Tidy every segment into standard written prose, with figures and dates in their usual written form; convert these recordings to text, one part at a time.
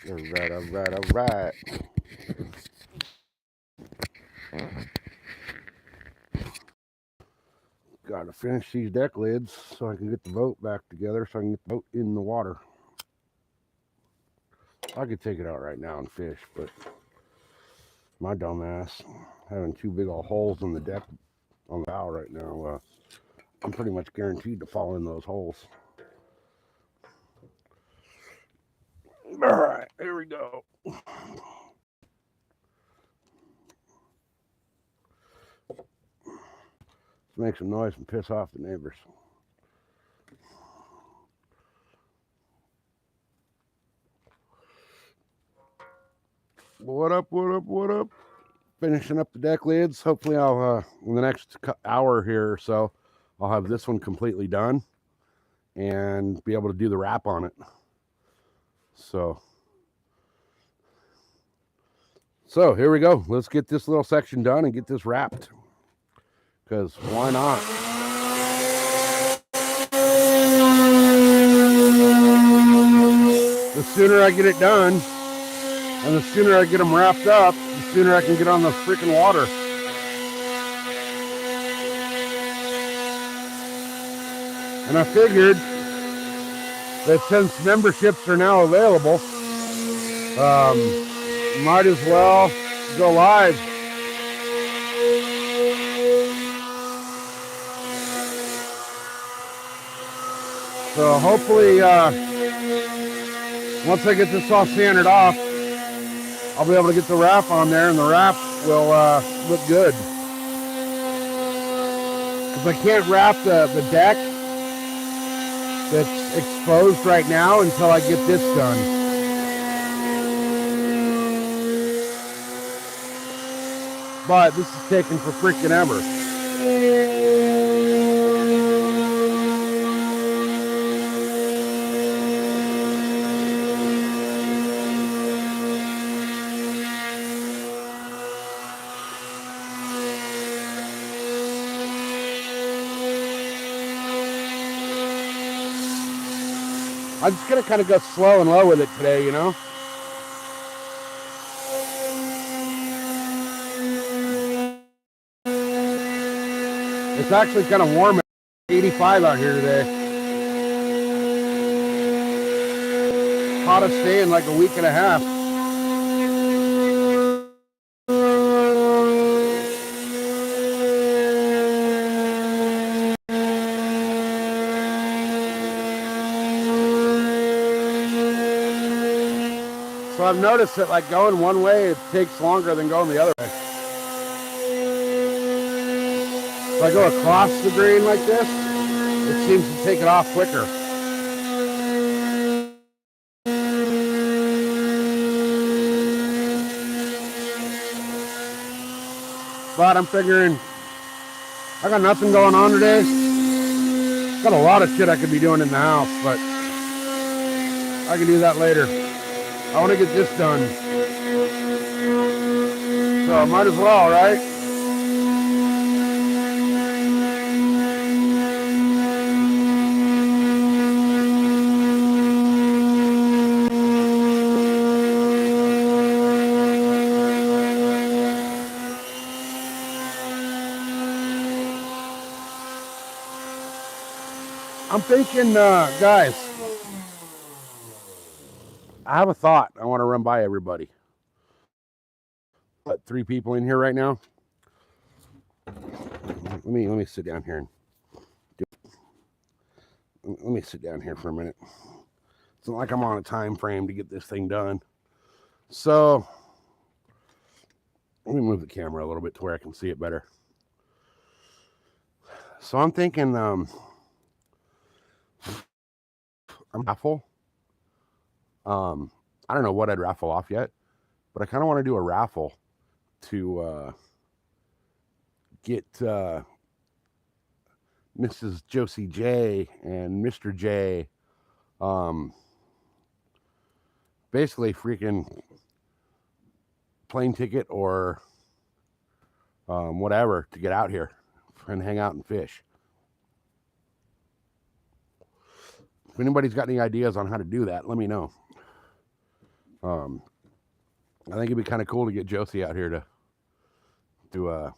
All right, all right, all right. Got to finish these deck lids so I can get the boat back together so I can get the boat in the water. I could take it out right now and fish, but my dumb ass having two big old holes in the deck on the bow right now, I'm pretty much guaranteed to fall in those holes. All right, here we go. Let's make some noise and piss off the neighbors. What up, what up, what up? Finishing up the deck lids. Hopefully I'll, in the next hour here or so, I'll have this one completely done and be able to do the wrap on it. So here we go. Let's get this little section done and get this wrapped. Because why not? The sooner I get it done and the sooner I get them wrapped up, the sooner I can get on the freaking water. And I figured that since memberships are now available, might as well go live. So hopefully, once I get this all sanded off, I'll be able to get the wrap on there, and the wrap will look good. Because I can't wrap the deck that's exposed right now until I get this done. But this is taking for freaking ever. I'm just going to kind of go slow and low with it today, you know? It's actually kind of warm, 85 out here today. Hottest day in like a week and a half. So I've noticed that like going one way, it takes longer than going the other way. If I go across the green like this, it seems to take it off quicker. But I'm figuring I got nothing going on today. Got a lot of shit I could be doing in the house, but I can do that later. I want to get this done. So I might as well, right? I'm thinking, guys, I have a thought I want to run by everybody. What, 3 people in here right now? Let me sit down here and let me sit down here for a minute. It's not like I'm on a time frame to get this thing done. So let me move the camera a little bit to where I can see it better. So I'm thinking I'm raffle. I don't know what I'd raffle off yet, but I kind of want to do a raffle to get Mrs. Josie J and Mr. J basically freaking plane ticket or whatever to get out here and hang out and fish. If anybody's got any ideas on how to do that, let me know. I think it'd be kind of cool to get Josie out here to uh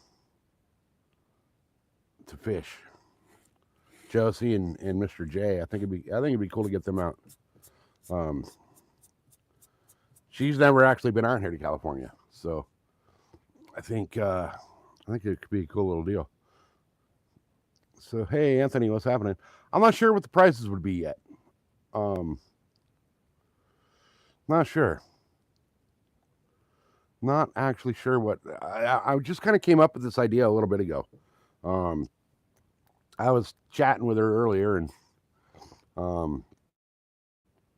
to fish. Josie and Mr. J. I think it'd be cool to get them out. Um, she's never actually been out here to California, so I think it could be a cool little deal. So hey, Anthony, what's happening? I'm not sure what the prices would be yet. Um, not sure. Not actually sure what. I just kind of came up with this idea a little bit ago. Um, I was chatting with her earlier and um,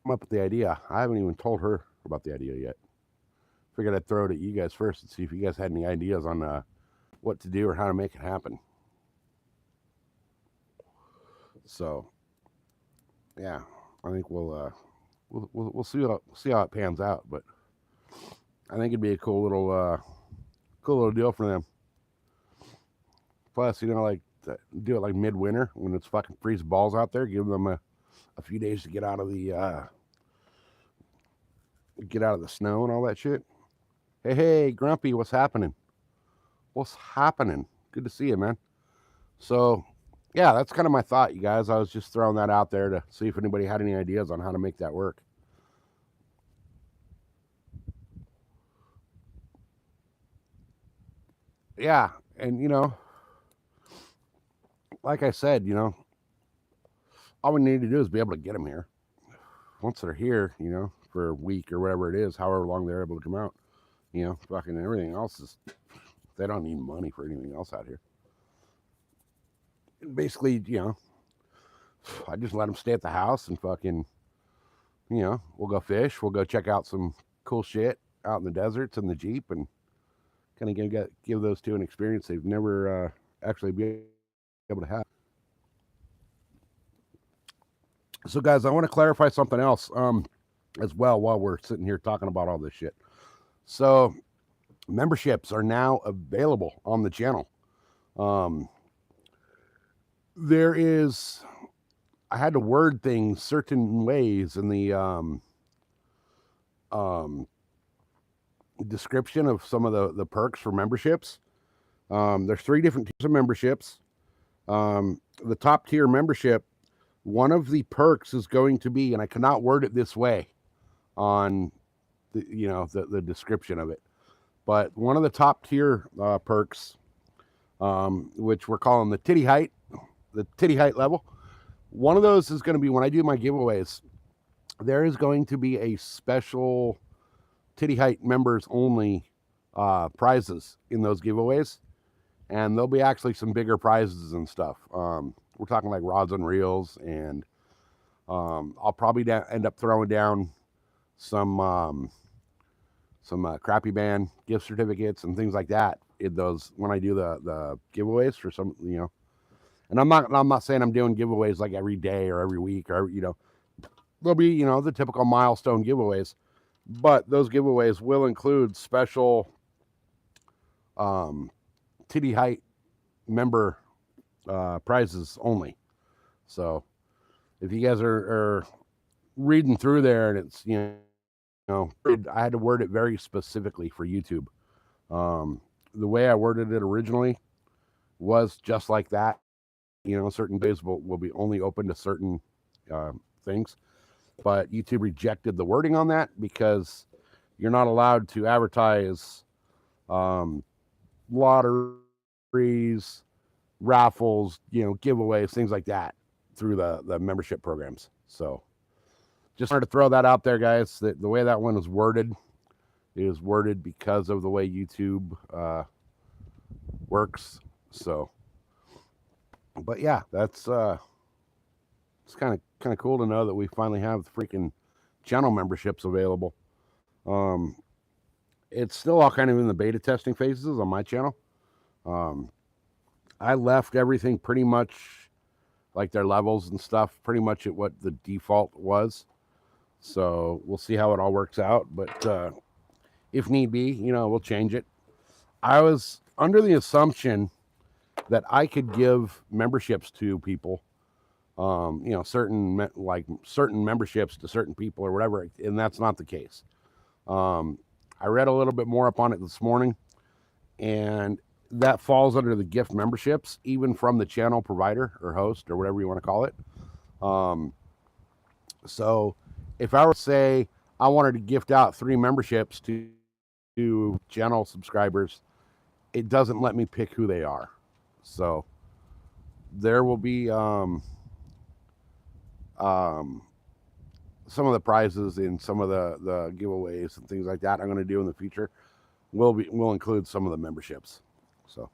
come up with the idea. I haven't even told her about the idea yet. Figured I'd throw it at you guys first and see if you guys had any ideas on what to do or how to make it happen. So yeah, I think we'll see how it pans out. But I think it'd be a cool little deal for them. Plus, like do it like midwinter when it's fucking freezing balls out there. Give them a few days to get out of the snow and all that shit. Hey, Grumpy, what's happening? What's happening? Good to see you, man. So, yeah, that's kind of my thought, you guys. I was just throwing that out there to see if anybody had any ideas on how to make that work. Yeah, and like I said, all we need to do is be able to get them here. Once they're here, for a week or whatever it is, however long they're able to come out, fucking everything else is, they don't need money for anything else out here. Basically, I just let them stay at the house and fucking, we'll go fish, we'll go check out some cool shit out in the deserts in the Jeep and kind of give those two an experience they've never actually been able to have. So, guys, I want to clarify something else as well while we're sitting here talking about all this shit. So, memberships are now available on the channel. There is, I had to word things certain ways in the um, description of some of the perks for memberships. There's 3 different tiers of memberships. The top tier membership, one of the perks is going to be, and I cannot word it this way on the description of it, but one of the top tier perks, which we're calling the titty height level, one of those is going to be when I do my giveaways. There is going to be a special titty height members only prizes in those giveaways, and there'll be actually some bigger prizes and stuff. We're talking like rods and reels, and I'll probably end up throwing down some Crappy Band gift certificates and things like that in those when I do the giveaways for some. And I'm not saying I'm doing giveaways like every day or every week or there'll be the typical milestone giveaways, but those giveaways will include special titty height member prizes only. So if you guys are reading through there and it's I had to word it very specifically for YouTube. The way I worded it originally was just like that. Certain days will be only open to certain things, but YouTube rejected the wording on that because you're not allowed to advertise lotteries, raffles, giveaways, things like that through the membership programs. So just wanted to throw that out there, guys. The way that one is worded because of the way YouTube works. So, but yeah, it's kind of cool to know that we finally have the freaking channel memberships available. It's still all kind of in the beta testing phases on my channel. I left everything pretty much like their levels and stuff pretty much at what the default was. So we'll see how it all works out. But if need be, we'll change it. I was under the assumption that I could give memberships to people, certain memberships to certain people or whatever, and that's not the case. I read a little bit more up on it this morning, and that falls under the gift memberships, even from the channel provider or host or whatever you want to call it. Um, so if I were to say I wanted to gift out 3 memberships to channel subscribers, it doesn't let me pick who they are. So there will be um, some of the prizes in some of the giveaways and things like that I'm going to do in the future will include some of the memberships. So,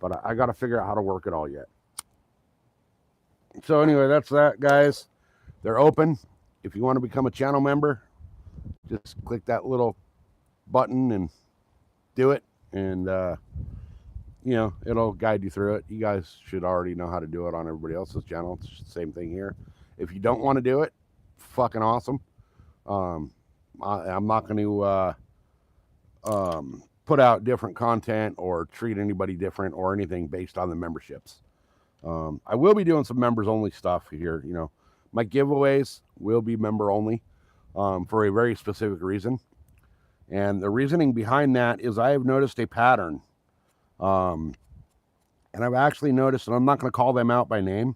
but I got to figure out how to work it all yet. So anyway, that's that, guys. They're open. If you want to become a channel member, just click that little button and do it, and it'll guide you through it. You guys should already know how to do it on everybody else's channel. It's the same thing here. If you don't want to do it, fucking awesome. I'm not going to put out different content or treat anybody different or anything based on the memberships. I will be doing some members only stuff here. My giveaways will be member only for a very specific reason. And the reasoning behind that is I have noticed a pattern. And I've actually noticed, and I'm not going to call them out by name,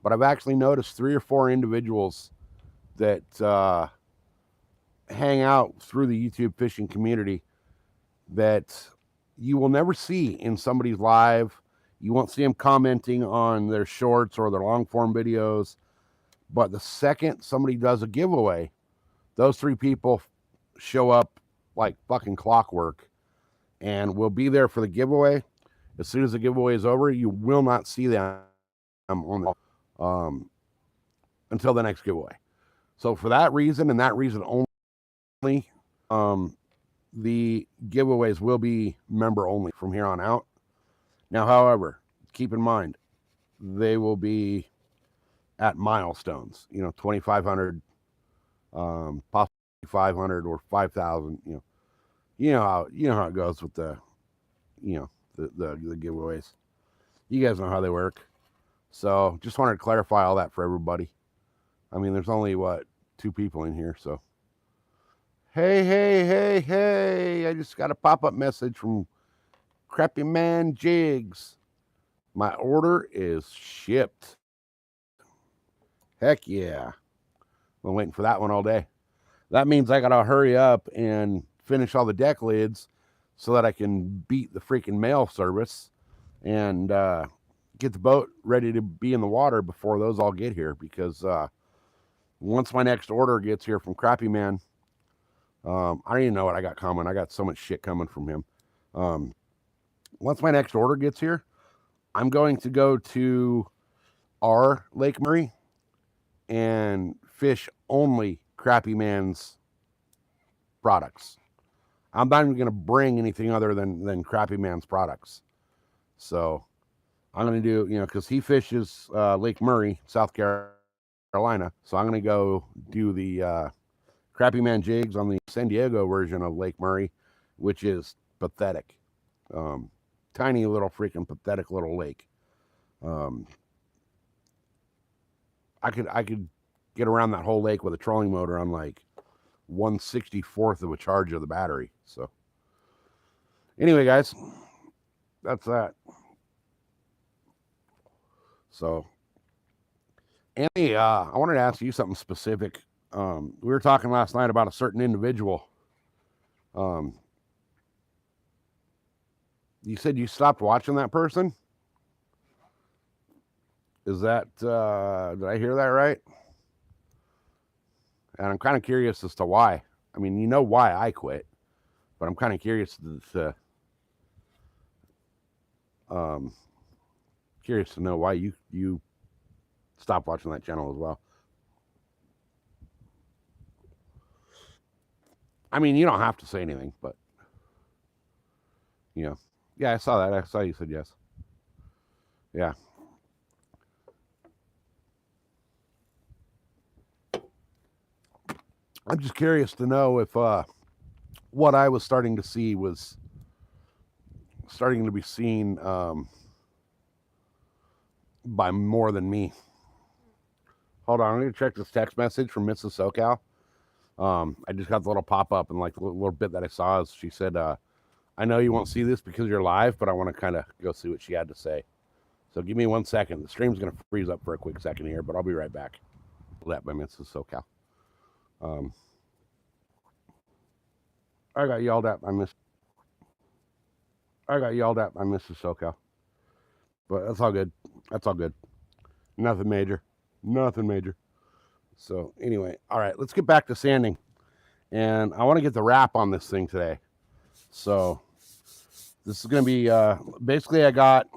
but I've actually noticed 3 or 4 individuals that hang out through the YouTube fishing community that you will never see in somebody's live. You won't see them commenting on their shorts or their long form videos. But the second somebody does a giveaway, those 3 people show up like fucking clockwork and will be there for the giveaway. As soon as the giveaway is over, you will not see them on until the next giveaway. So for that reason and that reason only, the giveaways will be member only from here on out. Now, however, keep in mind, they will be at milestones, 2,500, possibly 500 or 5,000, you know how it goes with the giveaways. You guys know how they work. So just wanted to clarify all that for everybody. I mean, there's only 2 people in here, so. Hey, I just got a pop-up message from Crappy Man Jigs. My order is shipped. Heck yeah. I've been waiting for that one all day. That means I gotta hurry up and finish all the deck lids so that I can beat the freaking mail service and get the boat ready to be in the water before those all get here, because once my next order gets here from Crappy Man, I don't even know what I got coming. I got so much shit coming from him. Once my next order gets here, I'm going to go to our Lake Murray and fish only Crappy Man's products. I'm not even going to bring anything other than Crappy Man's products. So I'm going to do, because he fishes Lake Murray, South Carolina. So I'm going to go do the Crappy Man jigs on the San Diego version of Lake Murray, which is pathetic. Tiny little freaking pathetic little lake. I could get around that whole lake with a trolling motor on like 1/64th of a charge of the battery. So anyway, guys, that's that. So Annie, I wanted to ask you something specific. We were talking last night about a certain individual. You said you stopped watching that person? Is that, did I hear that right? And I'm kind of curious as to why. I mean, you know why I quit, but I'm kind of curious to know why you stopped watching that channel as well. I mean, you don't have to say anything, but yeah, I saw that. I saw you said yes. Yeah. I'm just curious to know if what I was starting to see was starting to be seen by more than me. Hold on, I'm going to check this text message from Mrs. SoCal. I just got the little pop up and like the little bit that I saw is she said, I know you won't see this because you're live, but I want to kind of go see what she had to say. So give me 1 second. The stream's going to freeze up for a quick second here, but I'll be right back. That by Mrs. SoCal. Um, I got yelled at by Mrs. SoCal, but that's all good. That's all good. Nothing major. Nothing major. So anyway, all right, let's get back to sanding, and I want to get the wrap on this thing today. So this is going to be basically I got.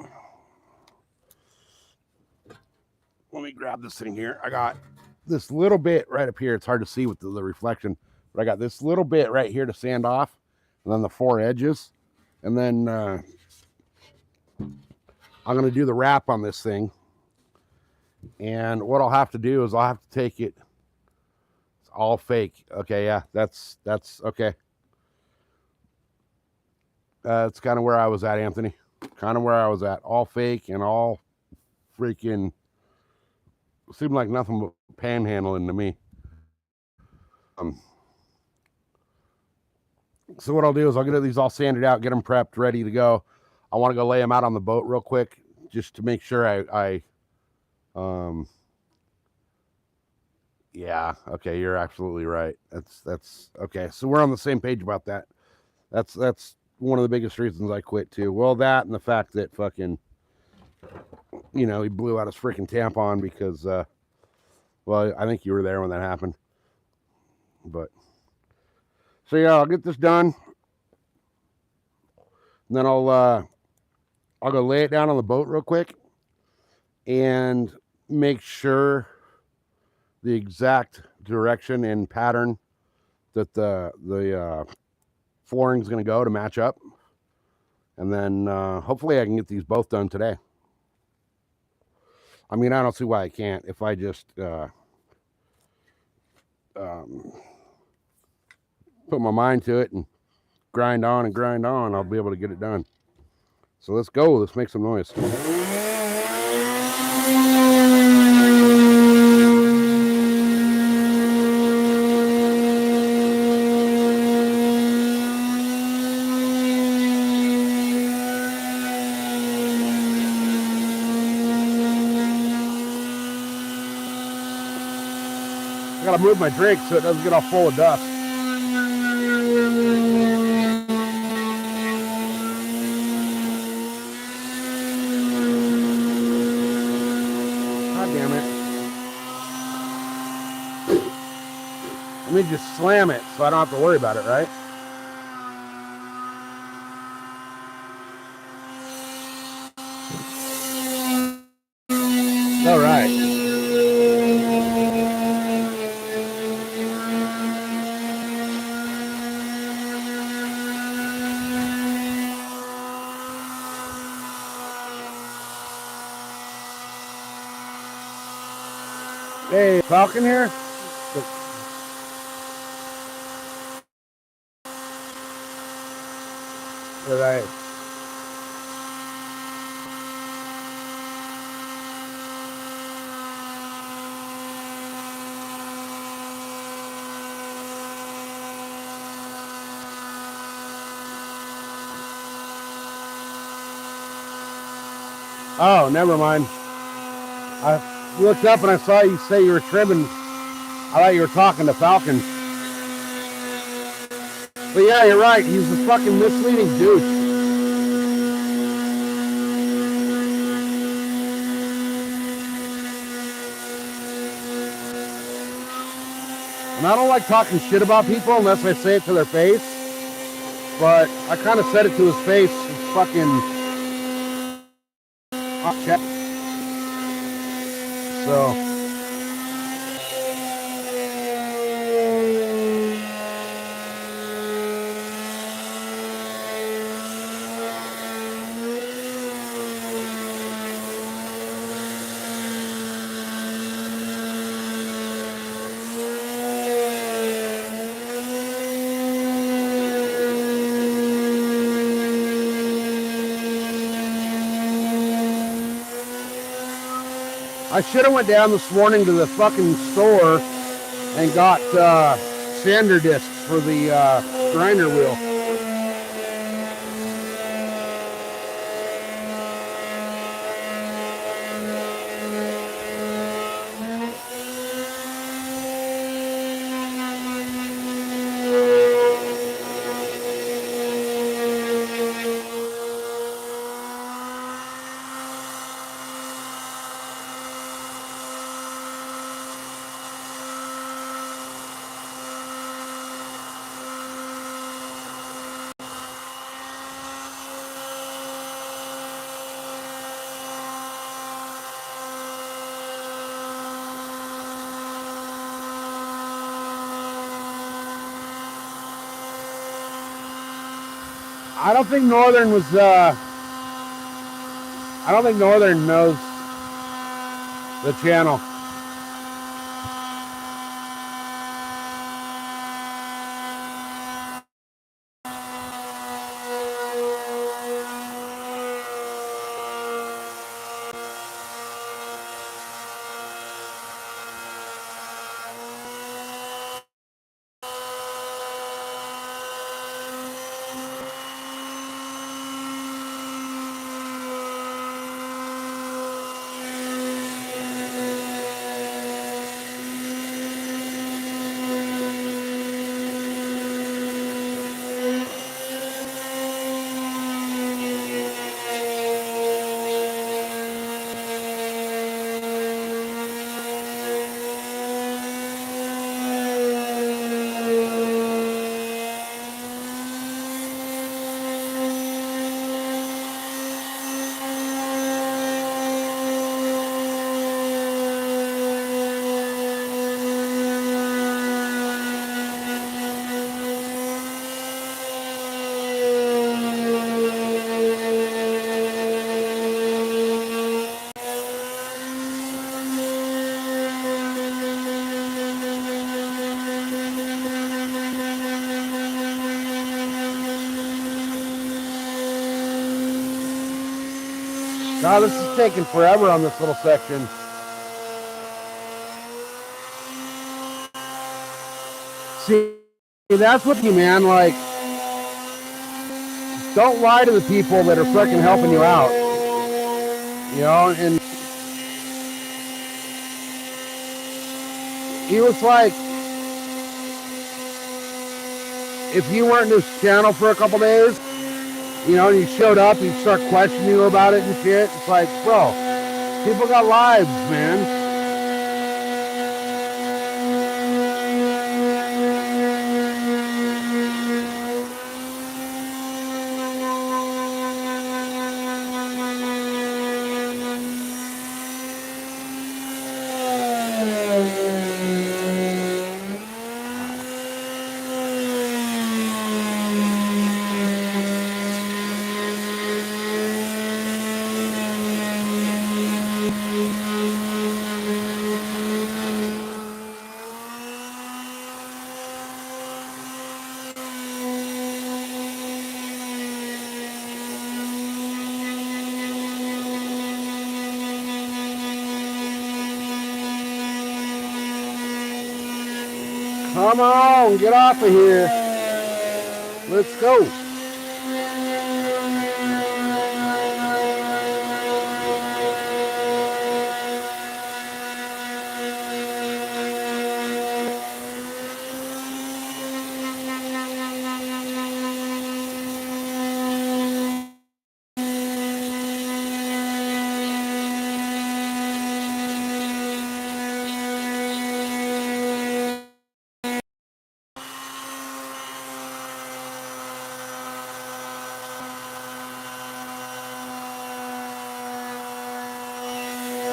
Let me grab this thing here. I got this little bit right up here. It's hard to see with the reflection, but I got this little bit right here to sand off, and then the 4 edges, and then I'm going to do the wrap on this thing. And what I'll have to do is I'll have to take it. It's all fake. Okay, yeah, that's okay. That's kind of where I was at, Anthony. Kind of where I was at. All fake and all freaking seemed like nothing but panhandling to me. So what I'll do is I'll get these all sanded out, get them prepped, ready to go. I want to go lay them out on the boat real quick, just to make sure yeah, okay, you're absolutely right. That's okay. So we're on the same page about that. That's one of the biggest reasons I quit too. Well, that and the fact that fucking, he blew out his freaking tampon because, well, I think you were there when that happened. But so yeah, I'll get this done, and then I'll go lay it down on the boat real quick and make sure the exact direction and pattern that the flooring's going to go to match up, and then hopefully I can get these both done today. I mean, I don't see why I can't. If I just put my mind to it and grind on, I'll be able to get it done. So let's go. Let's make some noise. I gotta move my drink so it doesn't get all full of dust. God damn it. Let me just slam it so I don't have to worry about it, right? All right. Hey, Falcon here? All right. Oh, never mind. I looked up and I saw you say you were trimming. I thought you were talking to Falcon. But yeah, you're right. He's a fucking misleading douche. And I don't like talking shit about people unless I say it to their face. But I kind of said it to his face. It's fucking check. So I should have went down this morning to the fucking store and got sander discs for the grinder wheel. I don't think Northern was, I don't think Northern knows the channel. God, this is taking forever on this little section. See, that's what you, man, like, don't lie to the people that are freaking helping you out. You know, and he was like, if you weren't in this channel for a couple days, you know, and you showed up, you'd start questioning you about it and shit. It's like, bro, people got lives, man. Come on, get off of here. Let's go.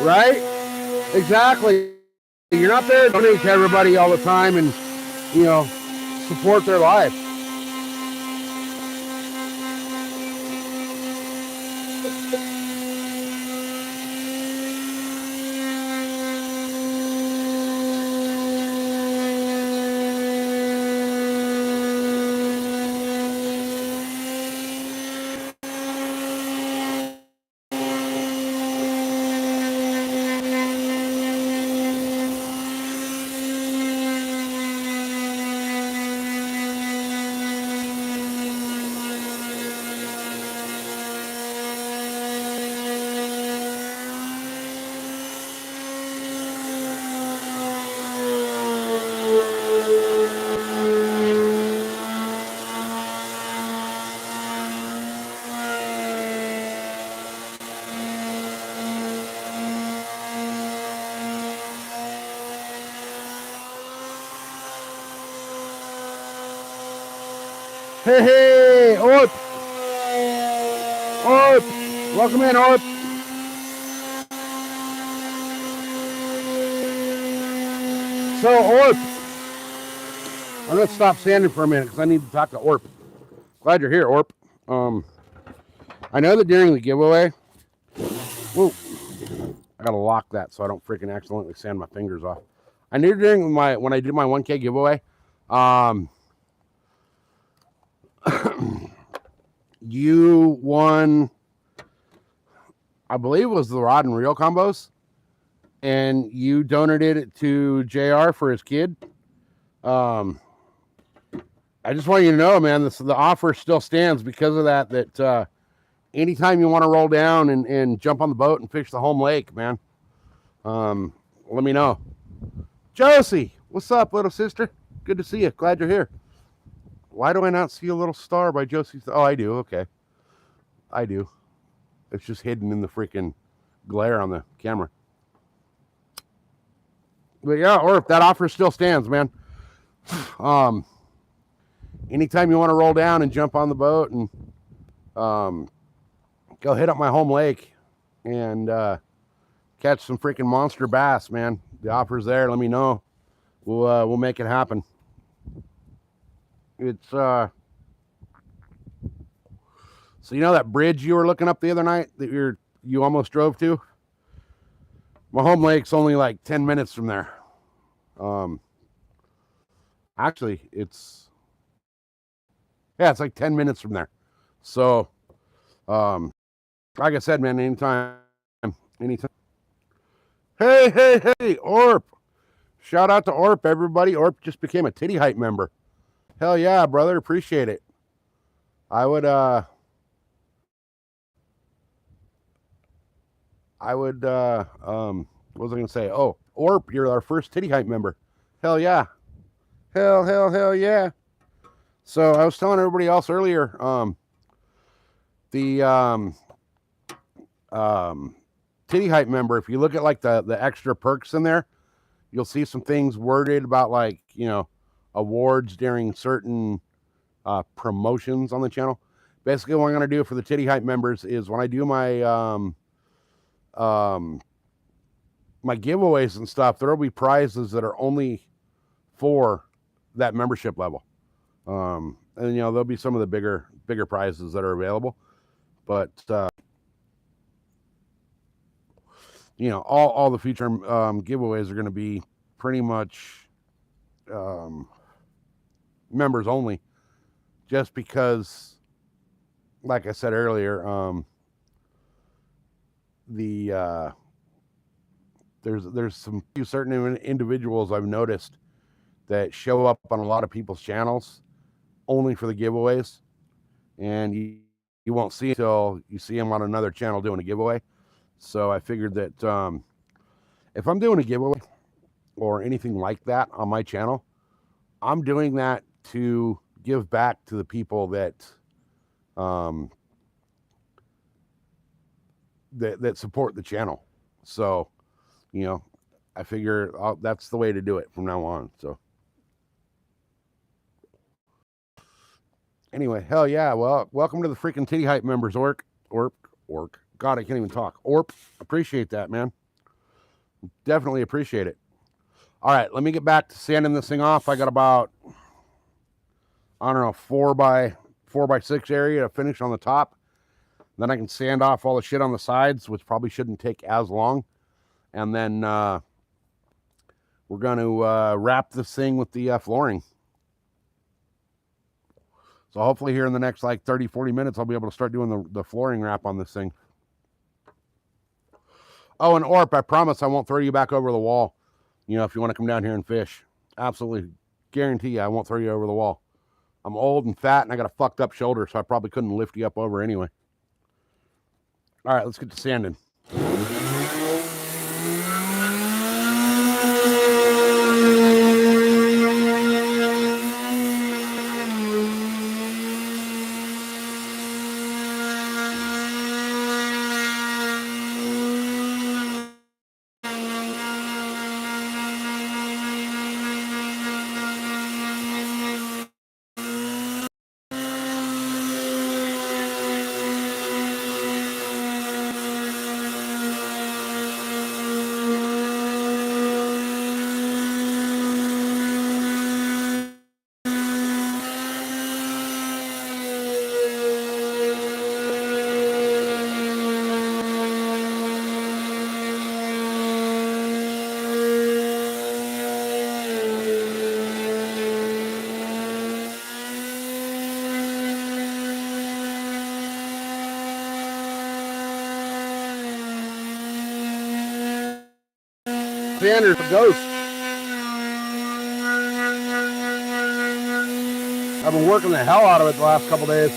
Right? Exactly. You're not there to donate to everybody all the time and, you know, support their life. Hey, Orp! Orp! Welcome in, Orp! So, Orp, I'm going to stop sanding for a minute because I need to talk to Orp. Glad you're here, Orp. I know that during the giveaway, whoa, I got to lock that so I don't freaking accidentally sand my fingers off. I knew during when I did my 1K giveaway, you won, I believe it was the rod and reel combos, and you donated it to JR for his kid. I just want you to know, man, the offer still stands because of that anytime you want to roll down and jump on the boat and fish the home lake, man, let me know. Josie, what's up, little sister? Good to see you. Glad you're here. Why do I not see a little star by Josie? Oh, I do. Okay. I do. It's just hidden in the freaking glare on the camera. But yeah, or if that offer still stands, man. Anytime you want to roll down and jump on the boat and go hit up my home lake and catch some freaking monster bass, man. The offer's there. Let me know. We'll make it happen. It's so you know that bridge you were looking up the other night that you almost drove to? My home lake's only like 10 minutes from there. Actually, it's like 10 minutes from there. So, like I said, man, anytime. Hey, Orp. Shout out to Orp, everybody. Orp just became a Titty Hype member. Hell yeah, brother. Appreciate it. I would, what was I going to say? Oh, Orp, you're our first Titty Hype member. Hell yeah. Hell yeah. So I was telling everybody else earlier, the Titty Hype member, if you look at like the extra perks in there, you'll see some things worded about like, awards during certain promotions on the channel. Basically, what I'm going to do for the Titty Hype members is when I do my my giveaways and stuff, there will be prizes that are only for that membership level. And there'll be some of the bigger prizes that are available, but all the future giveaways are going to be pretty much members only, just because, like I said earlier, there's some few certain individuals I've noticed that show up on a lot of people's channels only for the giveaways, and you won't see it until you see them on another channel doing a giveaway. So I figured that if I'm doing a giveaway or anything like that on my channel, I'm doing that to give back to the people that that support the channel. So, I figure that's the way to do it from now on. So anyway, hell yeah. Well, welcome to the freaking Titty Hype members, Orc. God, I can't even talk. Orp, appreciate that, man. Definitely appreciate it. All right, let me get back to sanding this thing off. I got about, I don't know, 4x6 area to finish on the top. Then I can sand off all the shit on the sides, which probably shouldn't take as long. And then we're going to wrap this thing with the flooring. So hopefully here in the next like 30, 40 minutes, I'll be able to start doing the flooring wrap on this thing. Oh, and Orp, I promise I won't throw you back over the wall. If you want to come down here and fish. Absolutely guarantee you I won't throw you over the wall. I'm old and fat and I got a fucked up shoulder, so I probably couldn't lift you up over anyway. All right, let's get to sanding. Sanders, a ghost. I've been working the hell out of it the last couple days.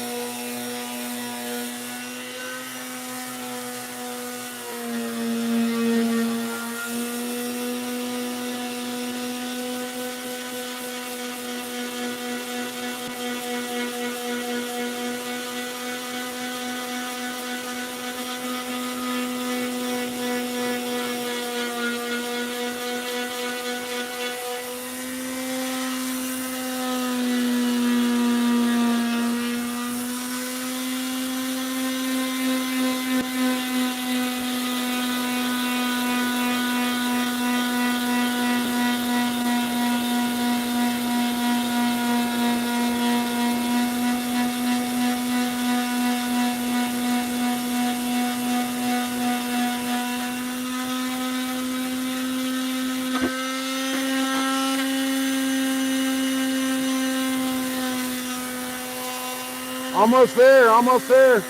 Almost there, almost there.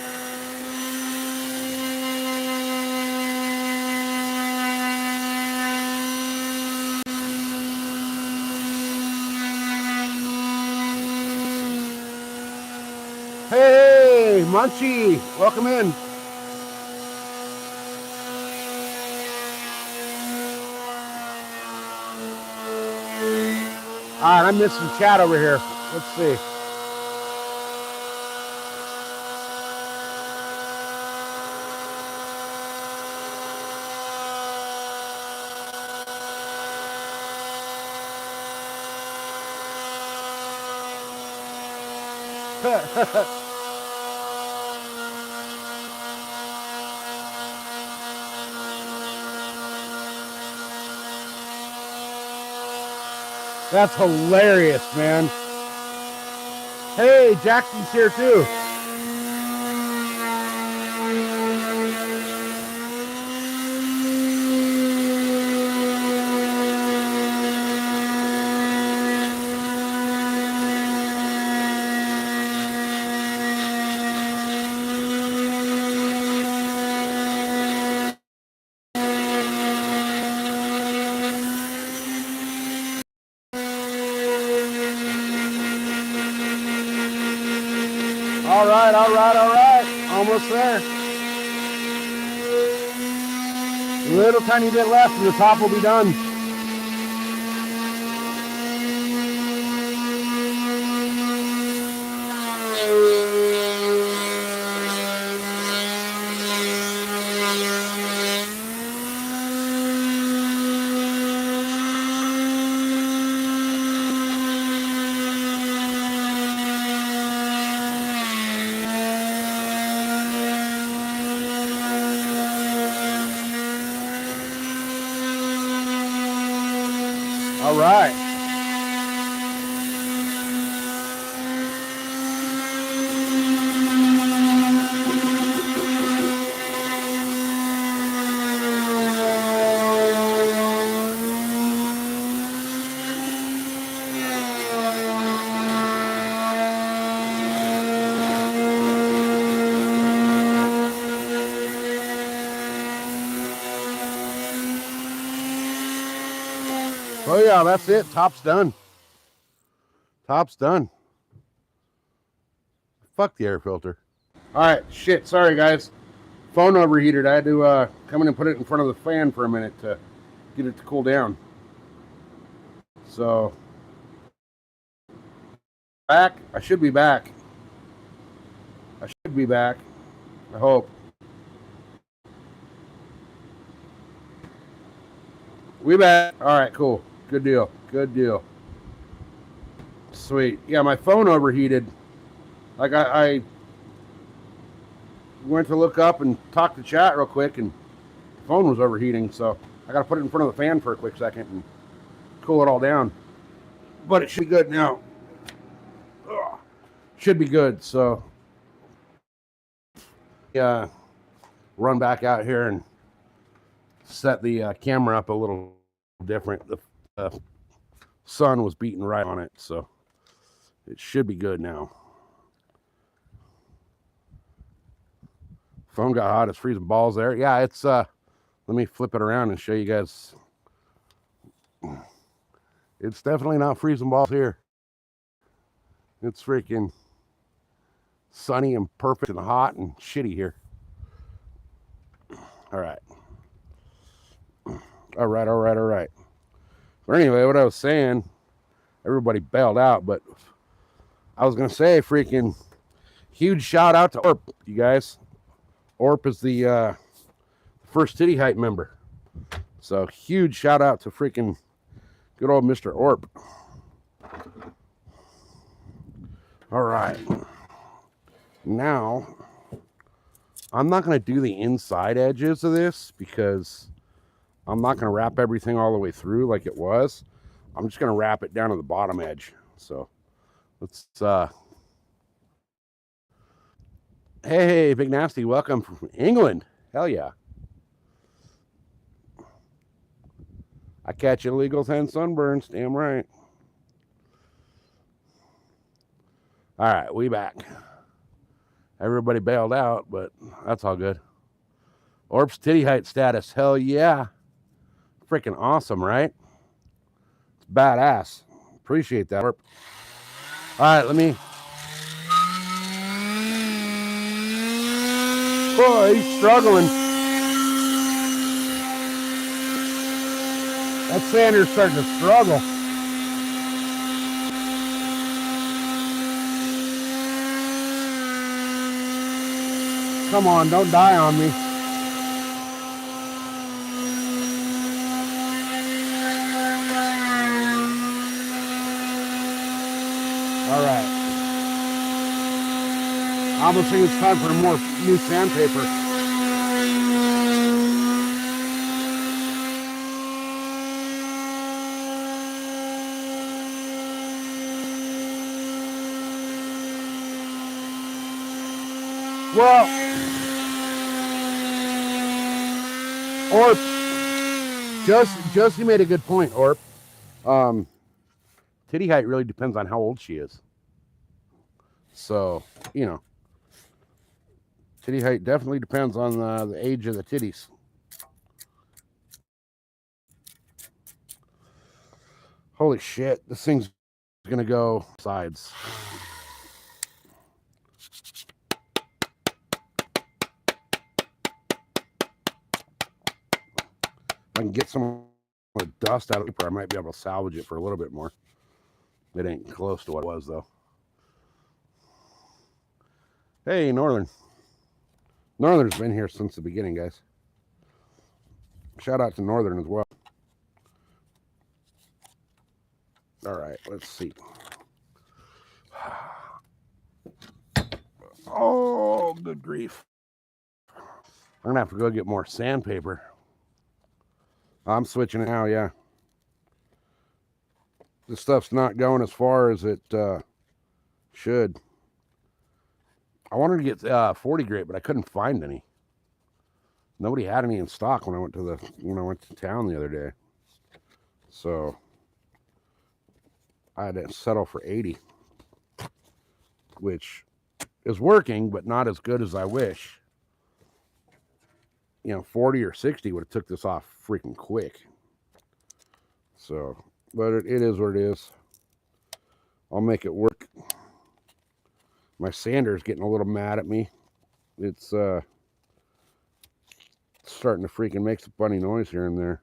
Hey, Munchie, welcome in. All right, I'm missing chat over here. Let's see. That's hilarious, man. Hey, Jackson's here too. All right. Almost there. A little tiny bit left and the top will be done. All right. Oh yeah, that's it. Top's done. Top's done. Fuck the air filter. All right, shit. Sorry, guys. Phone overheated. I had to come in and put it in front of the fan for a minute to get it to cool down. So, back. I should be back. I hope. We back. All right, cool. Good deal. Sweet. Yeah, my phone overheated. Like I went to look up and talk to chat real quick, and the phone was overheating, so I got to put it in front of the fan for a quick second and cool it all down. But it should be good now. Ugh. Should be good. So, yeah, run back out here and set the camera up a little different. The sun was beating right on it, so it should be good now. Phone got hot. It's freezing balls there. Yeah, it's let me flip it around and show you guys It's definitely not freezing balls here. It's freaking sunny and perfect and hot and shitty here. All right. All right. But anyway, what I was saying, everybody bailed out, but I was going to say freaking huge shout out to Orp, you guys. Orp is the first Titty Hype member. So huge shout out to freaking good old Mr. Orp. All right. Now, I'm not going to do the inside edges of this because I'm not going to wrap everything all the way through like it was. I'm just going to wrap it down to the bottom edge. So let's, hey, Big Nasty, welcome from England. Hell yeah. I catch illegals and sunburns. Damn right. All right, we back. Everybody bailed out, but that's all good. Orp's titty height status. Hell yeah. Freaking awesome, right? It's badass. Appreciate that, Orp. All right, let me. Oh, he's struggling. That sander's starting to struggle. Come on, don't die on me. All right. I almost think it's time for more new sandpaper. Well, Orp, Josie made a good point, Orp. Titty height really depends on how old she is. So, you know, titty height definitely depends on the age of the titties. Holy shit, this thing's gonna go sides. If I can get some of the dust out of it, I might be able to salvage it for a little bit more. It ain't close to what it was, though. Hey, Northern. Northern's been here since the beginning, guys. Shout out to Northern as well. All right, let's see. Oh, good grief. I'm gonna have to go get more sandpaper. I'm switching it now, yeah. This stuff's not going as far as it should. I wanted to get 40 grit, but I couldn't find any. Nobody had any in stock when I went to town the other day. So I had to settle for 80, which is working, but not as good as I wish. You know, 40 or 60 would have took this off freaking quick. So, but it is what it is. I'll make it work. My sander's getting a little mad at me. It's starting to freaking make some funny noise here and there.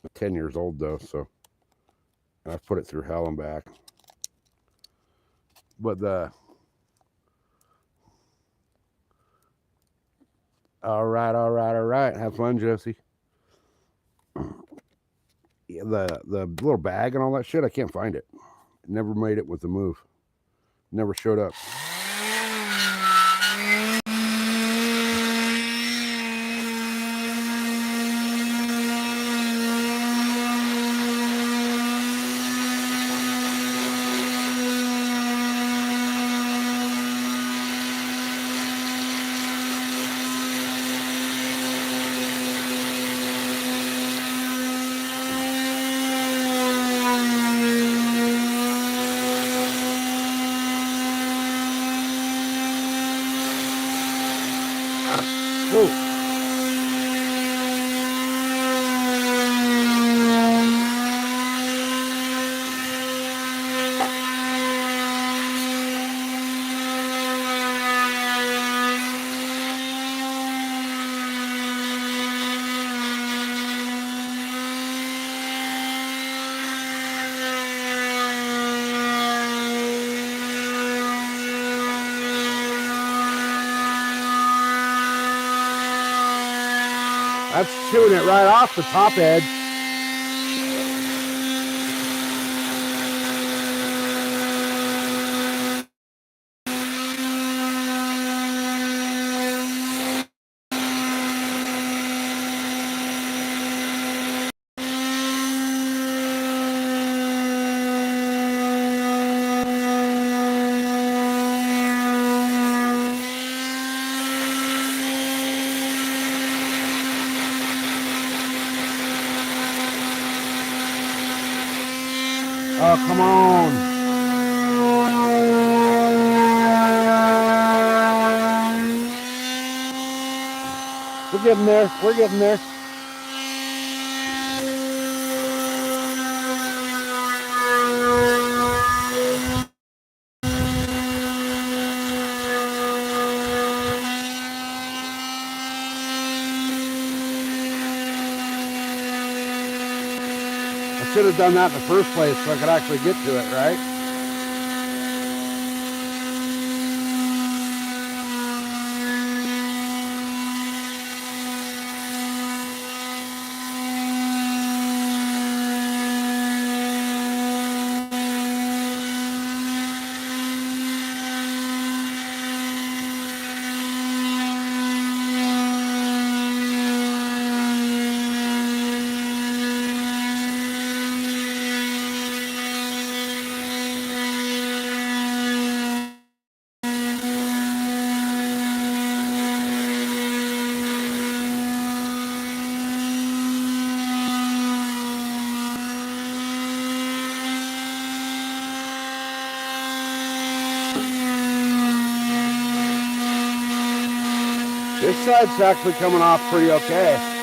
I'm 10 years old though, so I've put it through hell and back. But all right. Have fun, Josie. Yeah, the little bag and all that shit, I can't find it. Never made it with the move. Never showed up. That's chewing it right off the top edge. Oh, come on. We're getting there. We're getting there. I should have done that in the first place so I could actually get to it, right? This side's actually coming off pretty okay.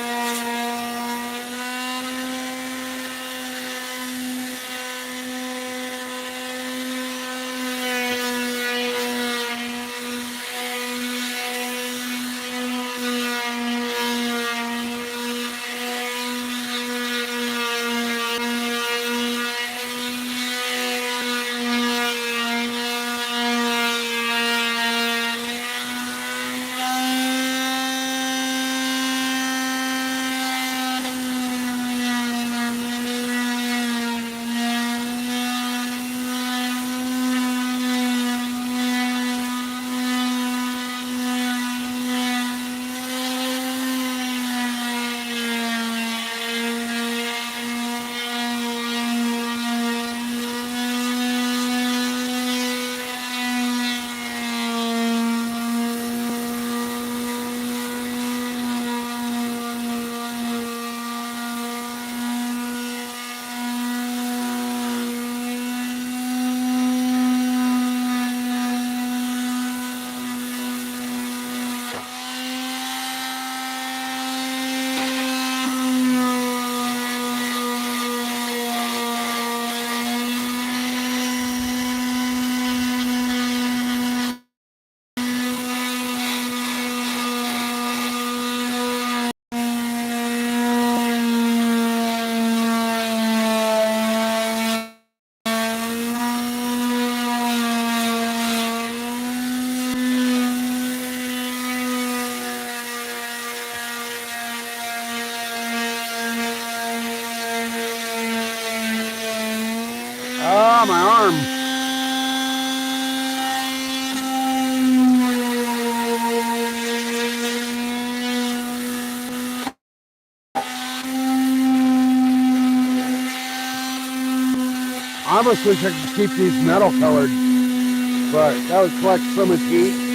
Oh, my arm. I almost wish I could keep these metal colored, but that would collect so much heat.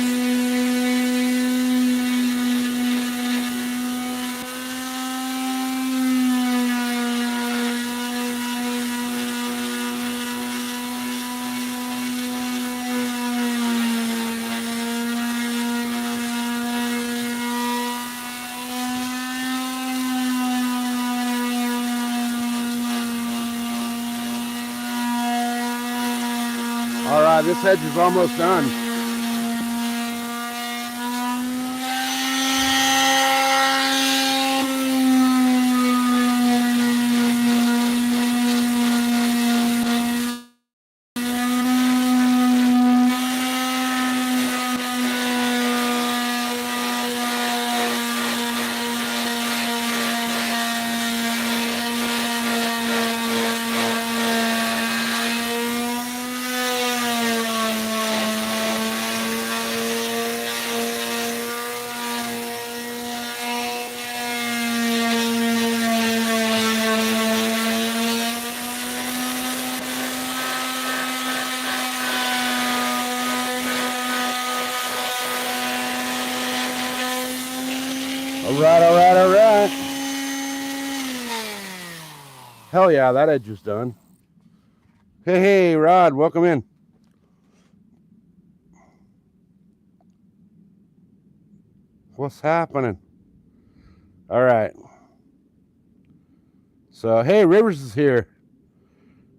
All right, this edge is almost done. right. Hell yeah, that edge is done. Hey, Rod, welcome in. What's happening? All right. So, hey, Rivers is here.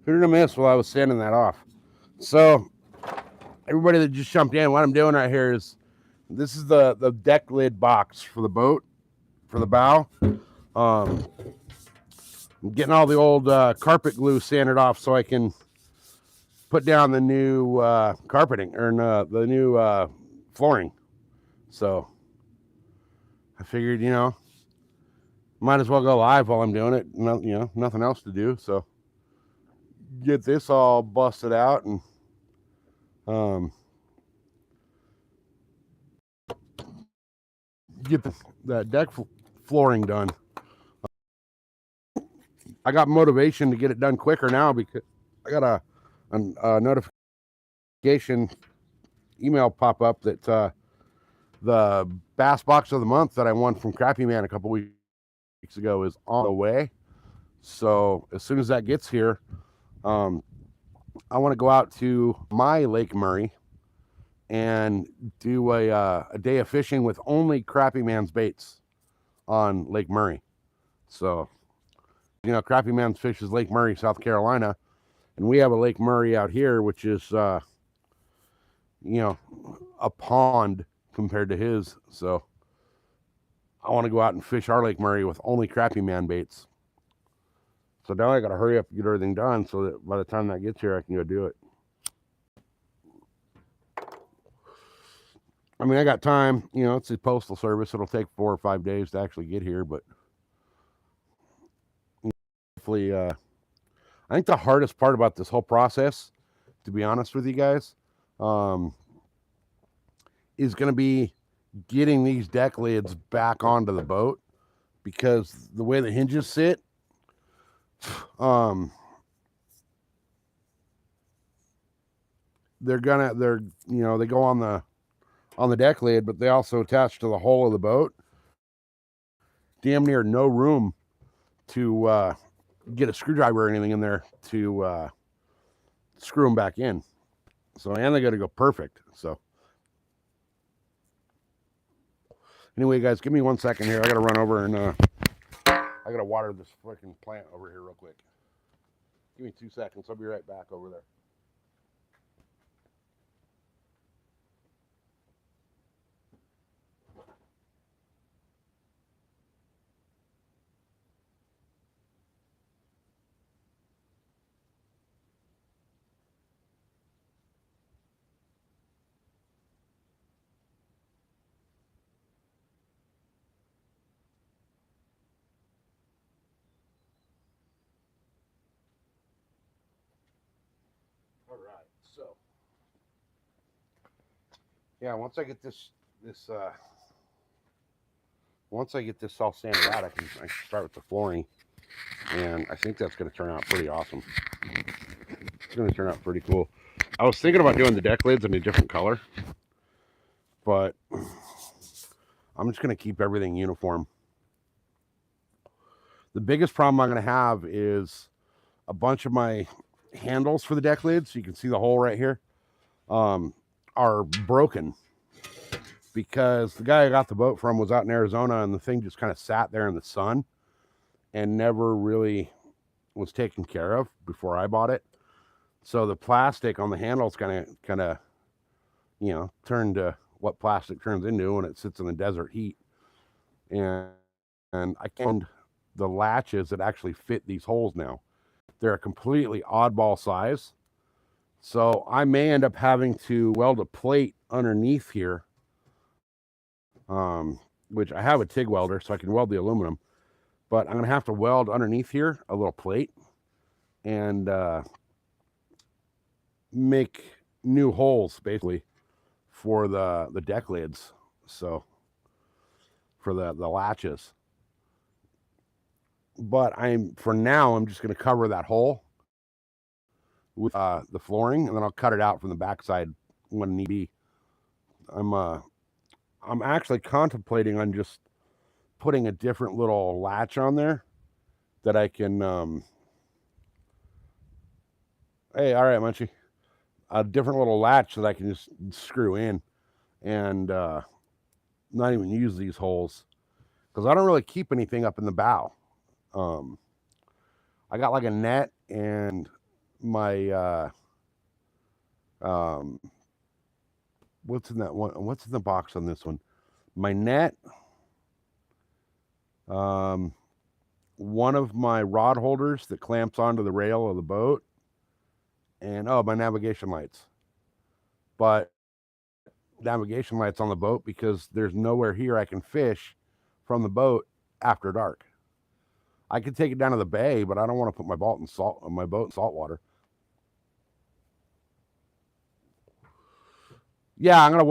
Who did I miss while I was sanding that off? So, everybody that just jumped in, what I'm doing right here is this is the deck lid box for the boat, for the bow. I'm getting all the old carpet glue sanded off so I can put down the new carpeting or the new flooring. So, I figured, might as well go live while I'm doing it. Nothing else to do. So, get this all busted out and get the deck flooring done. I got motivation to get it done quicker now because I got a notification email pop up that the Bass Box of the Month that I won from Crappy Man a couple weeks ago is on the way. So as soon as that gets here, I want to go out to my Lake Murray and do a day of fishing with only Crappy Man's baits on Lake Murray. So, Crappy Man's fishes Lake Murray, South Carolina, and we have a Lake Murray out here, which is, a pond compared to his. So, I want to go out and fish our Lake Murray with only Crappy Man baits. So now I got to hurry up and get everything done so that by the time that gets here, I can go do it. I mean, I got time. It's the postal service. It'll take 4 or 5 days to actually get here, but hopefully, I think the hardest part about this whole process, to be honest with you guys, is going to be getting these deck lids back onto the boat, because the way the hinges sit, they go on the deck lid, but they also attach to the hull of the boat. Damn near no room to get a screwdriver or anything in there to screw them back in. So, and they got to go perfect. So, anyway, guys, give me 1 second here. I got to run over and I got to water this freaking plant over here real quick. Give me 2 seconds. I'll be right back over there. All right, so yeah, once I get this all sanded out, I can start with the flooring, and I think that's going to turn out pretty awesome. It's going to turn out pretty cool. I was thinking about doing the deck lids in a different color, but I'm just going to keep everything uniform. The biggest problem I'm going to have is a bunch of my handles for the deck lids, so you can see the hole right here, are broken, because the guy I got the boat from was out in Arizona, and the thing just kind of sat there in the sun and never really was taken care of before I bought it. So the plastic on the handles kind of turned to what plastic turns into when it sits in the desert heat. And I found the latches that actually fit these holes now. They're a completely oddball size. So I may end up having to weld a plate underneath here, which I have a TIG welder, so I can weld the aluminum. But I'm going to have to weld underneath here a little plate and make new holes, basically, for the deck lids. So for the latches. But for now, I'm just going to cover that hole with the flooring, and then I'll cut it out from the backside when need be. I'm actually contemplating on just putting a different little latch on there that I can. Hey, all right, Munchie. A different little latch that I can just screw in and not even use these holes because I don't really keep anything up in the bow. Um, I got like a net and my um, what's in that one? What's in the box on this one? My net, um, one of my rod holders that clamps onto the rail of the boat, and oh, my navigation lights. But navigation lights on the boat because there's nowhere here I can fish from the boat after dark. I could take it down to the bay, but I don't want to put my boat in salt water. Yeah, I'm gonna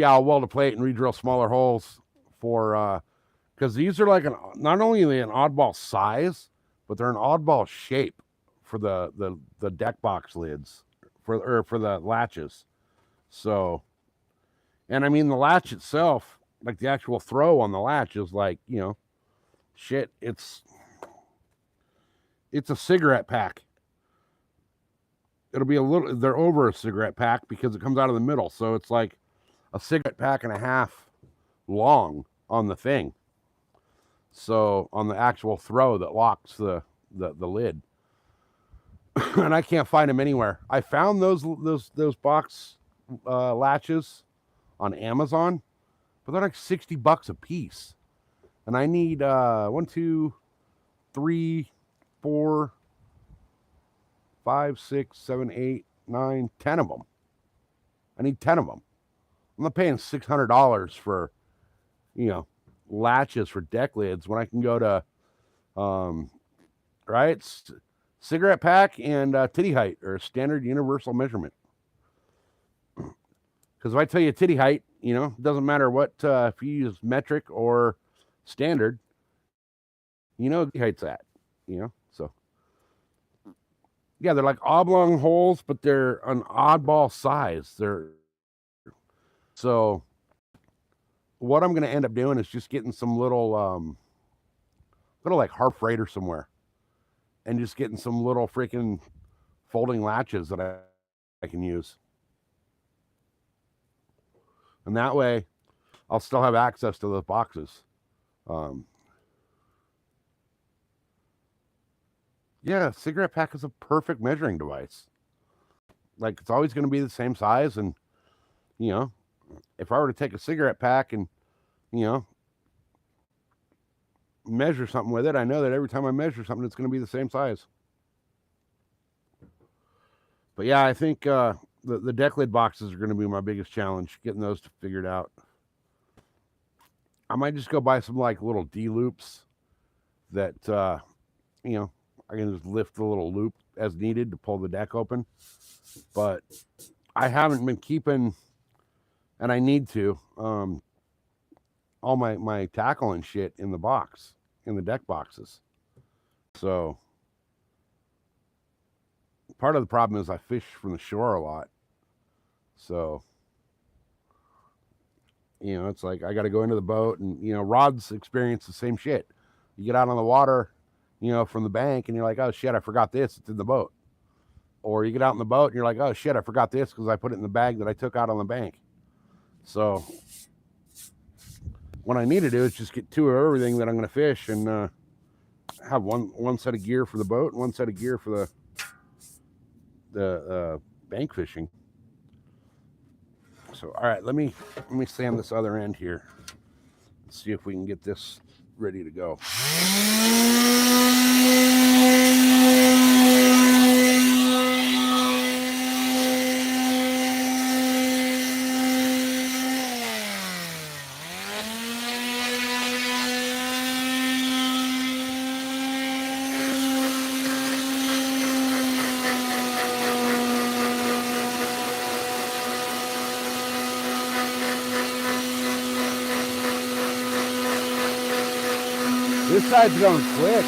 I'll weld a plate and re-drill smaller holes for because these are like not only are they an oddball size, but they're an oddball shape for the deck box lids for the latches. So, and I mean the latch itself, like the actual throw on the latch is like, shit. It's a cigarette pack. It'll be they're over a cigarette pack because it comes out of the middle. So it's like a cigarette pack and a half long on the thing. So on the actual throw that locks the lid. And I can't find them anywhere. I found those box latches on Amazon, but they're like $60 a piece. And I need 1, 2, 3, 4, 5, 6, 7, 8, 9, 10 of them. I need 10 of them. I'm not paying $600 for, latches for deck lids when I can go to, right? Cigarette pack and titty height or standard universal measurement. Because if I tell you titty height, it doesn't matter what, if you use metric or standard, titty height's at, so. Yeah, they're like oblong holes, but they're an oddball size. So what I'm going to end up doing is just getting some little like Harp Freighter somewhere and just getting some little freaking folding latches that I can use. And that way I'll still have access to those boxes. Yeah, cigarette pack is a perfect measuring device. Like, it's always going to be the same size. And, if I were to take a cigarette pack and, measure something with it, I know that every time I measure something, it's going to be the same size. But yeah, I think the deck lid boxes are going to be my biggest challenge, getting those figured out. I might just go buy some like little D loops that, I can just lift the little loop as needed to pull the deck open. But I haven't been keeping, and I need to, all my tackle and shit in the deck boxes. So part of the problem is I fish from the shore a lot. So, it's like I got to go into the boat and, rods experience the same shit. You get out on the water, from the bank and you're like, oh shit, I forgot this. It's in the boat. Or you get out in the boat and you're like, oh shit, I forgot this because I put it in the bag that I took out on the bank. So what I need to do is just get two of everything that I'm going to fish and have one set of gear for the boat and one set of gear for the bank fishing. So, all right, let me sand this other end here. Let's see if we can get this ready to go. This side's going quick.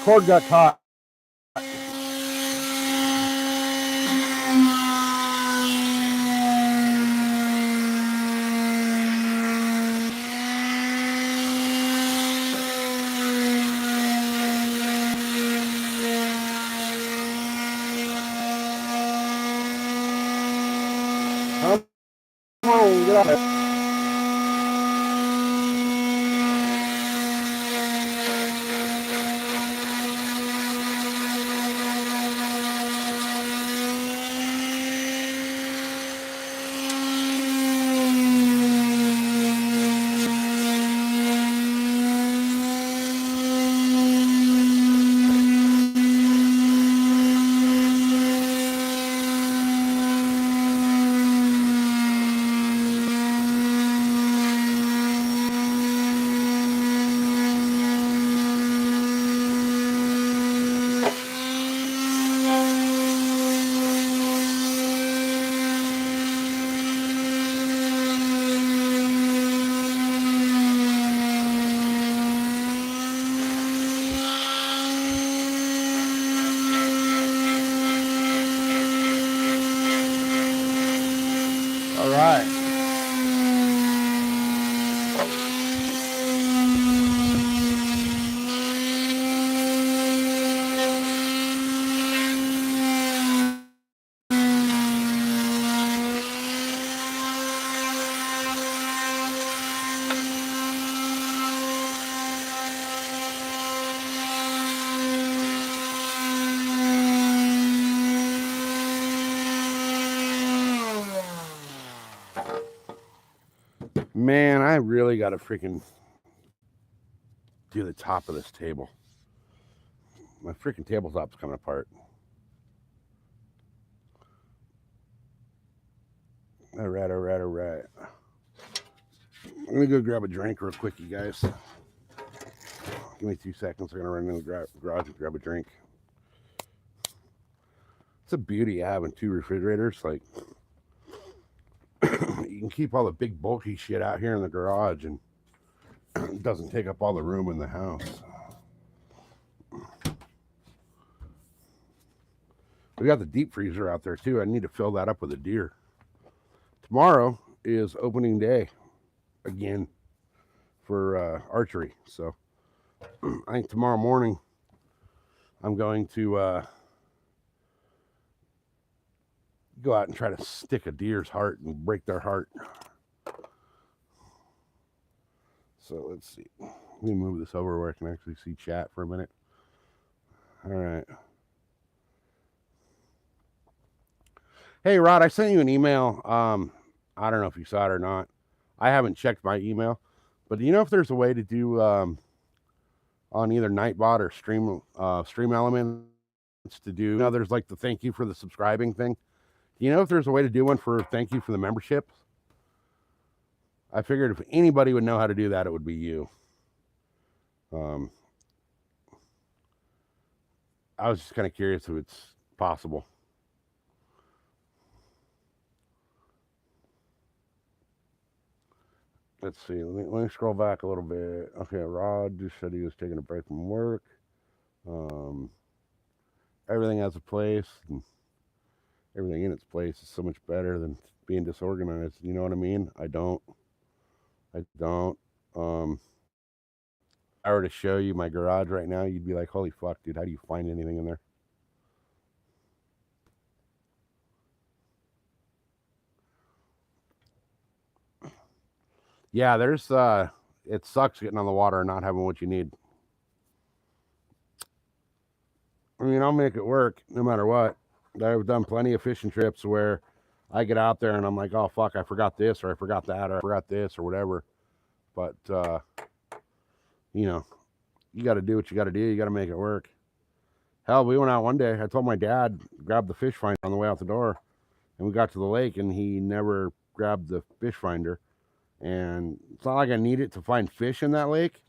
Cord got caught. Come on, get out there. All right. Man, I really got to freaking do the top of this table. My freaking tabletop's coming apart. All right. I'm going to go grab a drink real quick, you guys. Give me 2 seconds. I'm going to run in the garage and grab a drink. It's a beauty of having 2 refrigerators. Like, you can keep all the big bulky shit out here in the garage and it doesn't take up all the room in the house. We got the deep freezer out there too. I need to fill that up with a deer. Tomorrow is opening day again for archery. So I think tomorrow morning I'm going to go out and try to stick a deer's heart and break their heart. So let's see. Let me move this over where I can actually see chat for a minute. All right. Hey, Rod, I sent you an email. I don't know if you saw it or not. I haven't checked my email. But do you know if there's a way to do on either Nightbot or Stream Elements to do? You know, there's like the thank you for the subscribing thing. Do you know if there's a way to do one for thank you for the membership? I figured if anybody would know how to do that, it would be you. I was just kind of curious if it's possible. Let's see. Let me scroll back a little bit. Okay, Rod just said he was taking a break from work. Everything has a place, and everything in its place is so much better than being disorganized. You know what I mean? I don't. If I were to show you my garage right now, you'd be like, holy fuck, dude, how do you find anything in there? Yeah, there's it sucks getting on the water and not having what you need. I mean, I'll make it work no matter what. I've done plenty of fishing trips where I get out there and I'm like, oh fuck, I forgot this or I forgot that or I forgot this or whatever. But you know, you got to do what you got to do. You got to make it work. Hell, we went out one day. I told my dad grab the fish finder on the way out the door, and we got to the lake and he never grabbed the fish finder. And it's not like I need it to find fish in that lake,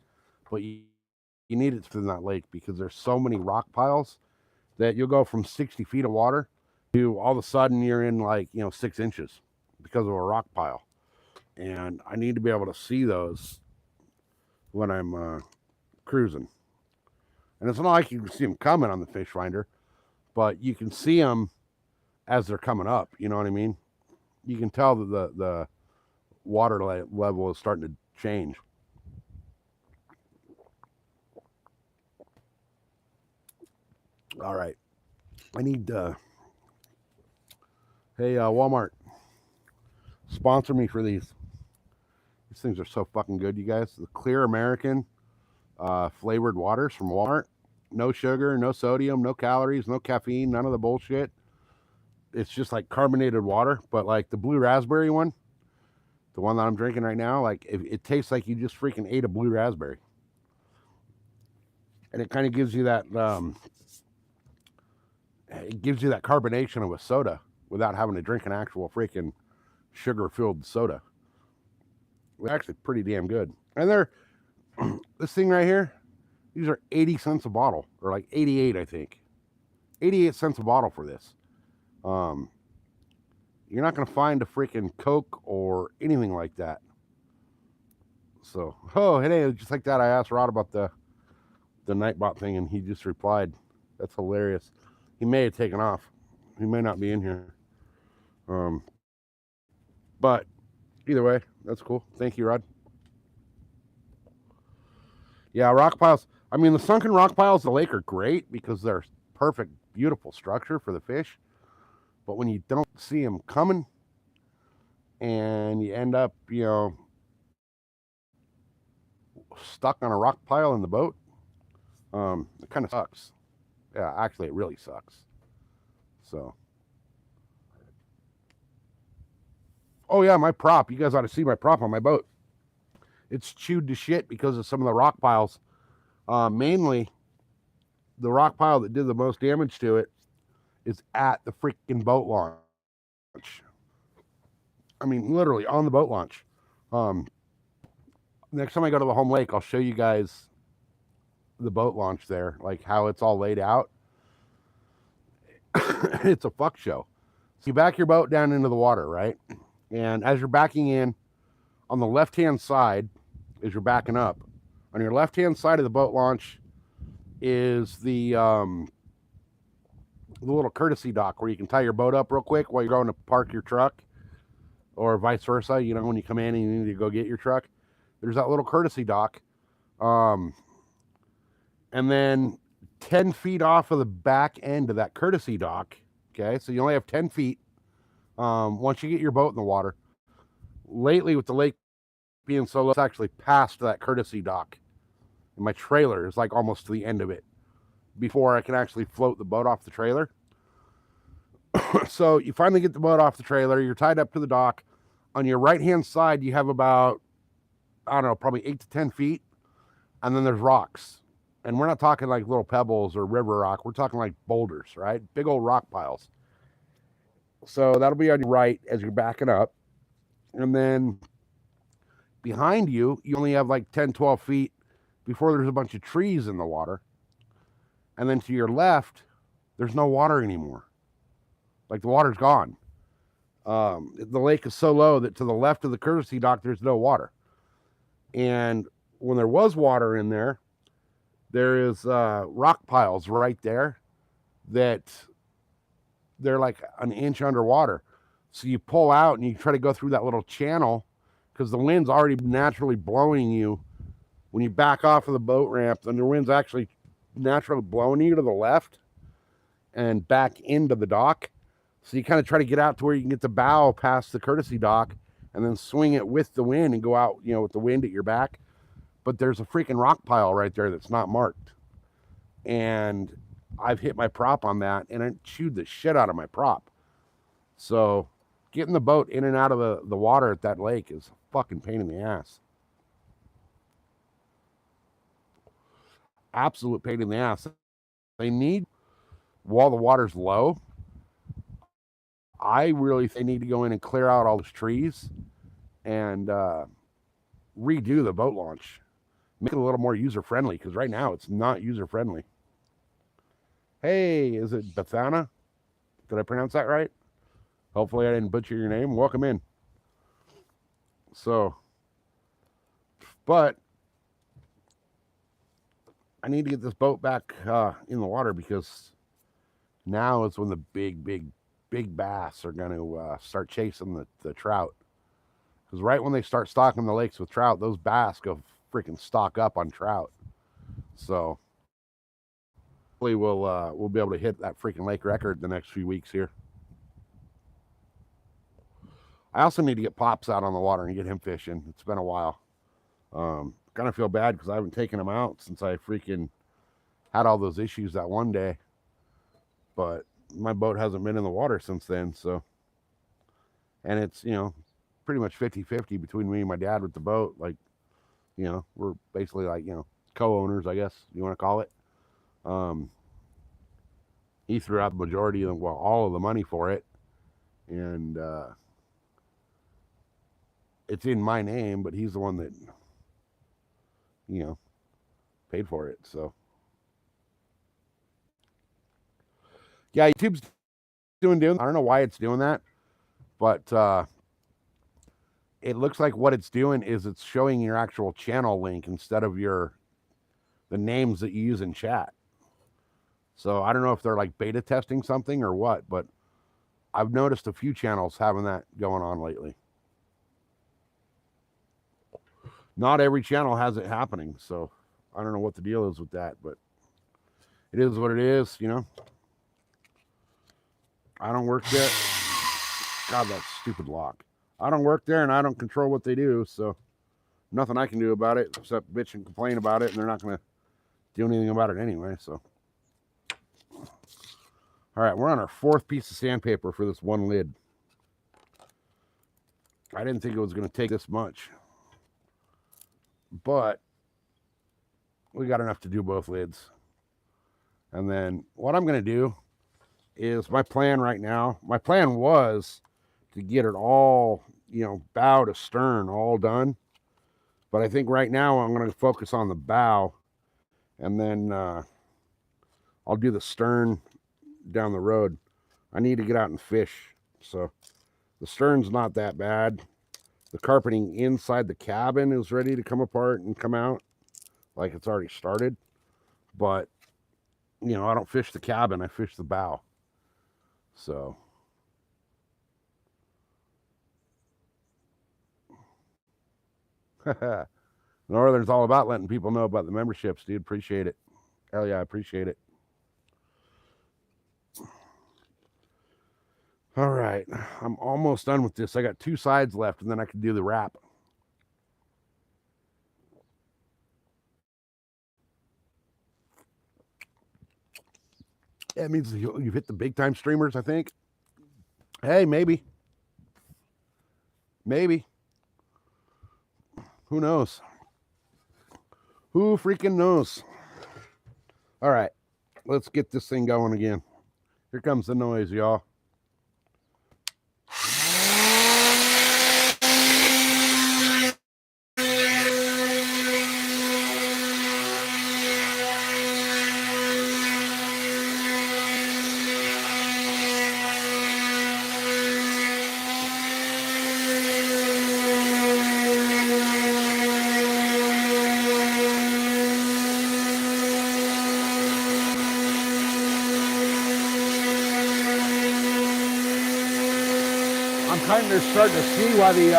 but you need it in that lake because there's so many rock piles that you'll go from 60 feet of water to all of a sudden you're in like, 6 inches because of a rock pile. And I need to be able to see those when I'm cruising. And it's not like you can see them coming on the fish finder, but you can see them as they're coming up. You know what I mean? You can tell that the water level is starting to change. All right. I need hey, Walmart, sponsor me for these. These things are so fucking good, you guys. The Clear American flavored waters from Walmart. No sugar, no sodium, no calories, no caffeine, none of the bullshit. It's just like carbonated water, but like the blue raspberry one, the one that I'm drinking right now, like it tastes like you just freaking ate a blue raspberry. And it kind of gives you that it gives you that carbonation of a soda without having to drink an actual freaking sugar-filled soda. It's actually pretty damn good. And they're this thing right here, these are 80 cents a bottle, or like 88, I think. 88 cents a bottle for this. You're not going to find a freaking Coke or anything like that. So, oh, hey, just like that, I asked Rod about the Nightbot thing, and he just replied. That's hilarious. He may have taken off. He may not be in here. But either way, that's cool. Thank you, Rod. Yeah, rock piles. I mean, the sunken rock piles of the lake are great because they're perfect, beautiful structure for the fish. But when you don't see them coming and you end up, stuck on a rock pile in the boat, it kind of sucks. Yeah, actually, it really sucks. So. Oh, yeah, my prop. You guys ought to see my prop on my boat. It's chewed to shit because of some of the rock piles. Mainly, the rock pile that did the most damage to it is at the freaking boat launch. I mean, literally on the boat launch. Next time I go to the home lake, I'll show you guys the boat launch there, like how it's all laid out. It's a fuck show. So you back your boat down into the water, right? And as you're backing in, on the left-hand side, as you're backing up, on your left-hand side of the boat launch is the little courtesy dock where you can tie your boat up real quick while you're going to park your truck, or vice versa. You know, when you come in and you need to go get your truck, there's that little courtesy dock. And then 10 feet off of the back end of that courtesy dock, okay, so you only have 10 feet once you get your boat in the water. Lately, with the lake being so low, it's actually past that courtesy dock. And my trailer is like almost to the end of it before I can actually float the boat off the trailer. So you finally get the boat off the trailer. You're tied up to the dock. On your right-hand side, you have about, I don't know, probably 8 to 10 feet. And then there's rocks. And we're not talking like little pebbles or river rock. We're talking like boulders, right? Big old rock piles. So that'll be on your right as you're backing up. And then behind you, you only have like 10, 12 feet before there's a bunch of trees in the water. And then to your left, there's no water anymore. Like the water's gone. The lake is so low that to the left of the courtesy dock, there's no water. And when there was water in there, there is rock piles right there that they're like an inch underwater. So you pull out and you try to go through that little channel because the wind's already naturally blowing you. When you back off of the boat ramp, then the wind's actually naturally blowing you to the left and back into the dock. So you kind of try to get out to where you can get the bow past the courtesy dock and then swing it with the wind and go out, with the wind at your back. But there's a freaking rock pile right there that's not marked. And I've hit my prop on that, and it chewed the shit out of my prop. So getting the boat in and out of the water at that lake is a fucking pain in the ass. Absolute pain in the ass. They need, while the water's low, I really think they need to go in and clear out all those trees and redo the boat launch. Make it a little more user-friendly, because right now it's not user-friendly. Hey, is it Bethana? Did I pronounce that right? Hopefully I didn't butcher your name. Welcome in. So, but I need to get this boat back in the water because now is when the big bass are going to start chasing the trout. Because right when they start stocking the lakes with trout, those bass go freaking stock up on trout. So hopefully we'll be able to hit that freaking lake record the next few weeks here. I also need to get Pops out on the water and get him fishing. It's been a while. Kind of feel bad because I haven't taken him out since I freaking had all those issues that one day. But my boat hasn't been in the water since then. So, and it's, pretty much 50-50 between me and my dad with the boat. Like, we're basically like, co-owners, I guess you want to call it. He threw out the majority of, all of the money for it. And it's in my name, but he's the one that, paid for it. So, yeah, YouTube's doing. I don't know why it's doing that, but it looks like what it's doing is it's showing your actual channel link instead of the names that you use in chat. So I don't know if they're like beta testing something or what, but I've noticed a few channels having that going on lately. Not every channel has it happening, so I don't know what the deal is with that, but it is what it is, I don't work there. God, that stupid lock. I don't work there, and I don't control what they do, so nothing I can do about it except bitch and complain about it, and they're not going to do anything about it anyway, so. All right, we're on our 4th piece of sandpaper for this one lid. I didn't think it was going to take this much, but we got enough to do both lids. And then what I'm going to do is my plan right now. My plan was to get it all, bow to stern all done. But I think right now I'm going to focus on the bow, and then I'll do the stern down the road. I need to get out and fish. So the stern's not that bad. The carpeting inside the cabin is ready to come apart and come out. Like it's already started. But, I don't fish the cabin. I fish the bow. So. Northern's all about letting people know about the memberships, dude. Appreciate it. Hell yeah, I appreciate it. All right, I'm almost done with this. I got 2 sides left, and then I can do the wrap. That means you've hit the big time streamers, I think. Hey, maybe. Maybe. Who knows? Who freaking knows? All right, let's get this thing going again. Here comes the noise, y'all. Kind of starting to see why the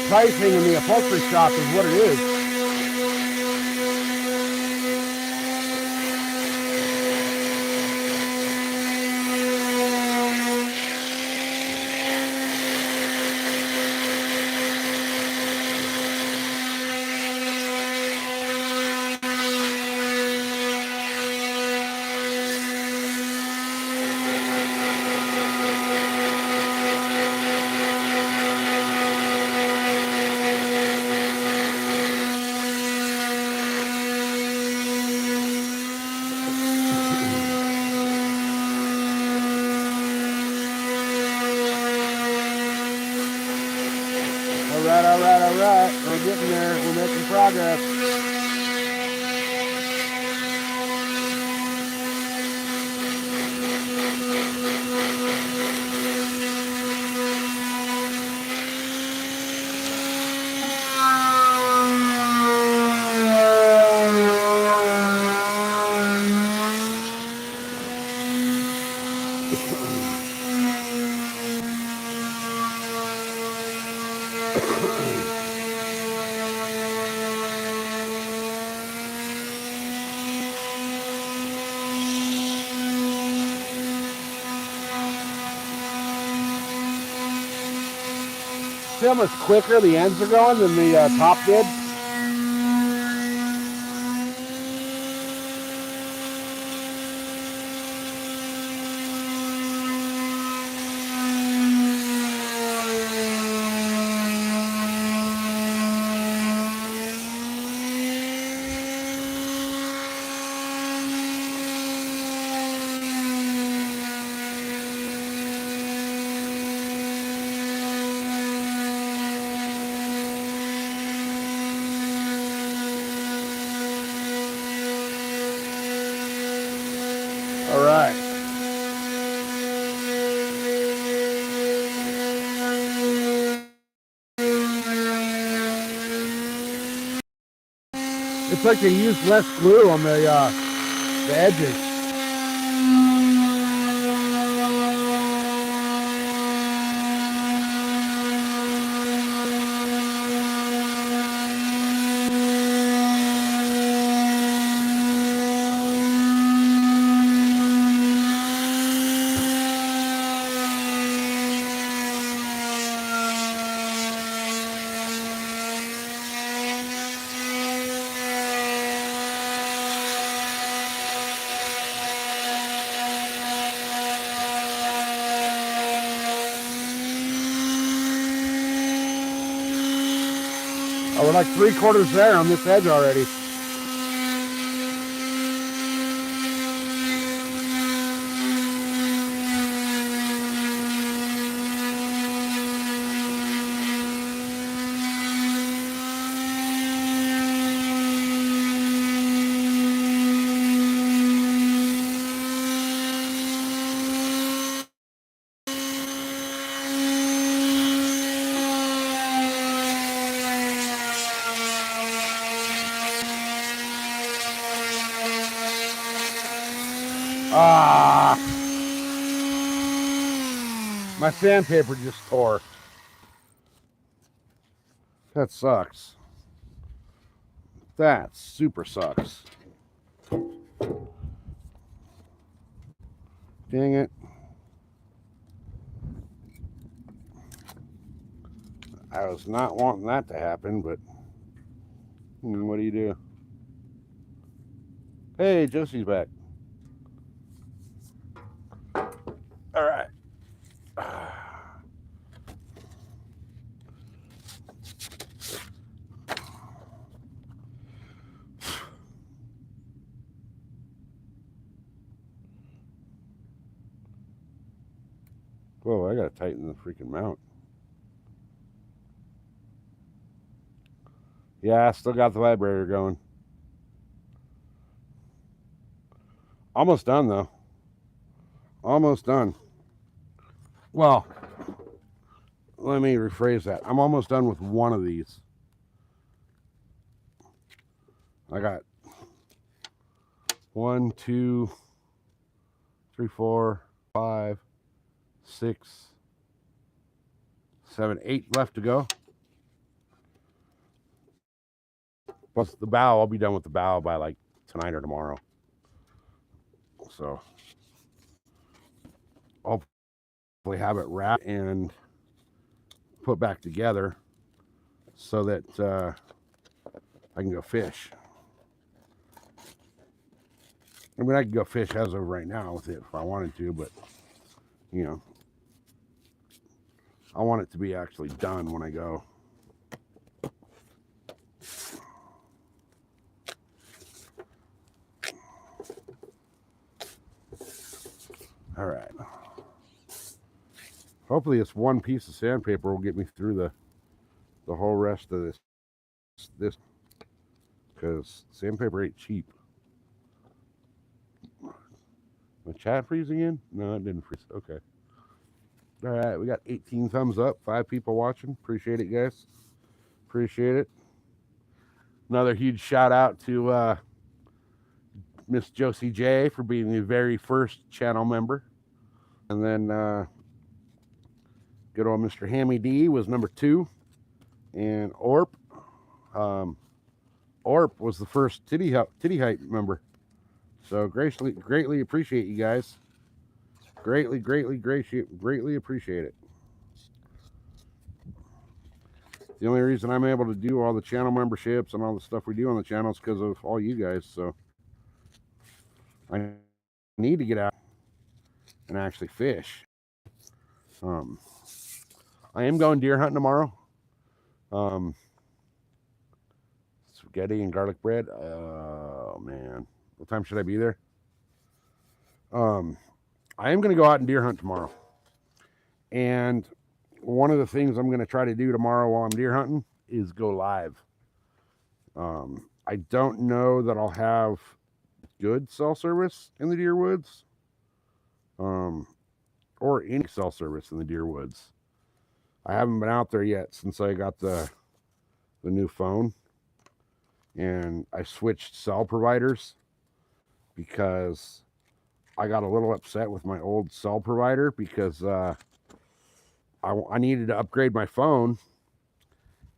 pricing in the upholstery shop is what it is. All right. We're getting there. We're making progress. See how much quicker the ends are going than the top did? All right. It's like they used less glue on the edges. Oh, we're like 3/4 there on this edge already. Ah, my sandpaper just tore. That sucks. That super sucks. Dang it. I was not wanting that to happen, but what do you do? Hey, Josie's back. All right. Whoa, I gotta tighten the freaking mount. Yeah, I still got the vibrator going. Almost done though. Almost done. Well, let me rephrase that. I'm almost done with one of these. I got 1, 2, 3, 4, 5, 6, 7, 8 left to go. Plus the bow, I'll be done with the bow by like tonight or tomorrow. So I'll probably have it wrapped and put back together so that I can go fish. I mean, I could go fish as of right now with it if I wanted to, but you know, I want it to be actually done when I go. All right. Hopefully this one piece of sandpaper will get me through the whole rest of this because sandpaper ain't cheap. My chat freeze again? No, it didn't freeze. Okay. All right, we got 18 thumbs up, 5 people watching. Appreciate it, guys. Appreciate it. Another huge shout out to Miss Josie J for being the very first channel member. And then good old Mr. Hammy D was number 2. And Orp was the first Titty Hype member. So greatly appreciate you guys. Greatly appreciate it. The only reason I'm able to do all the channel memberships and all the stuff we do on the channel is because of all you guys. So I need to get out and actually fish. I am going deer hunting tomorrow. Spaghetti and garlic bread. Oh man, what time should I be there? I am going to go out and deer hunt tomorrow. And one of the things I'm going to try to do tomorrow while I'm deer hunting is go live. I don't know that I'll have good cell service in the deer woods, or any cell service in the deer woods. I haven't been out there yet since I got the new phone, and I switched cell providers because I got a little upset with my old cell provider because I needed to upgrade my phone,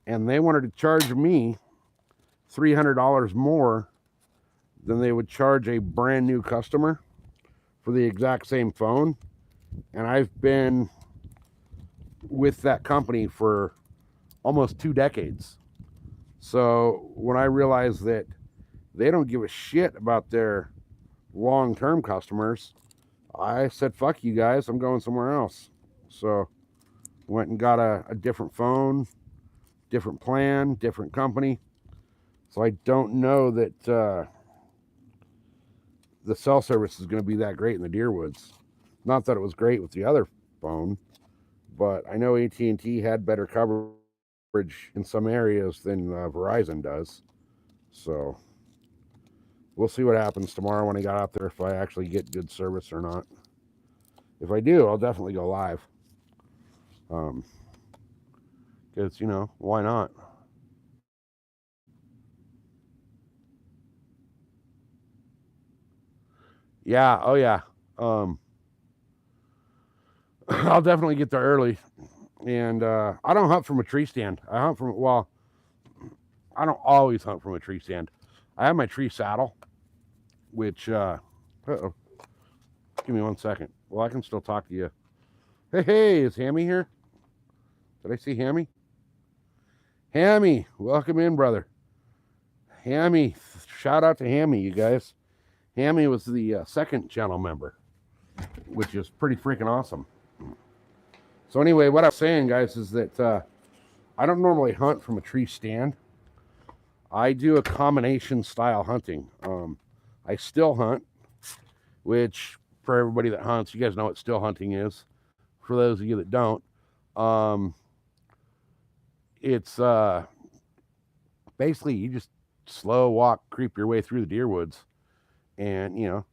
and they wanted to charge me $300 more than they would charge a brand new customer for the exact same phone. And I've been with that company for almost 2 decades. So when I realized that they don't give a shit about their long-term customers, I said, fuck you guys, I'm going somewhere else. So went and got a different phone, different plan, different company. So I don't know that the cell service is going to be that great in the deer woods. Not that it was great with the other phone, but I know AT&T had better coverage in some areas than Verizon does. So we'll see what happens tomorrow when I got out there, if I actually get good service or not. If I do, I'll definitely go live. Because, why not? Yeah, oh yeah. I'll definitely get there early. And I don't hunt from a tree stand. I hunt from, well, I don't always hunt from a tree stand. I have my tree saddle, which, uh-oh. Give me 1 second. Well, I can still talk to you. Hey, is Hammy here? Did I see Hammy? Hammy, welcome in, brother. Hammy, shout out to Hammy, you guys. Hammy was the second channel member, which is pretty freaking awesome. So anyway, what I'm saying, guys, is that I don't normally hunt from a tree stand. I do a combination style hunting. I still hunt, which for everybody that hunts, you guys know what still hunting is. For those of you that don't, it's basically you just slow walk, creep your way through the deer woods, and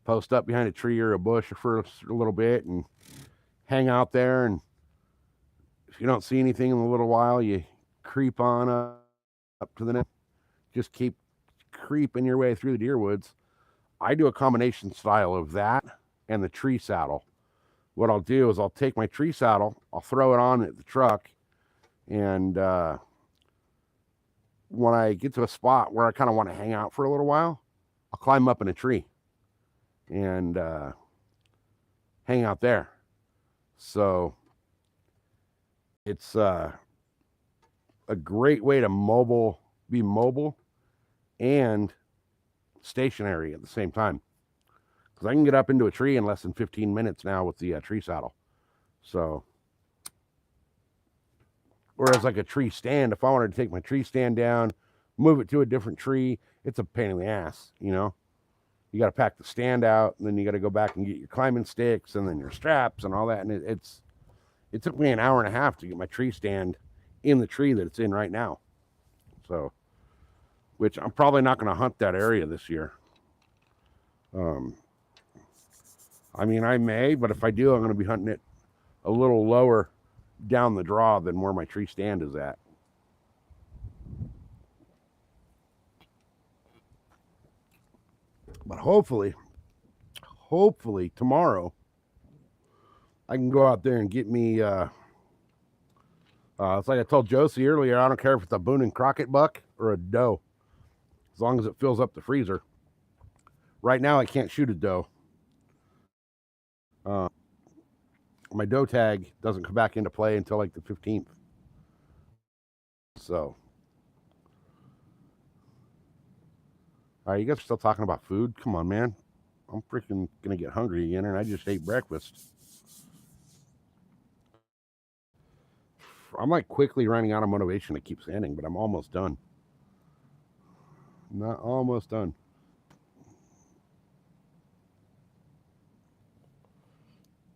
post up behind a tree or a bush for a little bit and hang out there. And if you don't see anything in a little while, you creep on up to the next. Just keep creeping your way through the deer woods. I do a combination style of that and the tree saddle. What I'll do is I'll take my tree saddle, I'll throw it on at the truck, and when I get to a spot where I kind of want to hang out for a little while, I'll climb up in a tree and hang out there. So it's a great way to be mobile and stationary at the same time. Because I can get up into a tree in less than 15 minutes now with the tree saddle. So, whereas like a tree stand, if I wanted to take my tree stand down, move it to a different tree, it's a pain in the ass, You got to pack the stand out, and then you got to go back and get your climbing sticks and then your straps and all that. And it took me an hour and a half to get my tree stand in the tree that it's in right now. So, which I'm probably not going to hunt that area this year. I mean, I may, but if I do, I'm going to be hunting it a little lower down the draw than where my tree stand is at. But hopefully tomorrow I can go out there and get me It's like I told Josie earlier. I don't care if it's a Boone and Crockett buck or a doe, as long as it fills up the freezer. Right now, I can't shoot a doe. My doe tag doesn't come back into play until like the 15th. So, all right, you guys are still talking about food? Come on, man. I'm freaking gonna get hungry again, and I just ate breakfast. I'm like quickly running out of motivation to keep sanding, but I'm almost done. Not almost done.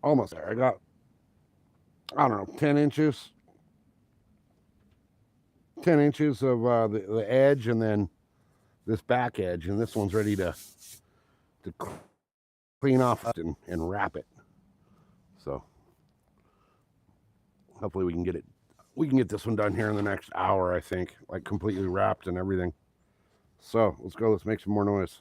Almost there. I got, I don't know, 10 inches. 10 inches of the edge, and then this back edge, and this one's ready to clean off and wrap it. So hopefully we can get it. We can get this one done here in the next hour, I think, like completely wrapped and everything. So let's go. Let's make some more noise.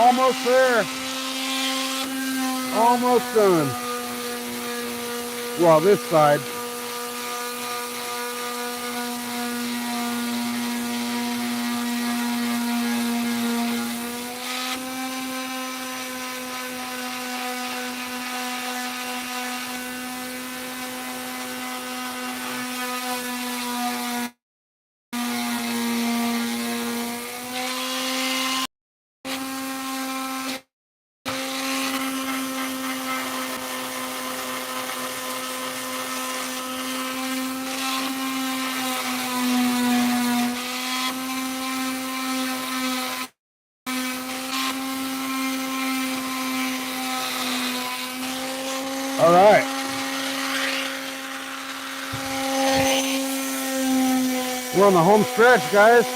Almost there. Almost done. Well, this side. All right. We're on the home stretch, guys.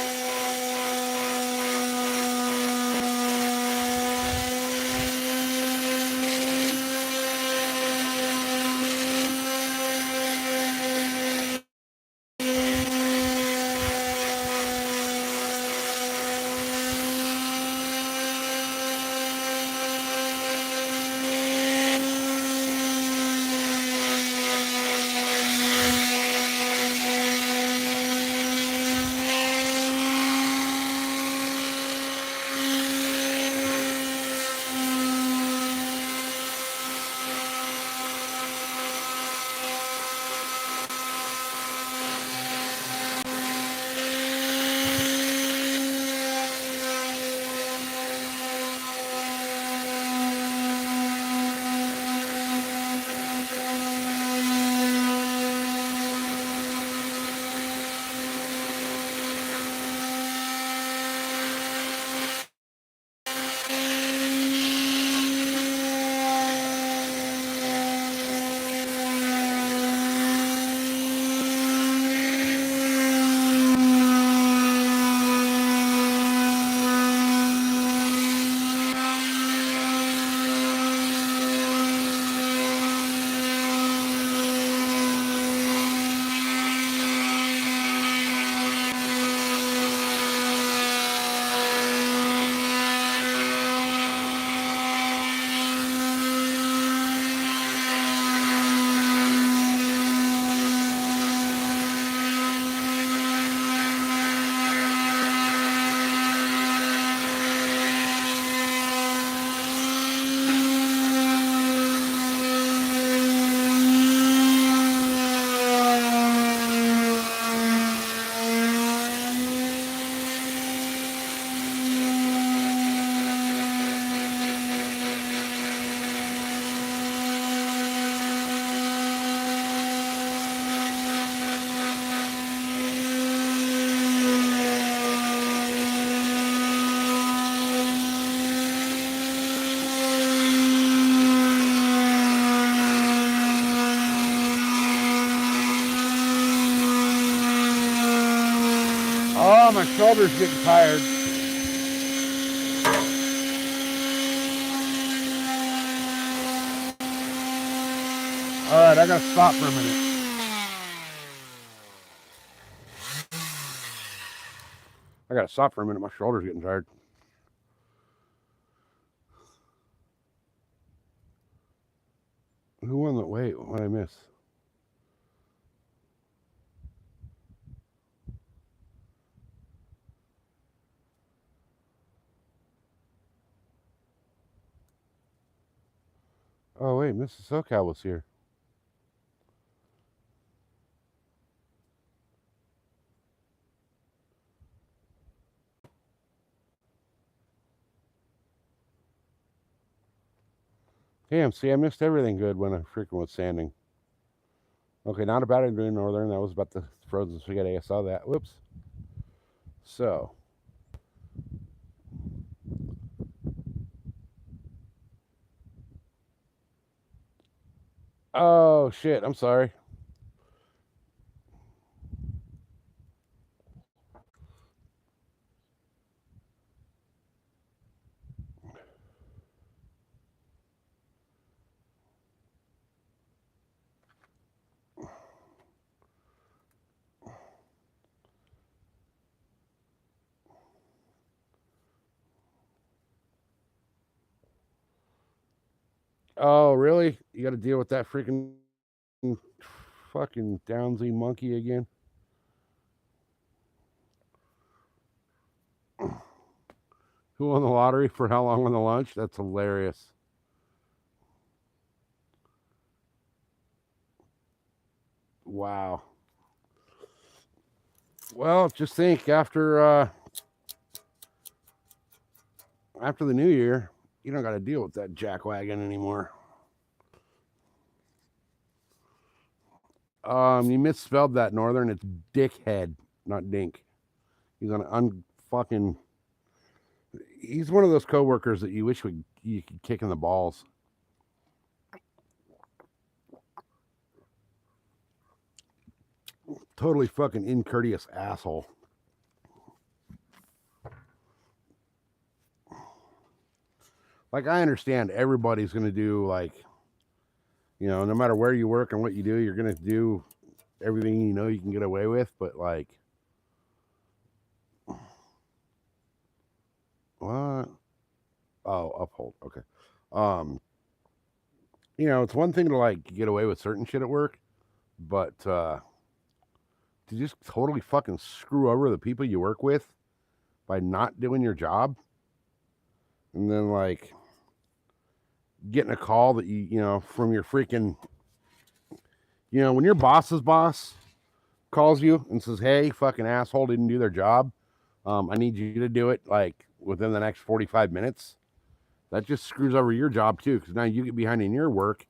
Oh, my shoulder's getting tired. All right, I gotta stop for a minute. My shoulder's getting tired. Who won the wait? What did I miss? Oh wait, Mrs. SoCal was here. Damn, see, I missed everything good when I freaking was sanding. Okay, not about it doing Northern. That was about the frozen spaghetti. I saw that. Whoops. So. Oh, shit. I'm sorry. Oh, really? You got to deal with that freaking fucking Downsy monkey again? Who won the lottery for how long on the lunch? That's hilarious. Wow. Well, just think after the new year, you don't got to deal with that jackwagon anymore. You misspelled that Northern. It's dickhead, not dink. He's an unfucking. He's one of those coworkers that you wish you could kick in the balls. Totally fucking incourteous asshole. Like, I understand everybody's gonna do, like, no matter where you work and what you do, you're gonna do everything you can get away with. But like, what? Oh, uphold. Okay. It's one thing to like get away with certain shit at work, but to just totally fucking screw over the people you work with by not doing your job, and then like getting a call that from your freaking, when your boss's boss calls you and says, "Hey, fucking asshole didn't do their job. I need you to do it like within the next 45 minutes." That just screws over your job too, because now you get behind in your work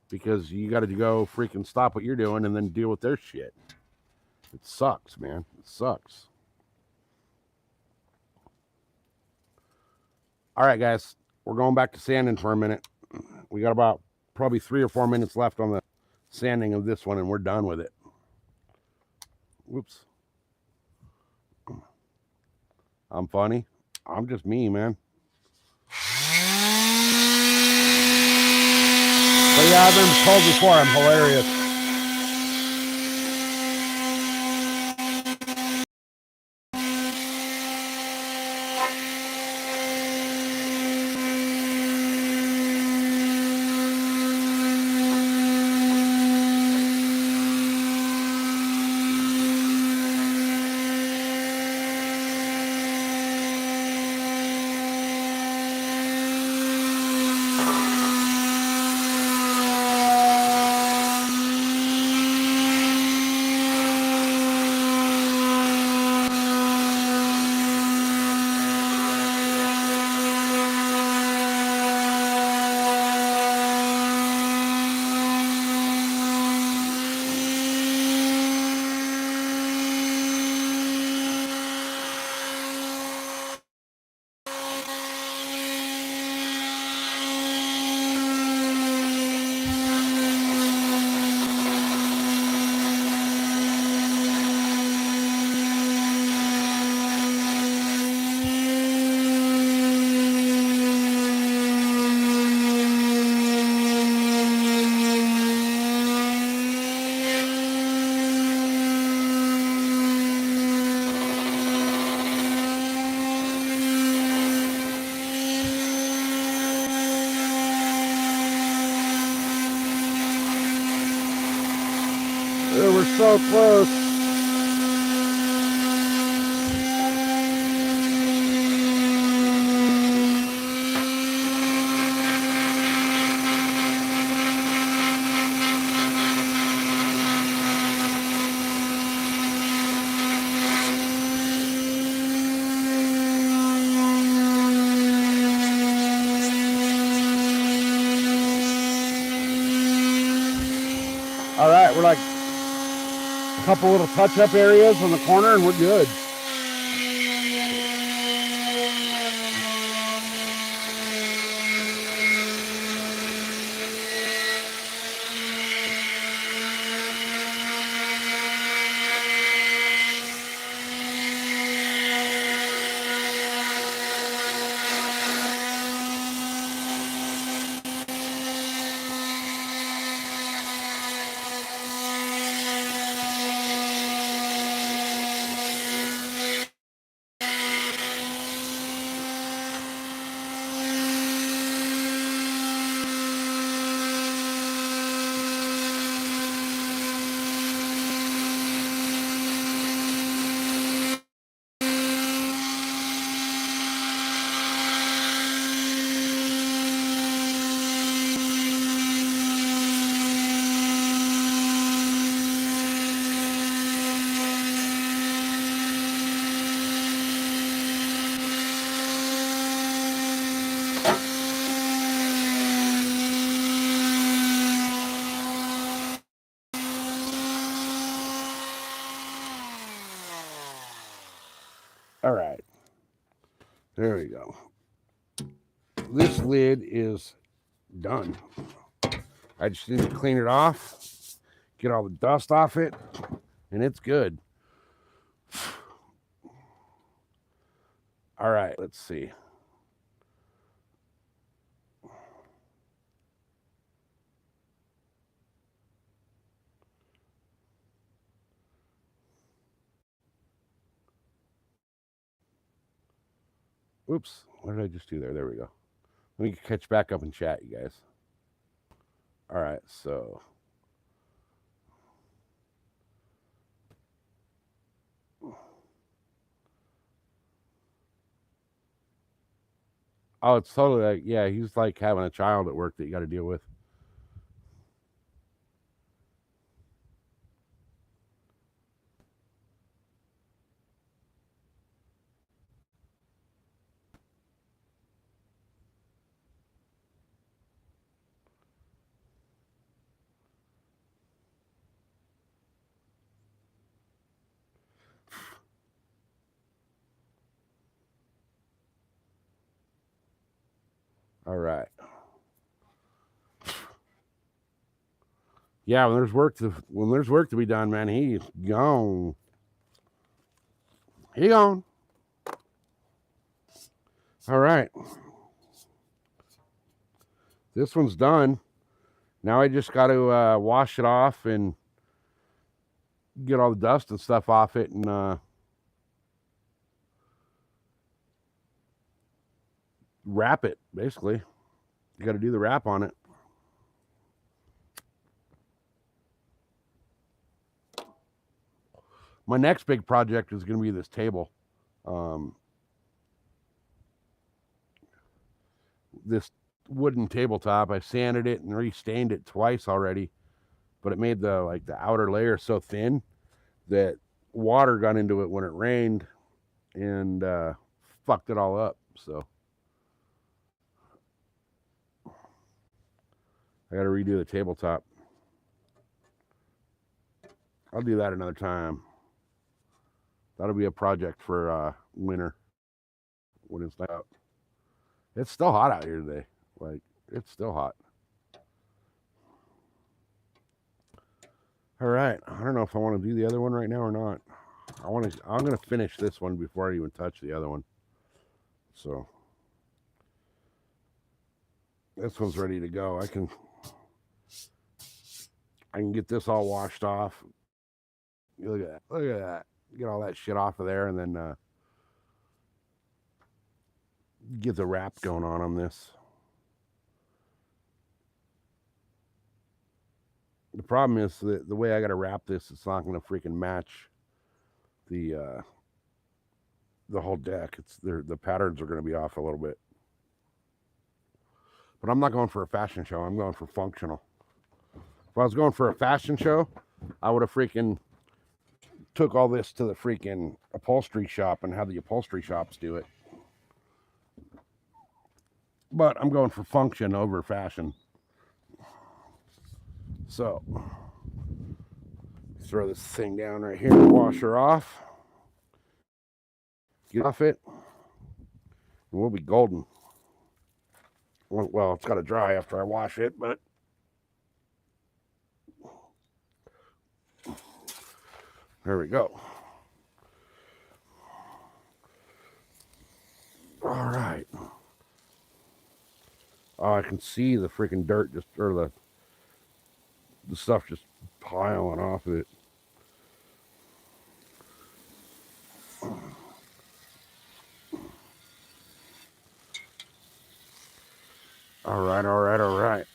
because you got to go freaking stop what you're doing and then deal with their shit. It sucks, man. It sucks. All right, guys, we're going back to sanding for a minute. We got about probably 3 or 4 minutes left on the sanding of this one, and we're done with it. Whoops. I'm funny. I'm just me, man. But yeah, I've been told before I'm hilarious. We're so close. All right, we're like a couple little touch-up areas on the corner, and we're good. All right. There we go. This lid is done. I just need to clean it off, get all the dust off it, and it's good. All right, let's see. Oops, what did I just do there? There we go. Let me catch back up and chat, you guys. All right, so oh, it's totally like, yeah, he's like having a child at work that you got to deal with. All right. Yeah, when there's work to be done, man, he's gone. He gone. All right. This one's done. Now I just got to wash it off and get all the dust and stuff off it, and wrap it. Basically, you got to do the wrap on it. My next big project is going to be this table. This wooden tabletop. I sanded it and re-stained it twice already, but it made the outer layer so thin that water got into it when it rained and fucked it all up. So I got to redo the tabletop. I'll do that another time. That'll be a project for winter when it's out. It's still hot out here today. Like, it's still hot. All right. I don't know if I want to do the other one right now or not. I'm going to finish this one before I even touch the other one. So this one's ready to go. I can get this all washed off. Look at that. Look at that. Get all that shit off of there, and then get the wrap going on this. The problem is that the way I got to wrap this, it's not going to freaking match the whole deck. The patterns are going to be off a little bit. But I'm not going for a fashion show. I'm going for functional. If I was going for a fashion show, I would have freaking took all this to the freaking upholstery shop and had the upholstery shops do it. But I'm going for function over fashion. So, throw this thing down right here, wash her off, get off it, and we'll be golden. Well, it's got to dry after I wash it, but there we go. All right. Oh, I can see the freaking dirt just, or the stuff just piling off of it. All right, all right, all right.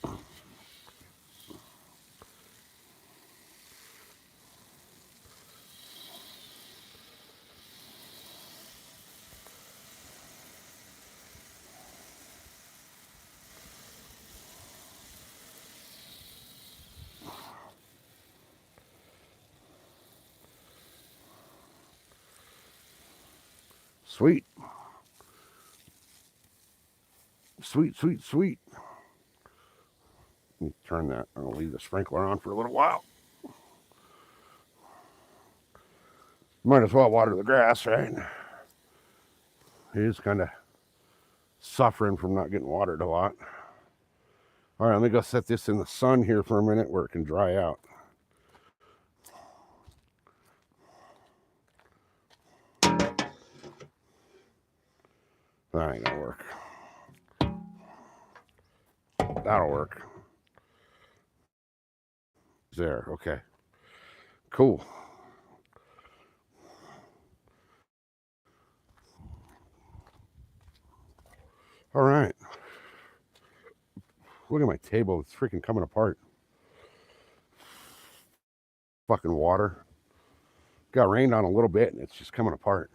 Sweet. Sweet, sweet, sweet. Let me turn that. I'll leave the sprinkler on for a little while. Might as well water the grass, right? It is kind of suffering from not getting watered a lot. All right, let me go set this in the sun here for a minute where it can dry out. That ain't gonna work. That'll work. There, okay. Cool. All right. Look at my table. It's freaking coming apart. Fucking water. Got rained on a little bit and it's just coming apart.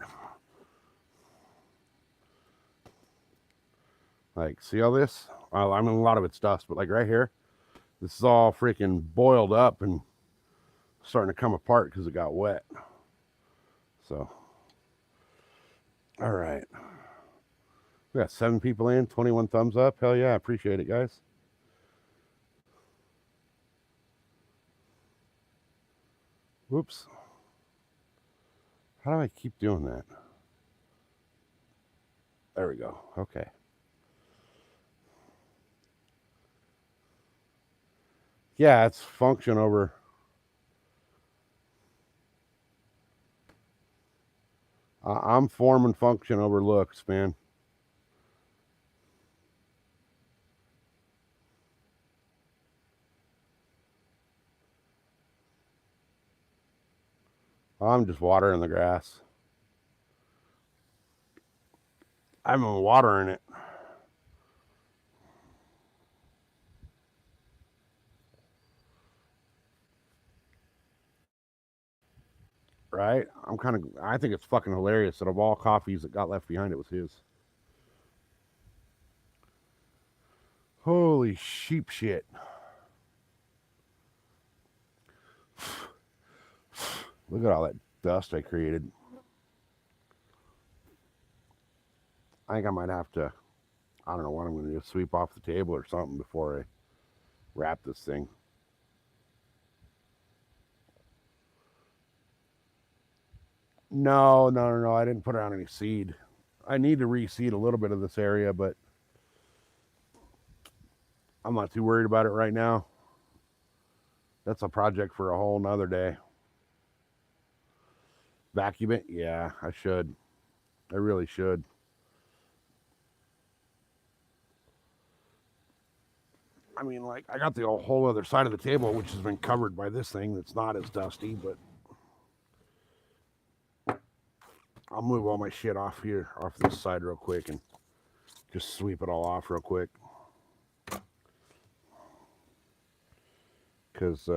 Like, see all this? Well, I mean, a lot of it's dust, but like right here, this is all freaking boiled up and starting to come apart because it got wet. So, all right. We got 7 people in, 21 thumbs up. Hell yeah, I appreciate it, guys. Whoops. How do I keep doing that? There we go. Okay. Yeah, it's function over. I'm form and function over looks, man. I'm just watering the grass. I'm watering it. Right? I think it's fucking hilarious that of all coffees that got left behind, it was his. Holy sheep shit. Look at all that dust I created. I think I might have to, I don't know what I'm going to do, sweep off the table or something before I wrap this thing. No, I didn't put on any seed. I need to reseed a little bit of this area, but I'm not too worried about it right now. That's a project for a whole nother day. Vacuum it? Yeah, I should. I really should. I mean, like, I got the whole other side of the table, which has been covered by this thing that's not as dusty, but I'll move all my shit off here, off this side real quick and just sweep it all off real quick. because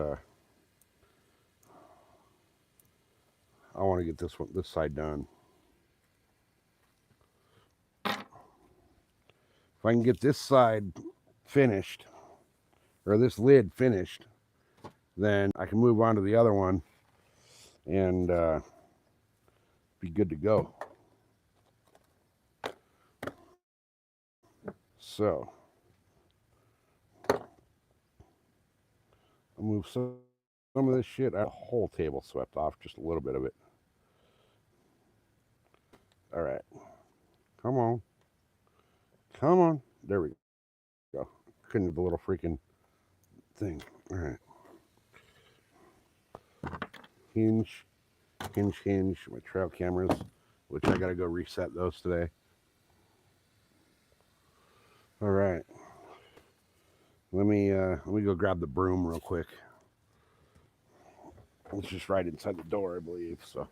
I want to get this side done. If I can get this side finished, or this lid finished, then I can move on to the other one and be good to go. So I'll move some of this shit. I have a whole table swept off, just a little bit of it. All right. Come on. Come on. There we go. Couldn't do the little freaking thing. All right. Hinge. My trail cameras, which I got to go reset those today. All right. Let me go grab the broom real quick. It's just right inside the door, I believe. So.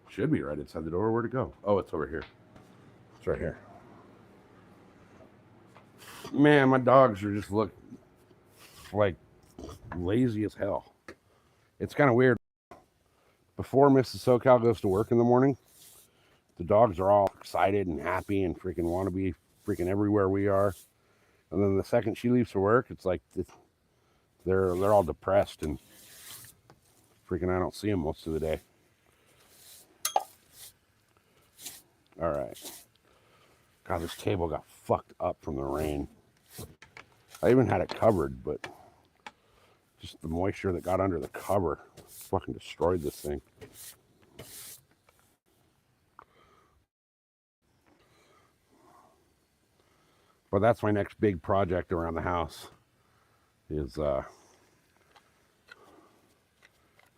Should be right inside the door. Where'd it go? Oh, it's over here. It's right here. Man, my dogs are just look like lazy as hell. It's kind of weird. Before Mrs. SoCal goes to work in the morning, the dogs are all excited and happy and freaking want to be freaking everywhere we are. And then the second she leaves for work, it's like they're all depressed and freaking I don't see them most of the day. All right. God, this table got fucked up from the rain. I even had it covered, but just the moisture that got under the cover fucking destroyed this thing. But that's my next big project around the house is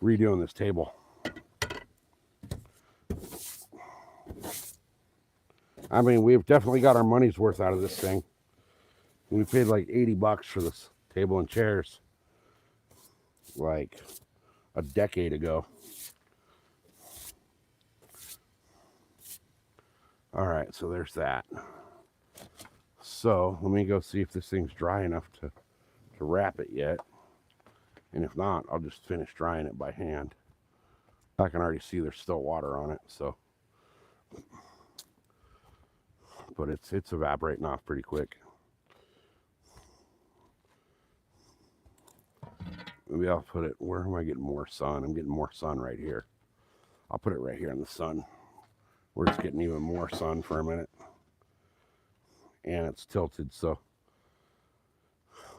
redoing this table. I mean, we've definitely got our money's worth out of this thing. We paid like $80 for this table and chairs like a decade ago. All right, so there's that. So let me go see if this thing's dry enough to wrap it yet. And if not, I'll just finish drying it by hand. I can already see there's still water on it, so. But it's evaporating off pretty quick. Maybe I'll put it, where am I getting more sun? I'm getting more sun right here. I'll put it right here in the sun. We're just getting even more sun for a minute. And it's tilted, so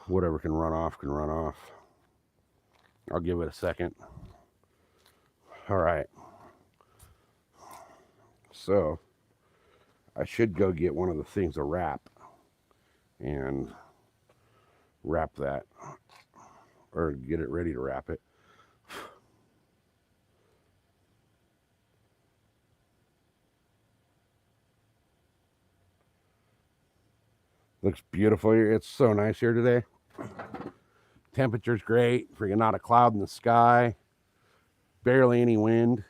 whatever can run off can run off. I'll give it a second. All right. So I should go get one of the things to wrap and wrap that, or get it ready to wrap it. Looks beautiful here. It's so nice here today. Temperature's great. Freaking not a cloud in the sky. Barely any wind.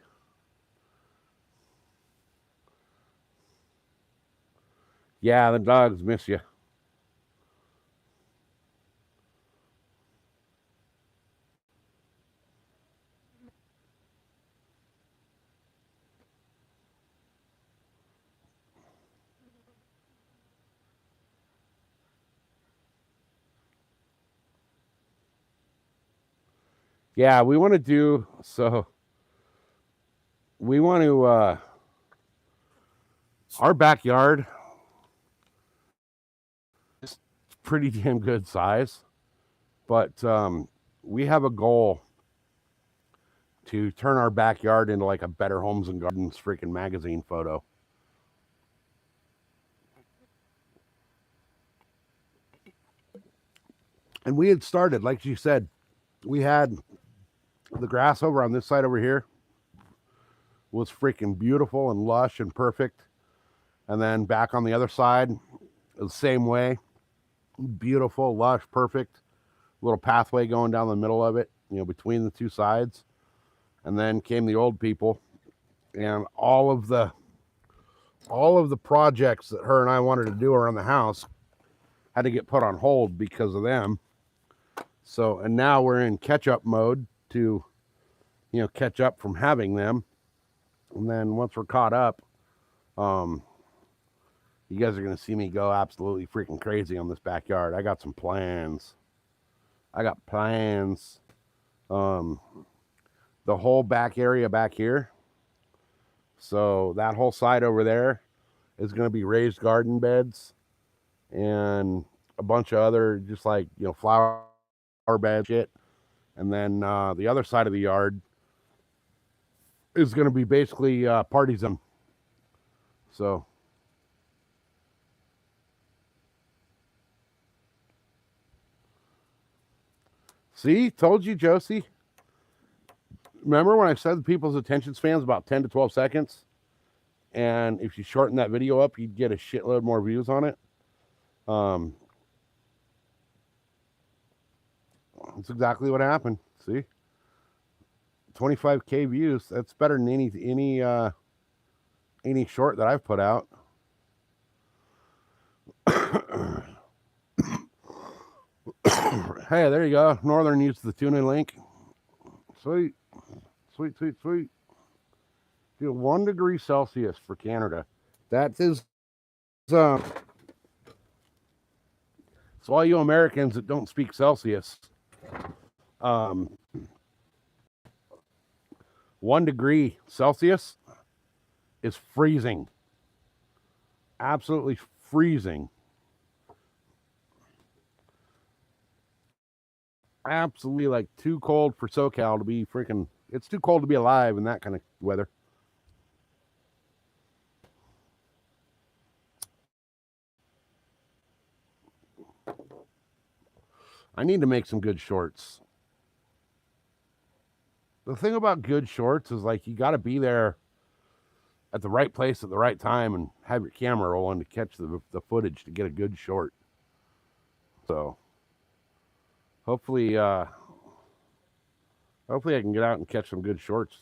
Yeah, the dogs miss you. Yeah, we want to do, so we want to, our backyard is pretty damn good size, but we have a goal to turn our backyard into like a Better Homes and Gardens freaking magazine photo. And we had started, like you said, we had the grass over on this side over here was freaking beautiful and lush and perfect. And then back on the other side, the same way, beautiful, lush, perfect. Little pathway going down the middle of it, you know, between the two sides. And then came the old people, and all of the projects that her and I wanted to do around the house had to get put on hold because of them. So, and now we're in catch-up mode to, catch up from having them. And then once we're caught up, you guys are going to see me go absolutely freaking crazy on this backyard. I got some plans. I got plans. The whole back area back here. So that whole side over there is going to be raised garden beds and a bunch of other just like, flower bed shit. And then the other side of the yard is going to be basically party zone. So see, told you, Josie. Remember when I said people's attention span's about 10 to 12 seconds? And if you shorten that video up, you'd get a shitload more views on it. That's exactly what happened. See? 25K views. That's better than any short that I've put out. Hey, there you go. Northern used the tune-in link. Sweet. Sweet, sweet, sweet. Feel 1 degree Celsius for Canada. That is so all you Americans that don't speak Celsius. 1 degree Celsius is freezing. Absolutely freezing. Absolutely like too cold for SoCal to be freaking. It's too cold to be alive in that kind of weather. I need to make some good shorts. The thing about good shorts is like you got to be there at the right place at the right time and have your camera rolling to catch the footage to get a good short. So hopefully I can get out and catch some good shorts.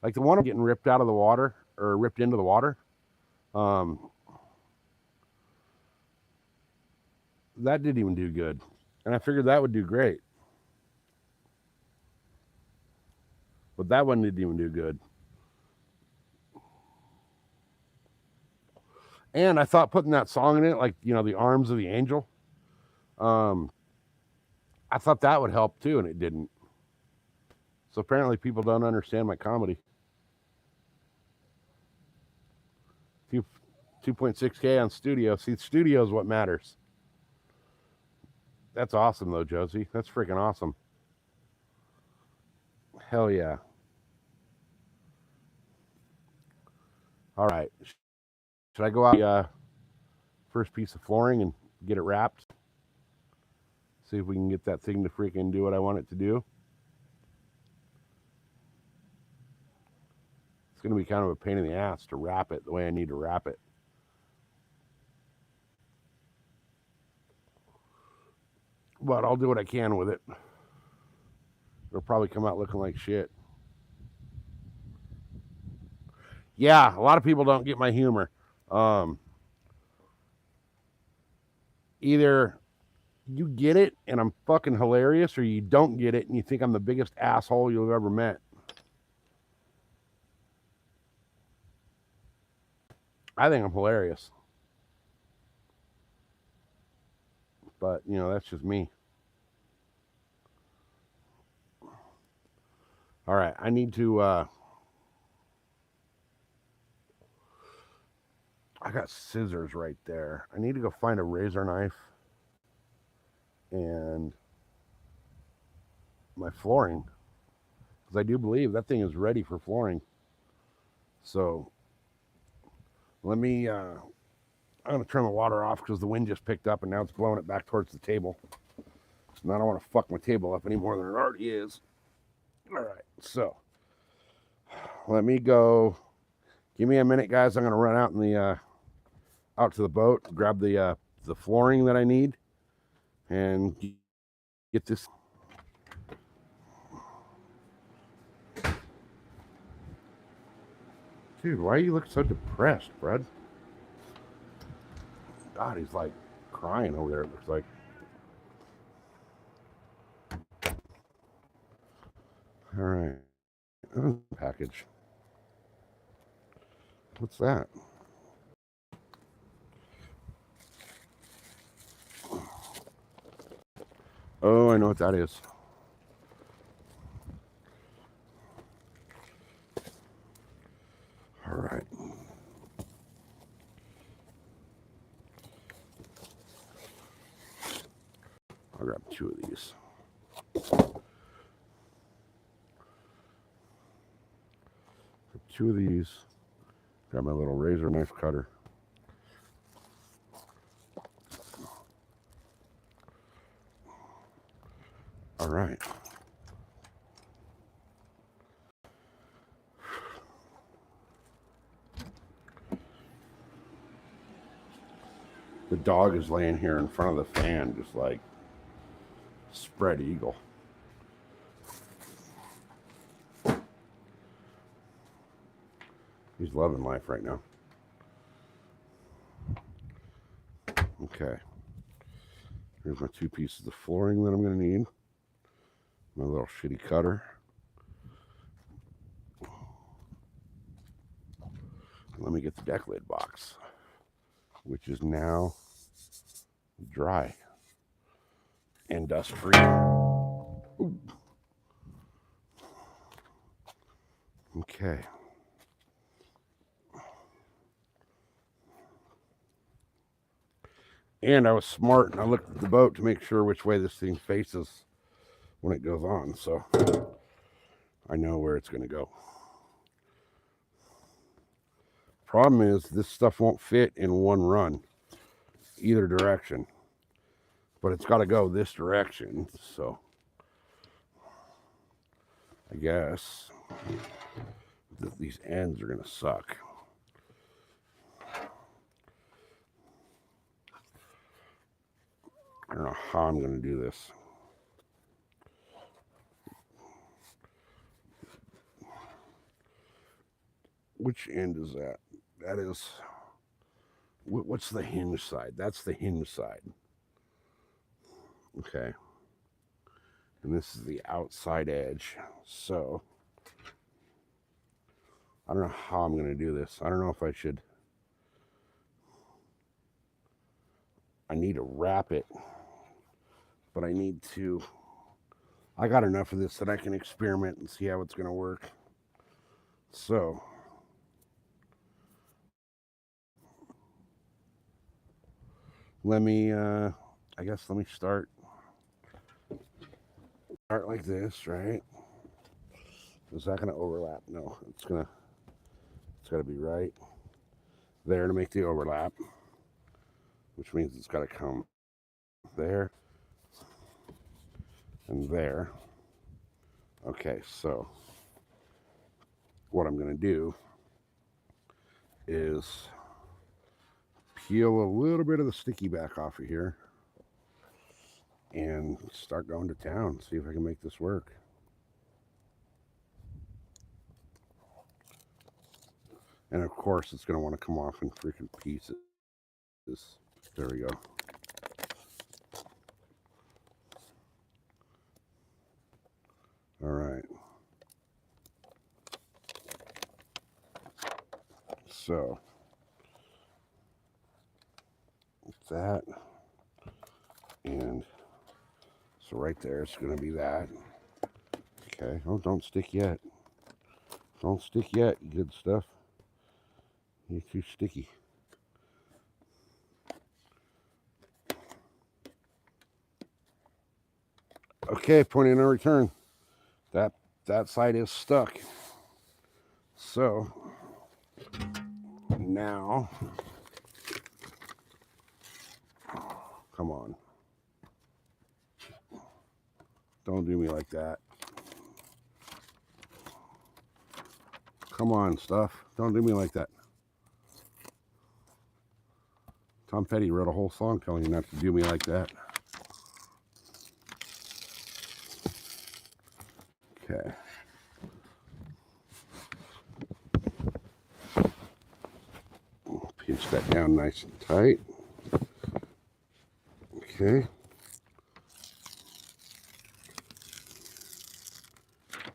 Like the one getting ripped out of the water or ripped into the water. That didn't even do good. And I figured that would do great. But that one didn't even do good. And I thought putting that song in it, like, the Arms of the Angel, I thought that would help too, and it didn't. So apparently people don't understand my comedy. 2.6K on studio. See, studio is what matters. That's awesome, though, Josie. That's freaking awesome. Hell yeah. All right. Should I go out the first piece of flooring and get it wrapped? See if we can get that thing to freaking do what I want it to do. It's going to be kind of a pain in the ass to wrap it the way I need to wrap it. But I'll do what I can with it. It'll probably come out looking like shit. Yeah, a lot of people don't get my humor. Either you get it and I'm fucking hilarious, or you don't get it and you think I'm the biggest asshole you've ever met. I think I'm hilarious. But, that's just me. All right, I need to I got scissors right there. I need to go find a razor knife and my flooring, because I do believe that thing is ready for flooring. So let me I'm going to turn the water off because the wind just picked up and now it's blowing it back towards the table. And I don't want to fuck my table up any more than it already is. All right, so let me go. Give me a minute, guys. I'm going to run out in the out to the boat, grab the flooring that I need, and get this. Dude, why you look so depressed, bud? God, he's like crying over there, it looks like. All right. Package. What's that? Oh, I know what that is. All right. I'll grab 2 of these. Grab 2 of these. Grab my little razor knife cutter. All right. The dog is laying here in front of the fan, just like spread eagle. He's loving life right now. Okay. Here's my 2 pieces of flooring that I'm going to need. My little shitty cutter. Let me get the deck lid box, which is now dry and dust free. Okay. And I was smart and I looked at the boat to make sure which way this thing faces when it goes on, so I know where it's going to go. Problem is, this stuff won't fit in one run, either direction. But it's got to go this direction, so I guess these ends are going to suck. I don't know how I'm going to do this. Which end is that? That is, what's the hinge side? That's the hinge side. Okay. And this is the outside edge. So, I don't know how I'm going to do this. I don't know if I should. I need to wrap it. But I need to. I got enough of this that I can experiment and see how it's going to work. So, let me, I guess let me start like this, right? Is that going to overlap? No, it's got to be right there to make the overlap, which means it's got to come there and there. Okay, so what I'm going to do is peel a little bit of the sticky back off of here and start going to town, see if I can make this work. And of course, it's going to want to come off in freaking pieces. There we go. All right. So, that. And so right there, it's going to be that. Okay. Oh, don't stick yet. Don't stick yet, good stuff. You're too sticky. Okay, point of no return. That side is stuck. So now, come on. Don't do me like that. Come on, stuff. Don't do me like that. Tom Petty wrote a whole song telling you not to do me like that. Okay. Pinch that down nice and tight. Okay.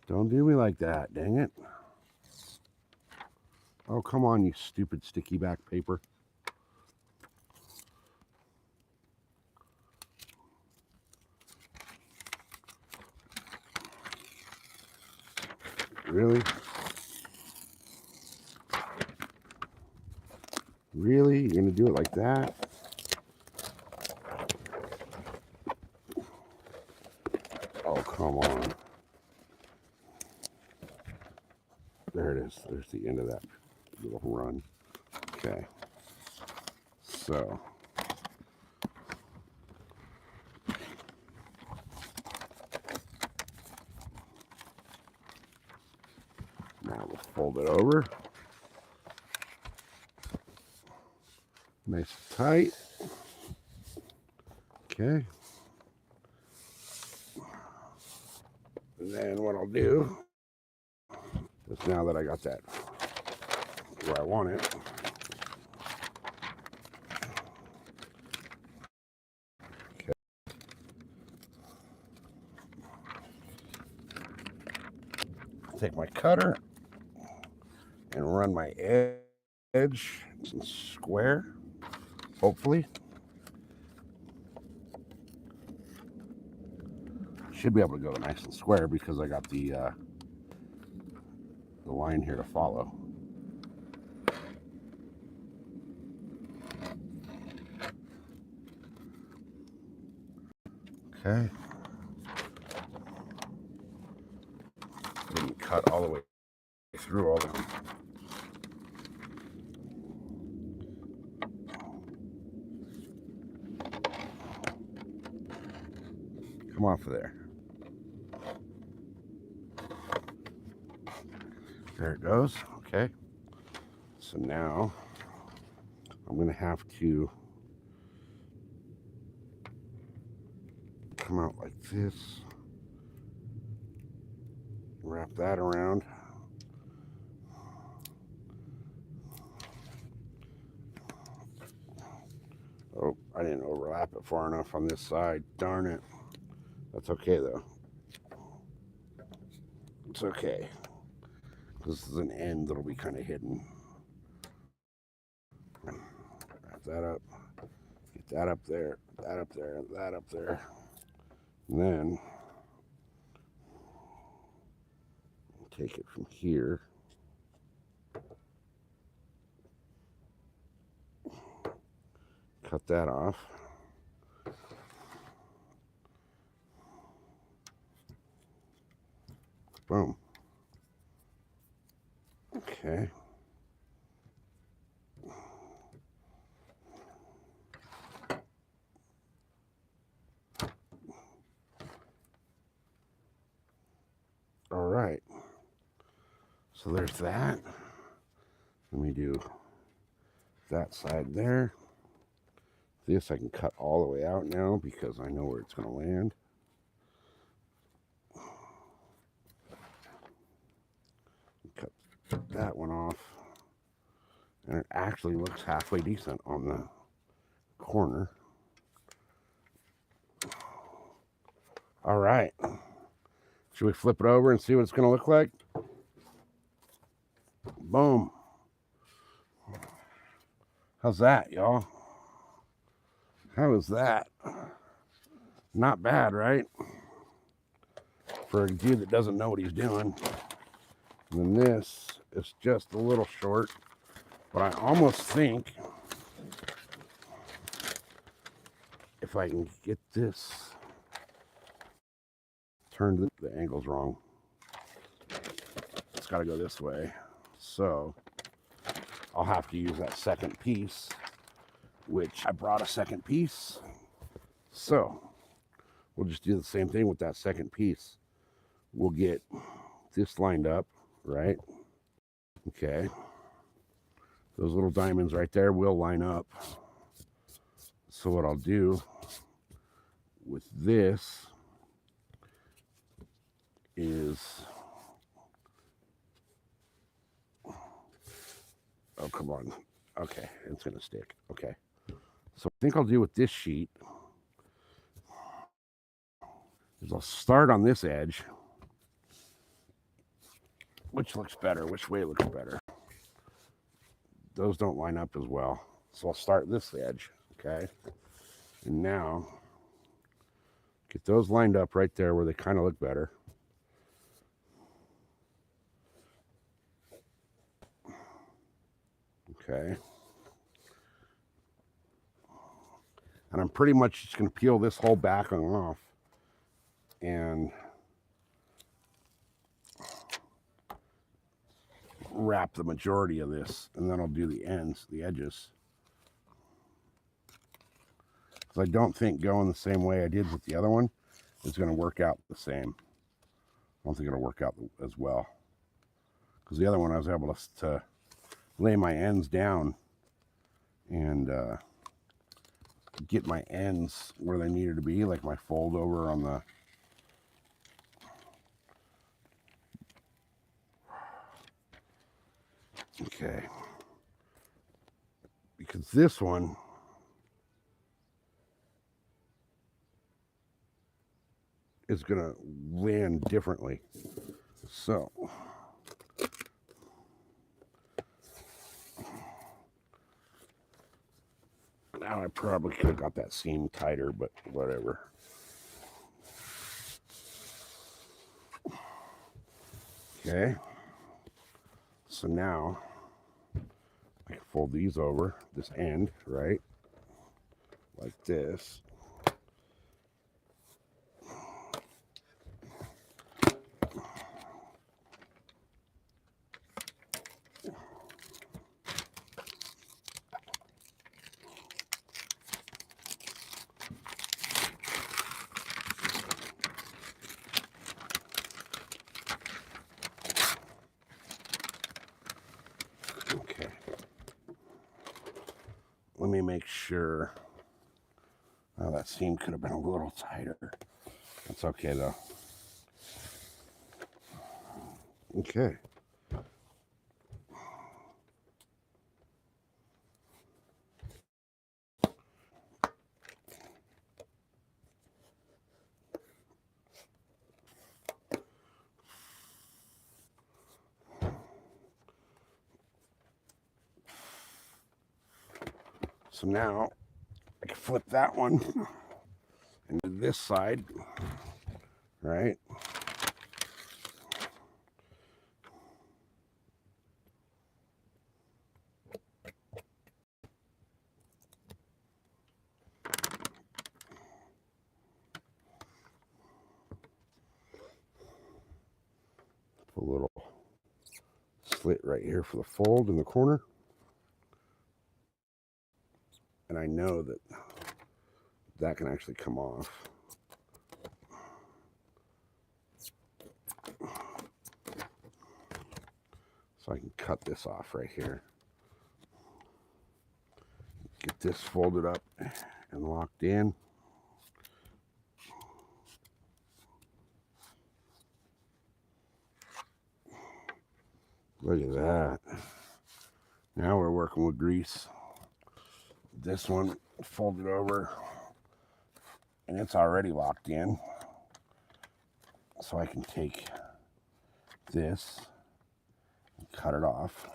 Don't do me like that, dang it. Oh, come on, you stupid sticky back paper. Really? Really? You're gonna do it like that? Oh, come on. There it is. There's the end of that little run. Okay. So. Now we'll fold it over. Nice and tight. Okay. And then what I'll do is, now that I got that where I want it, okay, take my cutter and run my edge square, hopefully. Should be able to go nice and square because I got the line here to follow. Okay. Didn't cut all the way through all the. Come off of there. There it goes. Okay. So now I'm going to have to come out like this. Wrap that around. Oh, I didn't overlap it far enough on this side. Darn it. That's okay though. It's okay. This is an end that'll be kind of hidden. Wrap that up. Get that up there. That up there. That up there. And then take it from here. Cut that off. Boom. Okay. All right. So there's that. Let me do that side there. This I can cut all the way out now because I know where it's going to land. Cut that one off. And it actually looks halfway decent on the corner. All right. Should we flip it over and see what it's going to look like? Boom. How's that, y'all? How is that? Not bad, right? For a dude that doesn't know what he's doing. And then this is just a little short, but I almost think if I can get this turned, the angle's wrong. It's got to go this way. So I'll have to use that second piece, which I brought a second piece. So we'll just do the same thing with that second piece. We'll get this lined up, right? Okay. Those little diamonds right there will line up. So what I'll do with this is, oh, come on. Okay, it's going to stick. Okay. So I think I'll do with this sheet is I'll start on this edge, which looks better, which way looks better. Those don't line up as well. So I'll start this edge, okay? And now, get those lined up right there where they kind of look better. Okay. And I'm pretty much just going to peel this whole back off and wrap the majority of this, and then I'll do the ends, the edges. Because I don't think going the same way I did with the other one is going to work out the same. I don't think it'll work out as well. Because the other one I was able to lay my ends down and get my ends where they needed to be, like my fold over on the okay. Because this one is gonna land differently. So now I probably could have got that seam tighter, but whatever. Okay. So now I can fold these over this end, right? Like this. Okay. Let me make sure. Oh, that seam could have been a little tighter. That's okay though. Okay. So now I can flip that one into this side, right? Put a little slit right here for the fold in the corner. And I know that that can actually come off. So I can cut this off right here. Get this folded up and locked in. Look at that. Now we're working with grease. This one folded over and it's already locked in. So I can take this and cut it off.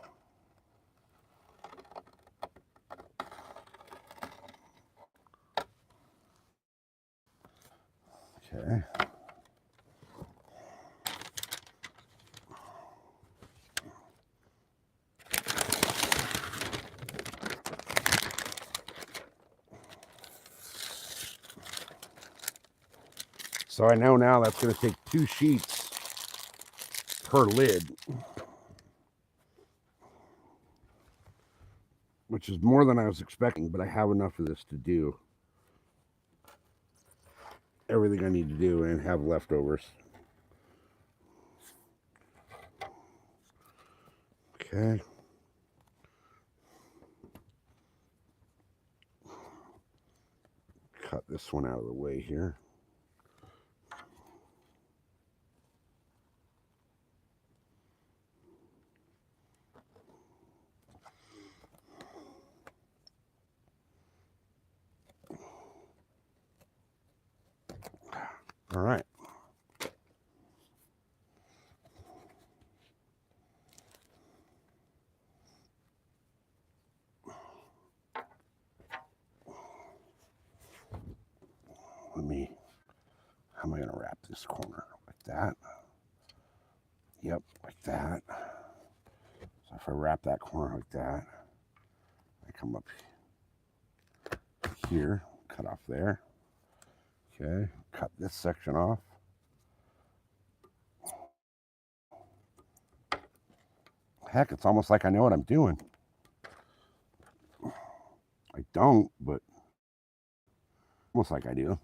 Okay. So I know now that's going to take 2 sheets per lid, which is more than I was expecting, but I have enough of this to do everything I need to do and have leftovers. Okay. Cut this one out of the way here. All right. How am I going to wrap this corner? Like that. Yep, like that. So if I wrap that corner like that, I come up here, cut off there. Okay, cut this section off. Heck, it's almost like I know what I'm doing. I don't, but almost like I do.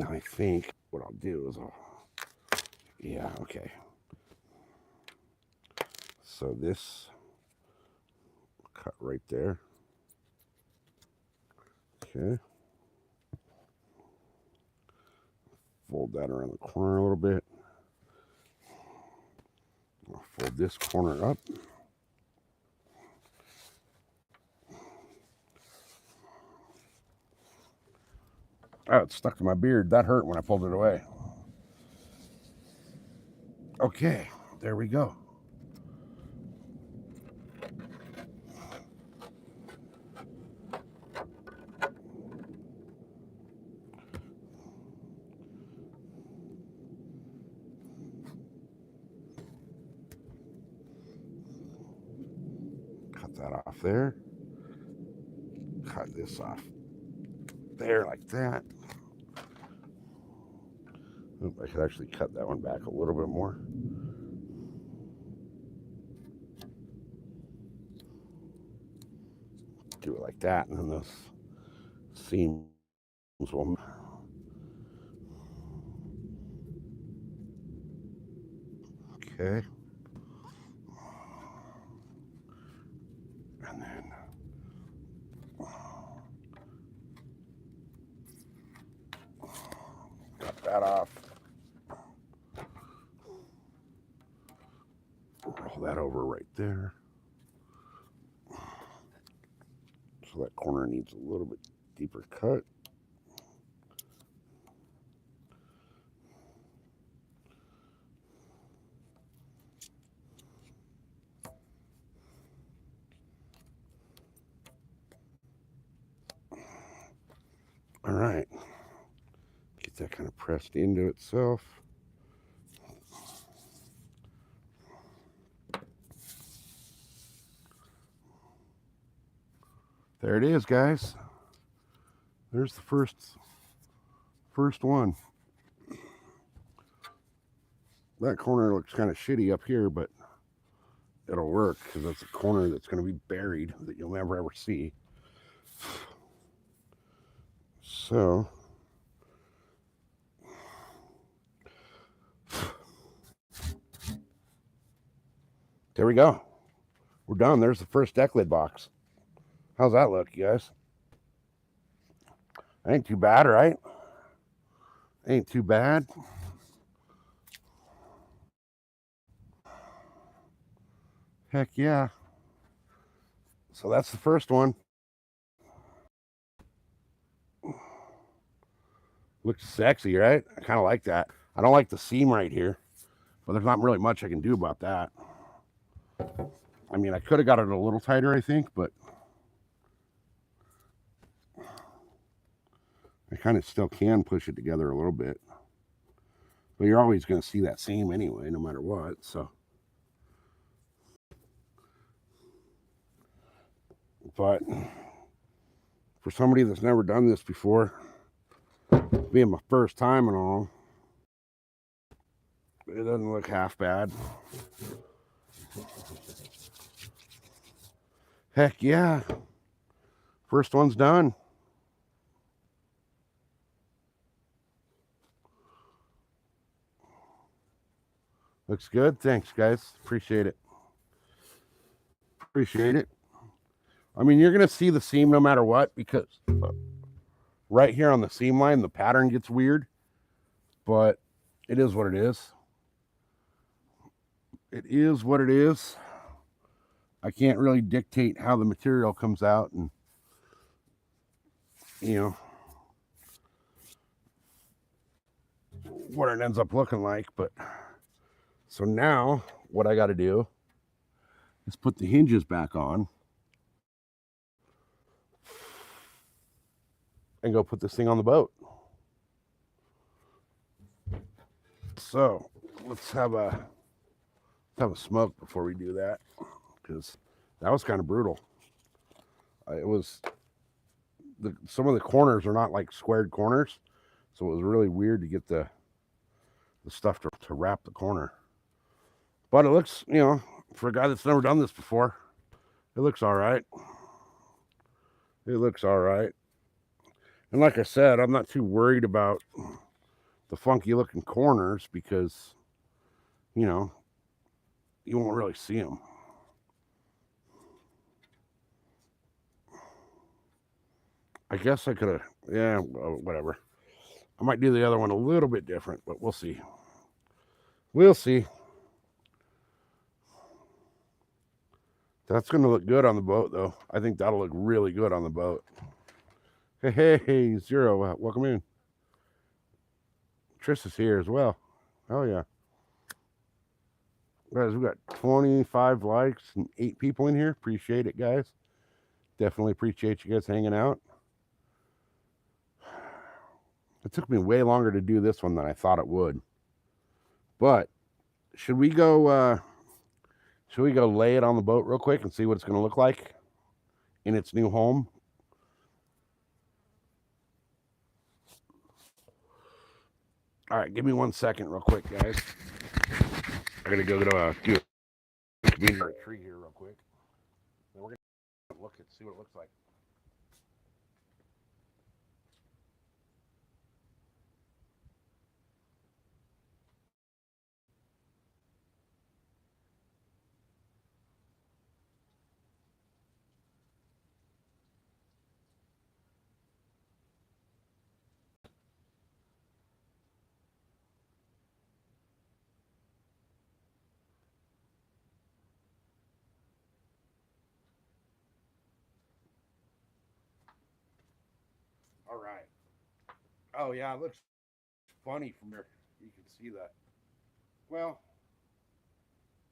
I think what I'll do is yeah, okay. So this cut right there. Okay. Fold that around the corner a little bit. I'll fold this corner up. Oh, it's stuck to my beard. That hurt when I pulled it away. Okay, there we go. Cut that off there. Cut this off there like that. Oop, I could actually cut that one back a little bit more. Do it like that, and then those seams will. Okay. And then cut that off. Roll that over right there. So that corner needs a little bit deeper cut. All right. Get that kind of pressed into itself. There it is, guys. There's the first one. That corner looks kind of shitty up here, but it'll work because that's a corner that's going to be buried that you'll never ever see. So there we go. We're done. There's the first deck lid box. How's that look, you guys? Ain't too bad, right? Ain't too bad. Heck yeah. So that's the first one. Looks sexy, right? I kind of like that. I don't like the seam right here, but there's not really much I can do about that. I mean, I could have got it a little tighter, I think, but I kind of still can push it together a little bit. But you're always going to see that seam anyway, no matter what, so. But for somebody that's never done this before, being my first time and all, it doesn't look half bad. Heck yeah. First one's done. Looks good. Thanks, guys. Appreciate it. Appreciate it. I mean, you're going to see the seam no matter what, because right here on the seam line, the pattern gets weird, but it is what it is. It is what it is. I can't really dictate how the material comes out and, you know, what it ends up looking like. But so now what I got to do Let's put the hinges back on and go put this thing on the boat. So let's have a smoke before we do that, because that was kind of brutal. It was some of the corners are not like squared corners, so it was really weird to get the stuff to wrap the corner. But it looks, for a guy that's never done this before, it looks all right. It looks all right. And like I said, I'm not too worried about the funky looking corners because, you won't really see them. I guess I could have, whatever. I might do the other one a little bit different, but we'll see. We'll see. That's going to look good on the boat, though. I think that'll look really good on the boat. Hey, Zero, welcome in. Trish is here as well. Oh, yeah. Guys, we got 25 likes and 8 people in here. Appreciate it, guys. Definitely appreciate you guys hanging out. It took me way longer to do this one than I thought it would. But should we go lay it on the boat real quick and see what it's going to look like in its new home? All right, give me 1 second real quick, guys. I got to go do a community tree here real quick. Then we're going to look and see what it looks like. All right. Oh, yeah, it looks funny from here. You can see that. Well,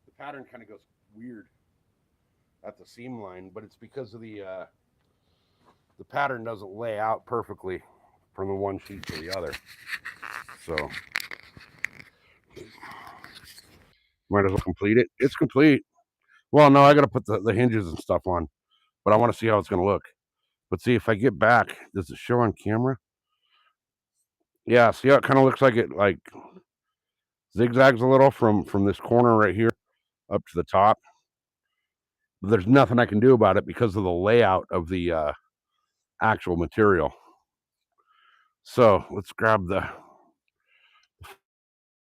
the pattern kind of goes weird at the seam line, but it's because of the pattern doesn't lay out perfectly from the one sheet to the other. So might as well complete it. It's complete. Well, no, I got to put the hinges and stuff on, but I want to see how it's going to look. But see, if I get back, does it show on camera? Yeah, see how it kind of looks like it like zigzags a little from this corner right here up to the top. But there's nothing I can do about it because of the layout of the actual material. So let's grab the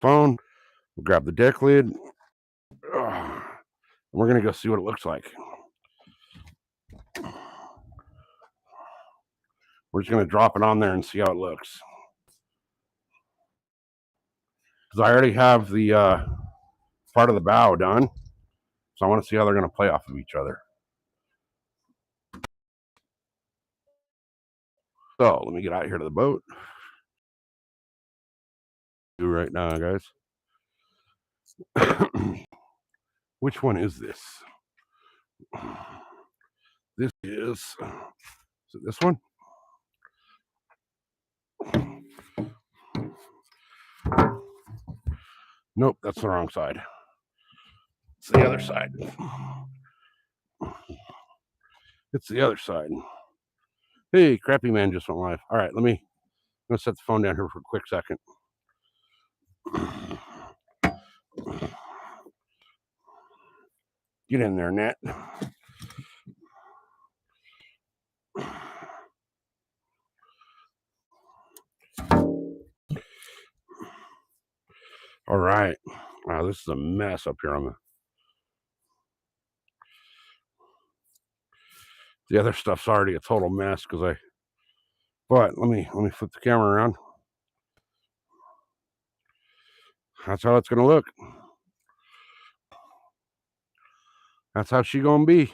phone, we'll grab the deck lid. We're going to go see what it looks like. We're just going to drop it on there and see how it looks. Because I already have the part of the bow done. So I want to see how they're going to play off of each other. So let me get out here to the boat. Do right now, guys. Which one is this? This is it this one? Nope, that's the wrong side. It's the other side. It's the other side. Hey, Crappy Man just went live. All right, I'm gonna set the phone down here for a quick second. Get in there, Nat. All right. Wow, this is a mess up here on the other stuff's already a total mess because but let me flip the camera around. That's how it's gonna look. That's how she gonna be.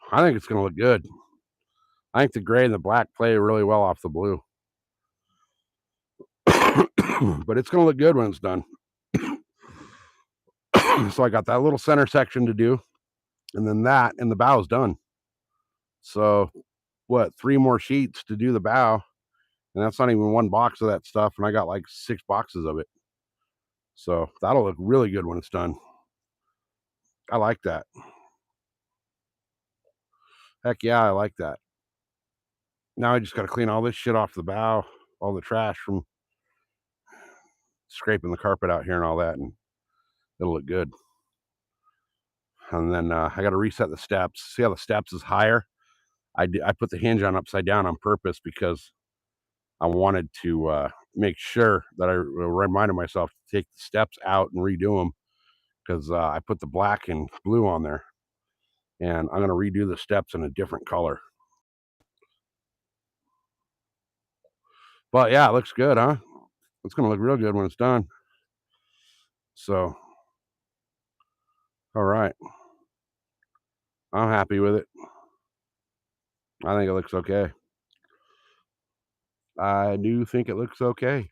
I think it's gonna look good. I think the gray and the black play really well off the blue. But it's gonna look good when it's done. So I got that little center section to do, and then that, and the bow's done. So what, 3 more sheets to do the bow, and that's not even 1 box of that stuff, and I got like 6 boxes of it. So that'll look really good when it's done. I like that. Heck yeah, I like that. Now I just got to clean all this shit off the bow, all the trash from scraping the carpet out here and all that, and it'll look good. And then I got to reset the steps. See how the steps is higher? I put the hinge on upside down on purpose because I wanted to make sure that I reminded myself to take the steps out and redo them, because I put the black and blue on there, and I'm going to redo the steps in a different color. But yeah, it looks good, huh? It's going to look real good when it's done. So, all right. I'm happy with it. I think it looks okay. I do think it looks okay.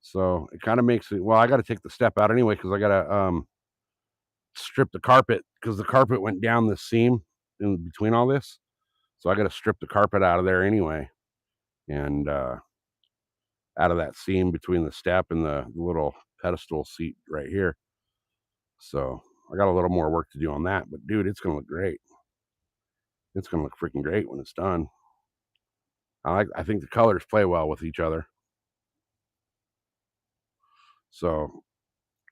So it kind of makes it, well, I got to take the step out anyway, because I got to strip the carpet, because the carpet went down the seam in between all this. So I got to strip the carpet out of there anyway, and out of that seam between the step and the little pedestal seat right here. So I got a little more work to do on that, but dude, it's going to look great. It's going to look freaking great when it's done. I think the colors play well with each other. So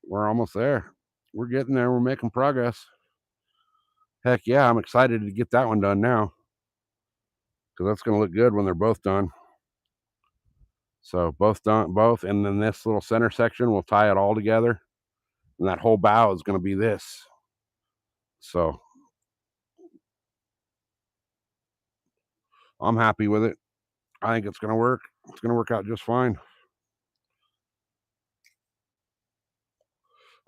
we're almost there. We're getting there. We're making progress. Heck yeah, I'm excited to get that one done now, because that's going to look good when they're both done. So both done, both, and then this little center section, we'll tie it all together, and that whole bow is going to be this. So I'm happy with it. I think it's going to work. It's going to work out just fine.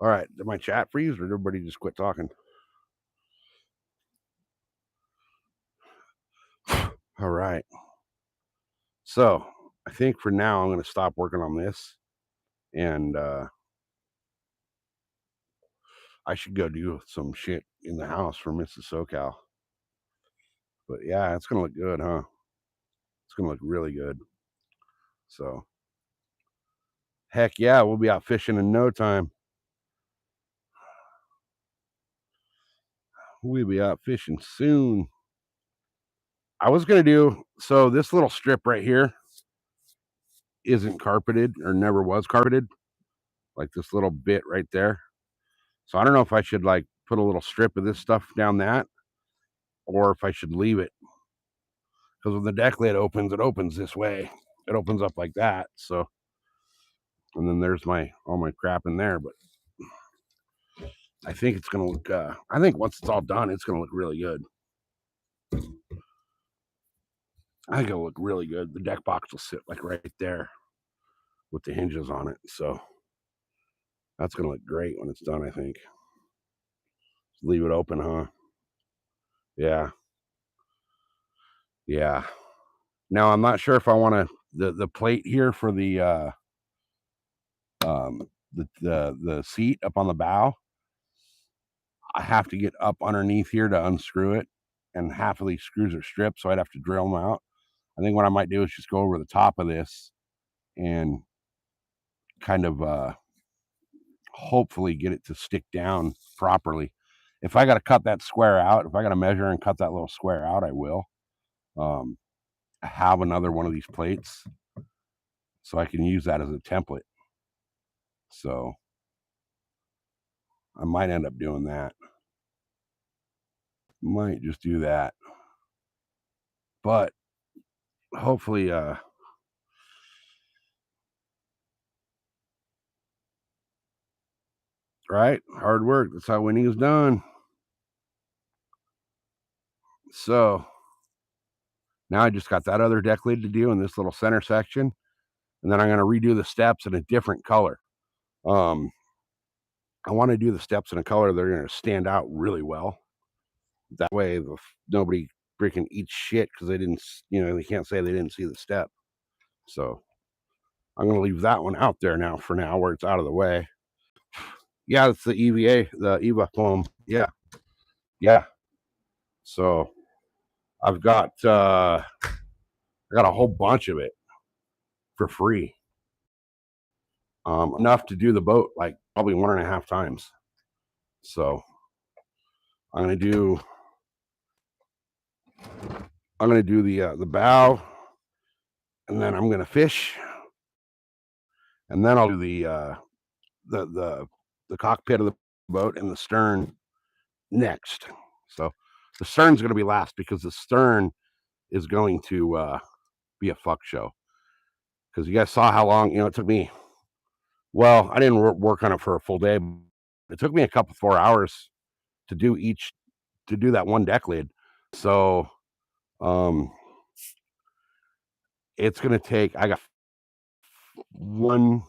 All right, did my chat freeze, or did everybody just quit talking? All right. So I think for now I'm going to stop working on this, and I should go do some shit in the house for Mrs. SoCal. But yeah, it's going to look good, huh? It's going to look really good. So heck yeah, we'll be out fishing in no time. We'll be out fishing soon. I was going to do, so this little strip right here isn't carpeted, or never was carpeted, like this little bit right there. So I don't know if I should like put a little strip of this stuff down that, or if I should leave it, because when the deck lid opens, it opens this way. It opens up like that. So, and then there's all my crap in there. But I think it's gonna look. I think once it's all done, it's gonna look really good. I think it'll look really good. The deck box will sit like right there with the hinges on it. So that's gonna look great when it's done, I think. Just leave it open, huh? Yeah. Yeah. Now I'm not sure if I want to the plate here for the seat up on the bow. I have to get up underneath here to unscrew it, and half of these screws are stripped, so I'd have to drill them out. I think what I might do is just go over the top of this and kind of hopefully get it to stick down properly. If I got to cut that square out, if I got to measure and cut that little square out, I will. I have another one of these plates, so I can use that as a template. So I might end up doing that. Might just do that. But hopefully, right? Hard work. That's how winning is done. So now I just got that other deck lid to do in this little center section. And then I'm going to redo the steps in a different color. I want to do the steps in a color that are going to stand out really well. That way, nobody freaking eats shit because they didn't, they can't say they didn't see the step. So I'm going to leave that one out there now for now, where it's out of the way. Yeah, it's the EVA, the EVA foam. Yeah, yeah. So I got a whole bunch of it for free. Enough to do the boat like probably 1.5 times. So I'm gonna do the bow, and then I'm gonna fish, and then I'll do the the the cockpit of the boat and the stern next. So the stern's gonna be last because the stern is going to be a fuck show. Because you guys saw how long it took me. Well, I didn't work on it for a full day. It took me a couple 4 hours to do that one deck lid. So um it's gonna take I got 1,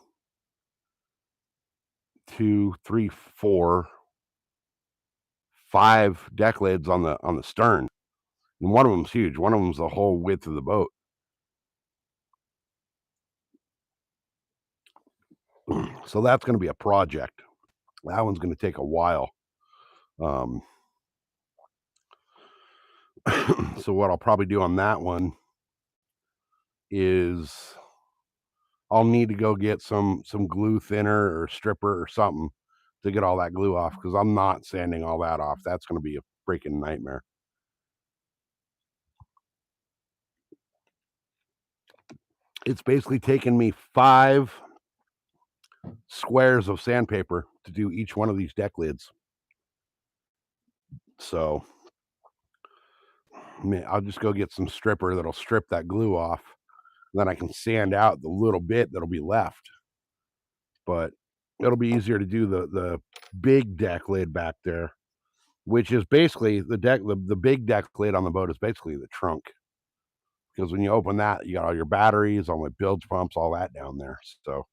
2, 3, 4, 5 deck lids on the stern. And one of them's huge. One of them's the whole width of the boat. So that's gonna be a project. That one's gonna take a while. Um so what I'll probably do on that one is I'll need to go get some glue thinner or stripper or something to get all that glue off because I'm not sanding all that off. That's going to be a freaking nightmare. It's basically taken me 5 squares of sandpaper to do each one of these deck lids. So I'll just go get some stripper that'll strip that glue off. Then I can sand out the little bit that'll be left. But it'll be easier to do the big deck lid back there, which is basically the big deck lid on the boat is basically the trunk. Because when you open that, you got all your batteries, all my bilge pumps, all that down there. So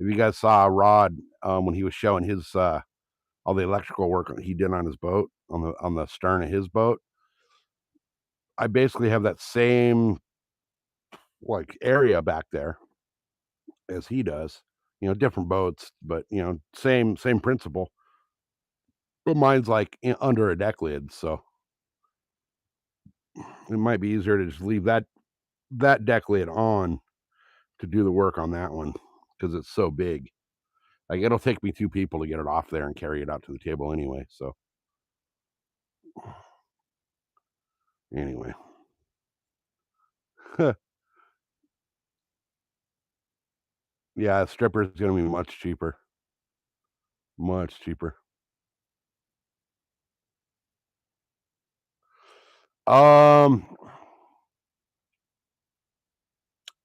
if you guys saw Rod when he was showing his all the electrical work he did on his boat on the stern of his boat, I basically have that same like area back there as he does. Different boats, but same principle. But mine's like under a deck lid, so it might be easier to just leave that deck lid on to do the work on that one because it's so big. Like it'll take me 2 people to get it off there and carry it out to the table anyway. So anyway, yeah, stripper is gonna be much cheaper, much cheaper. Um,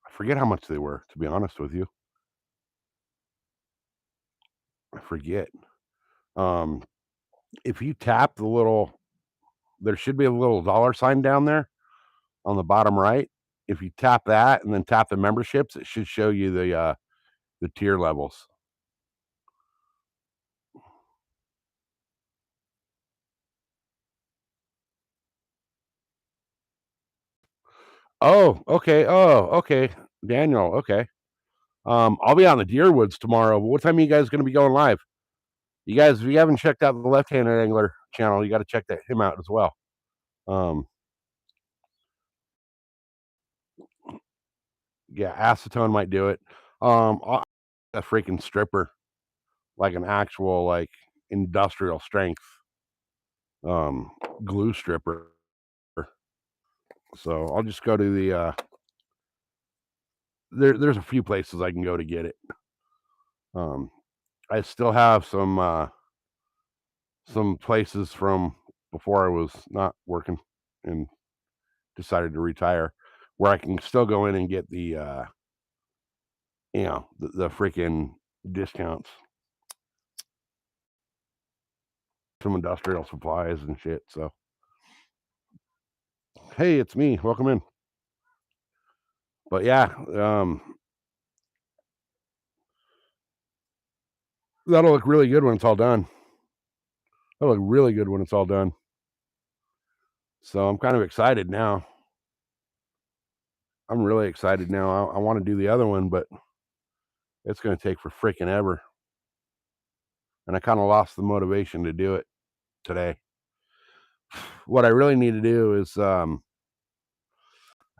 I forget how much they were. To be honest with you, I forget. Um, if you tap there should be a little dollar sign down there on the bottom right. If you tap that and then tap the memberships, it should show you the tier levels. Oh, okay. Oh, okay. Daniel, okay. I'll be on the Deerwoods tomorrow. What time are you guys going to be going live? You guys, if you haven't checked out the Left-Handed Angler channel, you got to check him out as well. Um, yeah, acetone might do it. A freaking stripper, like an actual like industrial strength um, glue stripper. So I'll just go to there's a few places I can go to get it. I still have some places from before I was not working and decided to retire where I can still go in and get the freaking discounts, some industrial supplies and shit. So hey, it's me. Welcome in. But yeah, that'll look really good when it's all done. That'll look really good when it's all done. So I'm kind of excited now. I'm really excited now. I want to do the other one, but it's going to take for freaking ever. and I kind of lost the motivation to do it today. What I really need to do is I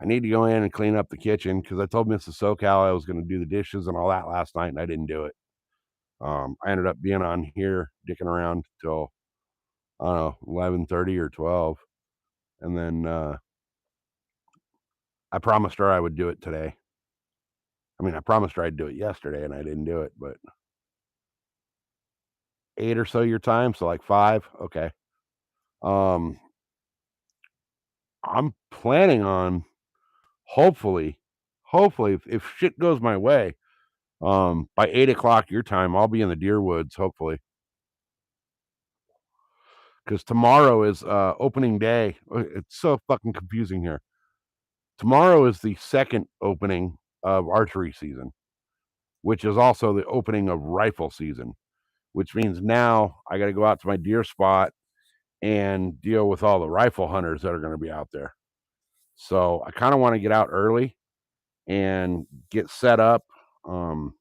need to go in and clean up the kitchen because I told Mrs. SoCal I was going to do the dishes and all that last night, and I didn't do it. I ended up being on here dicking around till I don't know 11:30 or 12, and then I promised her I would do it today. I mean, I promised her I'd do it yesterday, and I didn't do it. But 8 or so your time, so like 5. Okay. Um, I'm planning on hopefully, if shit goes my way, by 8 o'clock your time, I'll be in the deer woods. Hopefully, because tomorrow is opening day. It's so fucking confusing here. Tomorrow is the second opening of archery season, which is also the opening of rifle season, which means now I got to go out to my deer spot and deal with all the rifle hunters that are going to be out there. So I kind of want to get out early and get set up. Um,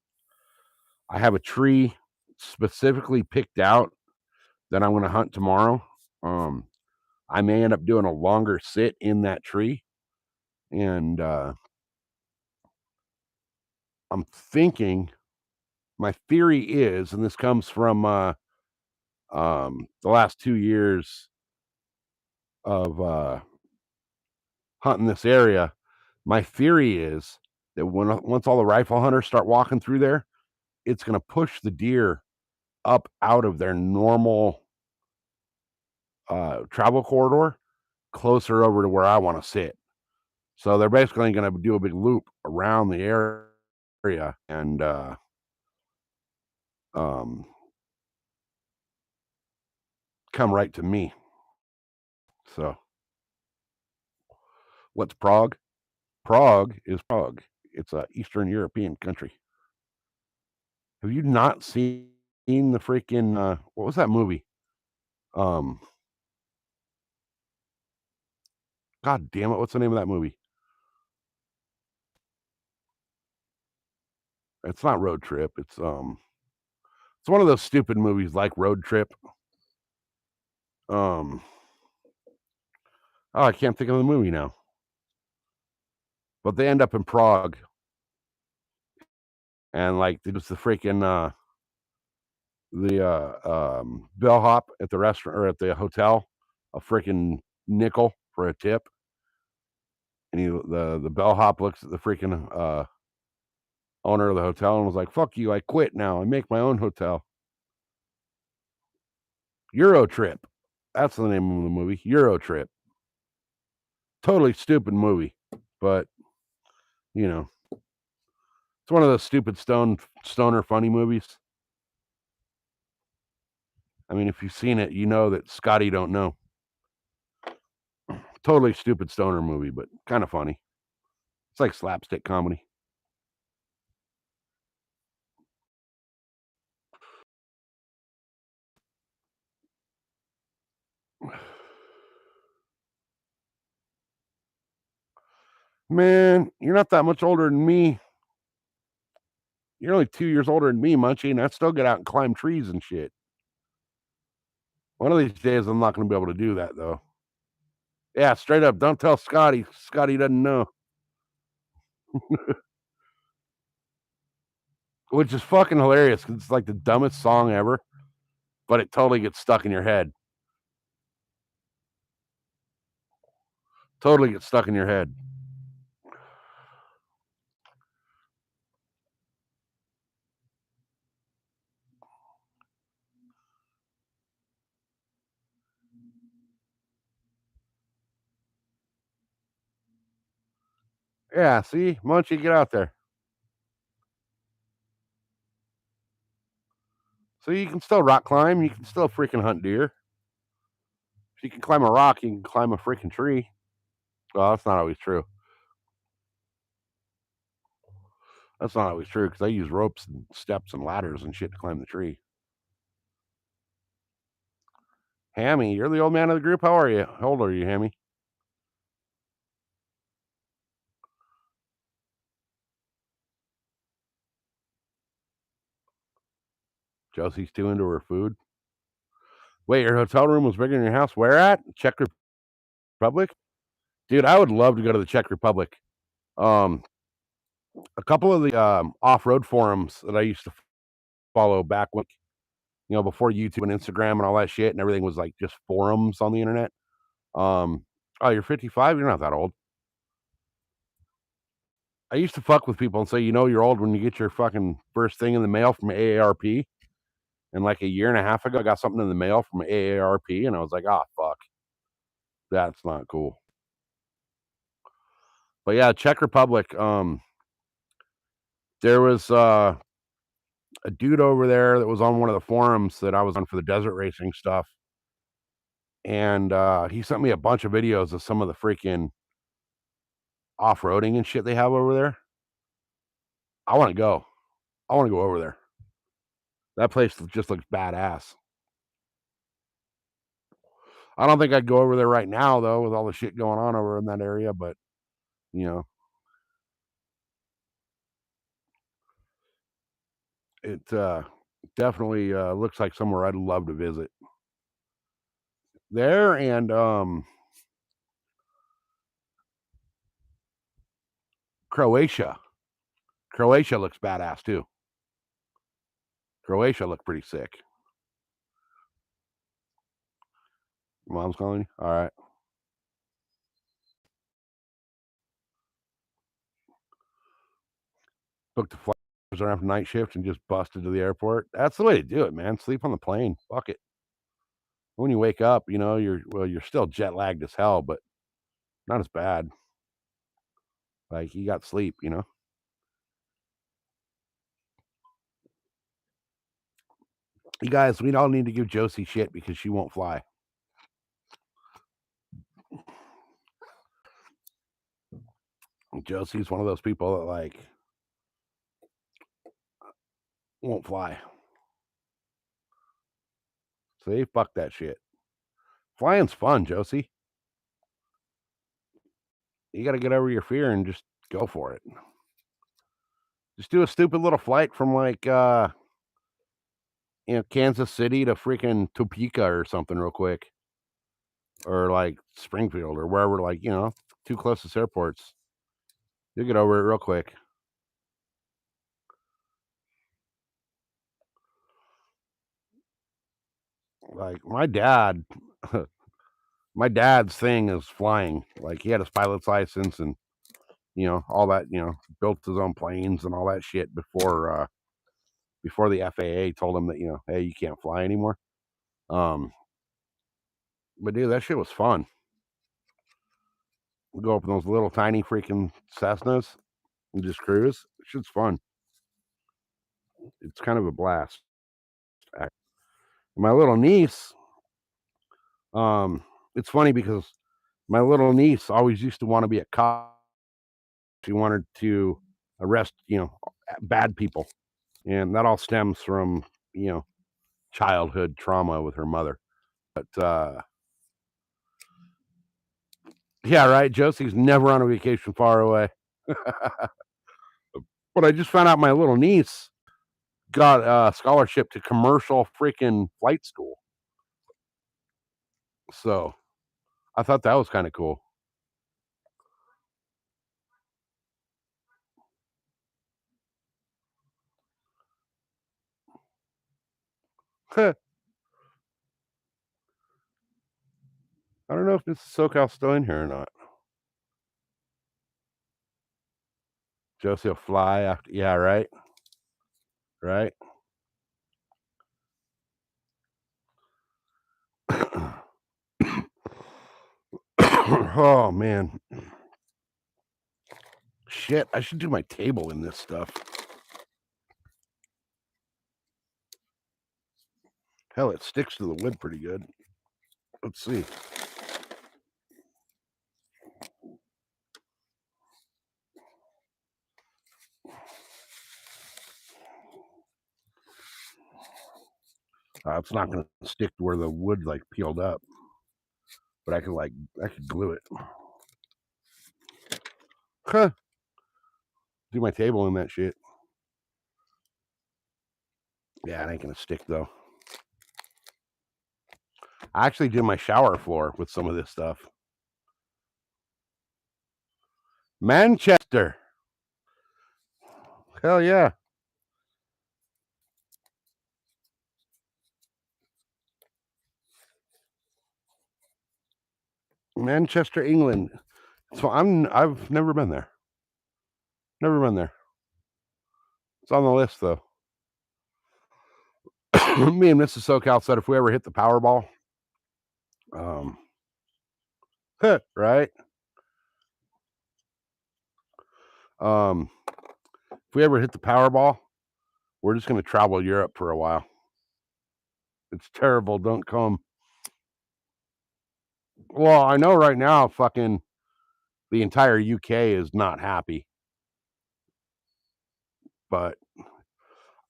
I have a tree specifically picked out that I'm going to hunt tomorrow. Um, I may end up doing a longer sit in that tree, and I'm thinking. My theory is, and this comes from the last 2 years of hunting this area. My theory is that once all the rifle hunters start walking through there, it's going to push the deer up out of their normal travel corridor closer over to where I want to sit. So they're basically going to do a big loop around the area and um, come right to me. So what's Prague? Prague is Prague. It's a Eastern European country. Have you not seen the freaking what was that movie? Um, God damn it, what's the name of that movie? It's not Road Trip. It's one of those stupid movies like Road Trip. Um, oh, I can't think of the movie now. But they end up in Prague and like there's the freaking bellhop at the restaurant or at the hotel, a freaking nickel for a tip. And the bellhop looks at the freaking owner of the hotel and was like, "Fuck you! I quit now. I make my own hotel." Euro Trip. That's the name of the movie. Euro Trip. Totally stupid movie, but you know, it's one of those stupid stoner funny movies. I mean, if you've seen it, you know that Scotty don't know. Totally stupid stoner movie, but kind of funny. It's like slapstick comedy. Man, you're not that much older than me. You're only 2 years older than me, Munchie, and I still get out and climb trees and shit. One of these days, I'm not going to be able to do that, though. Yeah, straight up. Don't tell Scotty. Scotty doesn't know. Which is fucking hilarious because it's like the dumbest song ever, but it totally gets stuck in your head. Totally gets stuck in your head. Yeah, see? Munchie, get out there. So you can still rock climb. You can still freaking hunt deer. If you can climb a rock, you can climb a freaking tree. Well, that's not always true. That's not always true because I use ropes and steps and ladders and shit to climb the tree. Hammy, you're the old man of the group. How are you? How old are you, Hammy? Josie's too into her food. Wait, your hotel room was bigger than your house? Where at? Czech Republic? Dude, I would love to go to the Czech Republic. Um, a couple of the off-road forums that I used to follow back when, before YouTube and Instagram and all that shit, and everything was like just forums on the internet. Oh, you're 55? You're not that old. I used to fuck with people and say, you're old when you get your fucking first thing in the mail from AARP. And like a year and a half ago, I got something in the mail from AARP, and I was like, oh, fuck. That's not cool. But yeah, Czech Republic, there was a dude over there that was on one of the forums that I was on for the desert racing stuff. And he sent me a bunch of videos of some of the freaking off-roading and shit they have over there. I want to go. I want to go over there. That place just looks badass. I don't think I'd go over there right now, though, with all the shit going on over in that area. But, it definitely looks like somewhere I'd love to visit. There and Croatia. Croatia looks badass, too. Croatia looked pretty sick. Mom's calling you? All right. Booked the flight after night shift and just busted to the airport. That's the way to do it, man. Sleep on the plane. Fuck it. When you wake up, you're still jet lagged as hell, but not as bad. Like you got sleep, You guys, we all need to give Josie shit because she won't fly. Josie's one of those people that like won't fly. See, fuck that shit. Flying's fun, Josie. You got to get over your fear and just go for it. Just do a stupid little flight from like Kansas City to freaking Topeka or something real quick. Or like Springfield or wherever, like, two closest airports. You'll get over it real quick. Like my dad's thing is flying. Like he had his pilot's license and all that, built his own planes and all that shit before the FAA told him that, hey, you can't fly anymore. But dude, that shit was fun. We go up in those little tiny freaking Cessnas and just cruise. Shit's fun. It's kind of a blast. My little niece, it's funny because my little niece always used to want to be a cop. She wanted to arrest, bad people. And that all stems from, childhood trauma with her mother. But yeah, right. Josie's never on a vacation far away. But I just found out my little niece got a scholarship to commercial freaking flight school. So I thought that was kind of cool. I don't know if Mrs. SoCal's still in here or not. Josie will fly after. Yeah, right. Right. Oh man. Shit, I should do my table in this stuff. Hell, it sticks to the wood pretty good. Let's see. It's not going to stick to where the wood like peeled up, but I could glue it. Huh. Do my table in that shit. Yeah, it ain't gonna stick though. I actually did my shower floor with some of this stuff. Manchester. Hell yeah. Manchester, England. So I've never been there. Never been there. It's on the list though. Me and Mrs. SoCal said if we ever hit the Powerball, um, right? Um, if we ever hit the Powerball, we're just gonna travel Europe for a while. It's terrible. Don't come. Well, I know right now, fucking the entire UK is not happy, but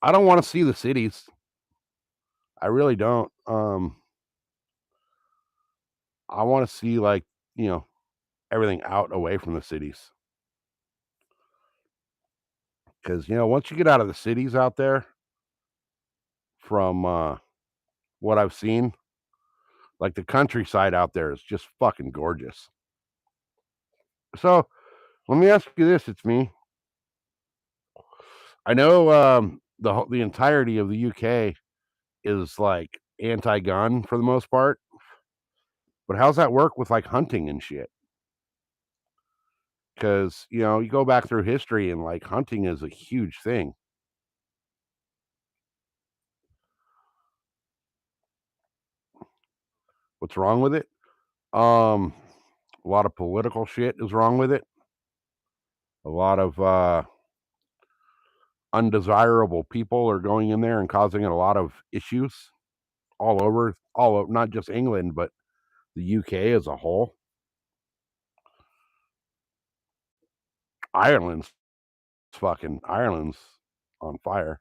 I don't want to see the cities. I really don't. I want to see like you know everything out away from the cities because once you get out of the cities out there, from what I've seen, like the countryside out there is just fucking gorgeous. So let me ask you this: it's me. I know the entirety of the UK is like anti-gun for the most part, but how's that work with like hunting and shit? Because you go back through history and like hunting is a huge thing. What's wrong with it? Um, a lot of political shit is wrong with it. A lot of undesirable people are going in there and causing a lot of issues all over, not just England, but the UK as a whole. Ireland's Ireland's on fire.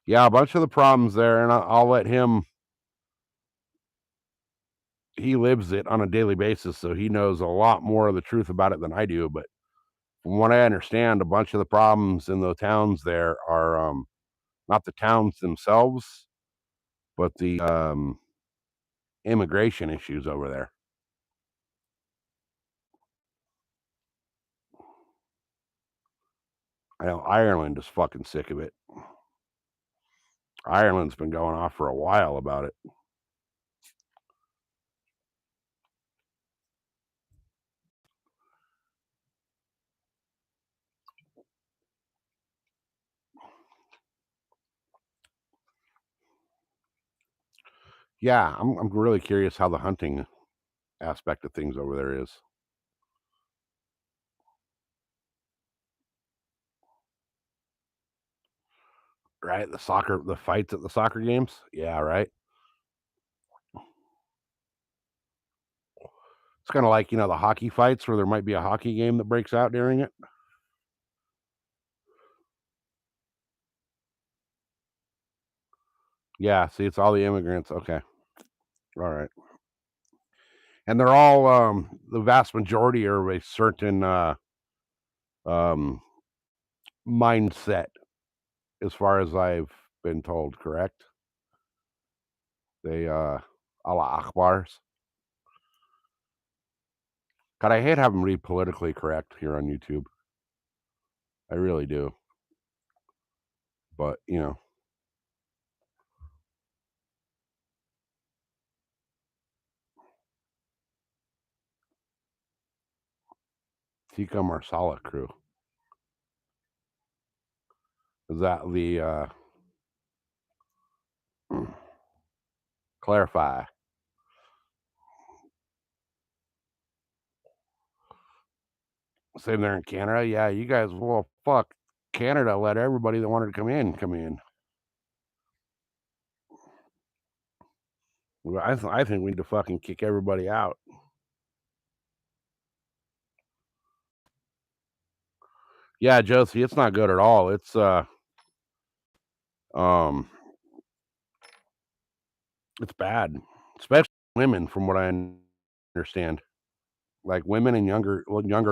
Yeah, a bunch of the problems there, and I'll let him. He lives it on a daily basis, so he knows a lot more of the truth about it than I do. But from what I understand, a bunch of the problems in the towns there are not the towns themselves, but the immigration issues over there. I know Ireland is fucking sick of it. Ireland's been going off for a while about it. Yeah, I'm really curious how the hunting aspect of things over there is. Right? The fights at the soccer games. Yeah, right. It's kind of like the hockey fights where there might be a hockey game that breaks out during it. Yeah, see, it's all the immigrants. Okay, all right, and they're all the vast majority are of a certain um, mindset, as far as I've been told. Correct? They Allah Akbars. God, I hate having to be politically correct here on YouTube. I really do. But Tika Marsala crew. Is that the clarify? Same there in Canada. Yeah, you guys. Well, fuck. Canada let everybody that wanted to come in come in. Well, I think we need to fucking kick everybody out. Yeah, Josie, it's not good at all. It's um it's bad, especially women, from what I understand. Like women and younger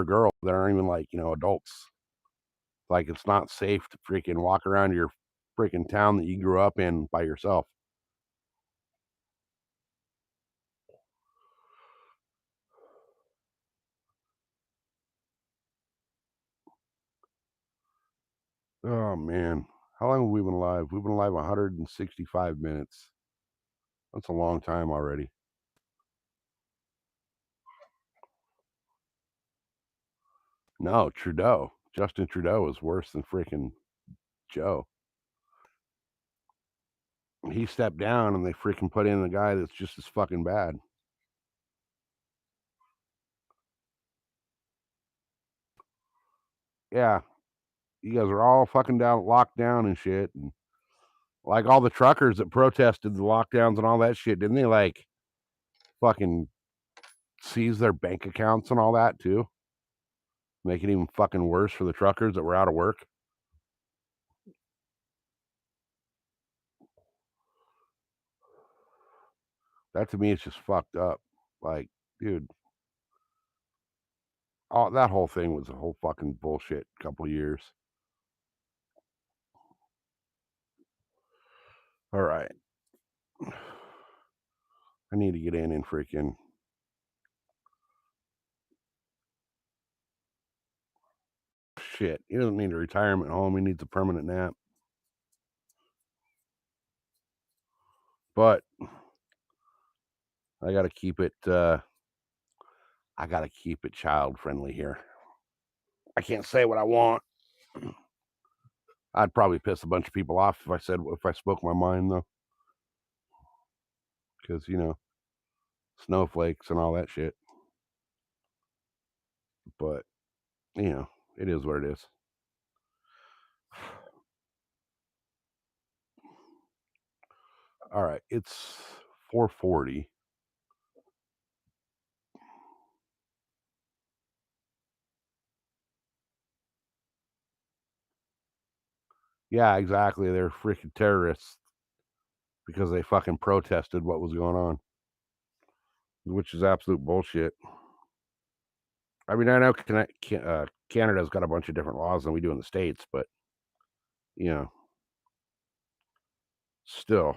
girls that aren't even like adults. Like it's not safe to freaking walk around your freaking town that you grew up in by yourself. Oh man, how long have we been alive? We've been alive 165 minutes. That's a long time already. No, Trudeau. Justin Trudeau is worse than freaking Joe. He stepped down and they freaking put in a guy that's just as fucking bad. Yeah, you guys are all fucking locked down and shit. And like all the truckers that protested the lockdowns and all that shit, didn't they like fucking seize their bank accounts and all that too? Make it even fucking worse for the truckers that were out of work. That to me is just fucked up. Like, dude, all that whole thing was a whole fucking bullshit couple years. All right. I need to get in and freaking shit. He doesn't need a retirement home. He needs a permanent nap. But I gotta keep it child friendly here. I can't say what I want. I'd probably piss a bunch of people off if I spoke my mind though. Because, snowflakes and all that shit. But, it is what it is. All right, it's 4:40. Yeah, exactly. They're freaking terrorists because they fucking protested what was going on, which is absolute bullshit. I mean, I know Canada's got a bunch of different laws than we do in the States, but, you know, still,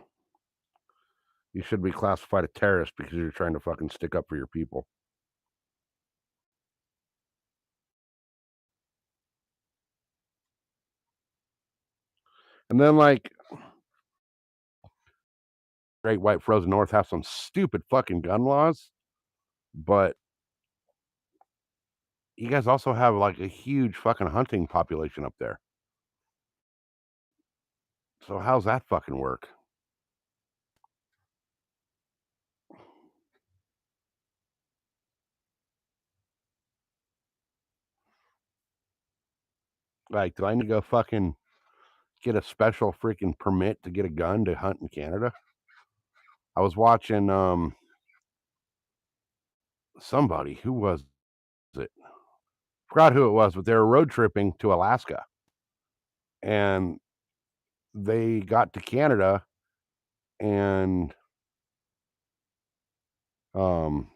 you should be classified a terrorist because you're trying to fucking stick up for your people. And then, like, Great White Frozen North have some stupid fucking gun laws, but you guys also have like a huge fucking hunting population up there. So how's that fucking work? Like, do I need to go fucking get a special freaking permit to get a gun to hunt in Canada? I was watching somebody, who was it? Forgot who it was, but they were road tripping to Alaska and they got to Canada and um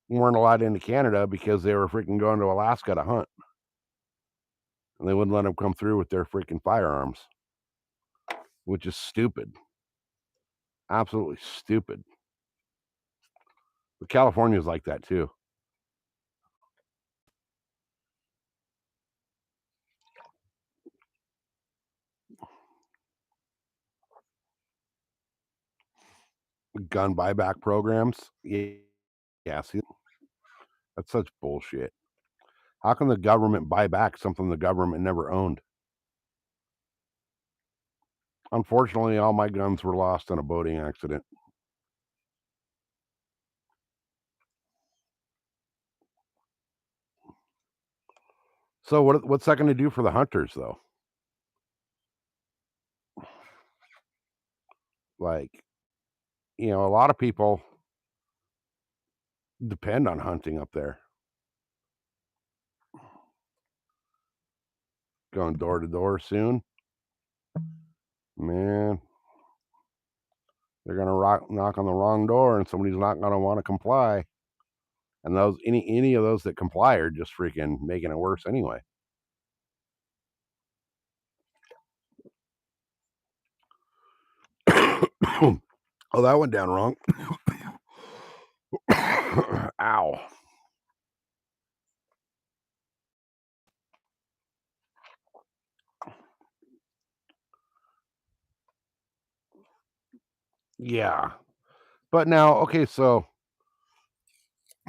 weren't allowed into Canada because they were freaking going to Alaska to hunt. And they wouldn't let them come through with their freaking firearms, which is stupid. Absolutely stupid. But California's like that too. Gun buyback programs. Yeah, see, that's such bullshit. How can the government buy back something the government never owned? Unfortunately, all my guns were lost in a boating accident. So what's that going to do for the hunters though? Like, a lot of people depend on hunting up there. Going door to door soon. Man, they're going to knock on the wrong door and somebody's not going to want to comply. And those any of those that comply are just freaking making it worse anyway. Oh, that went down wrong. Ow. Yeah. But now, okay, so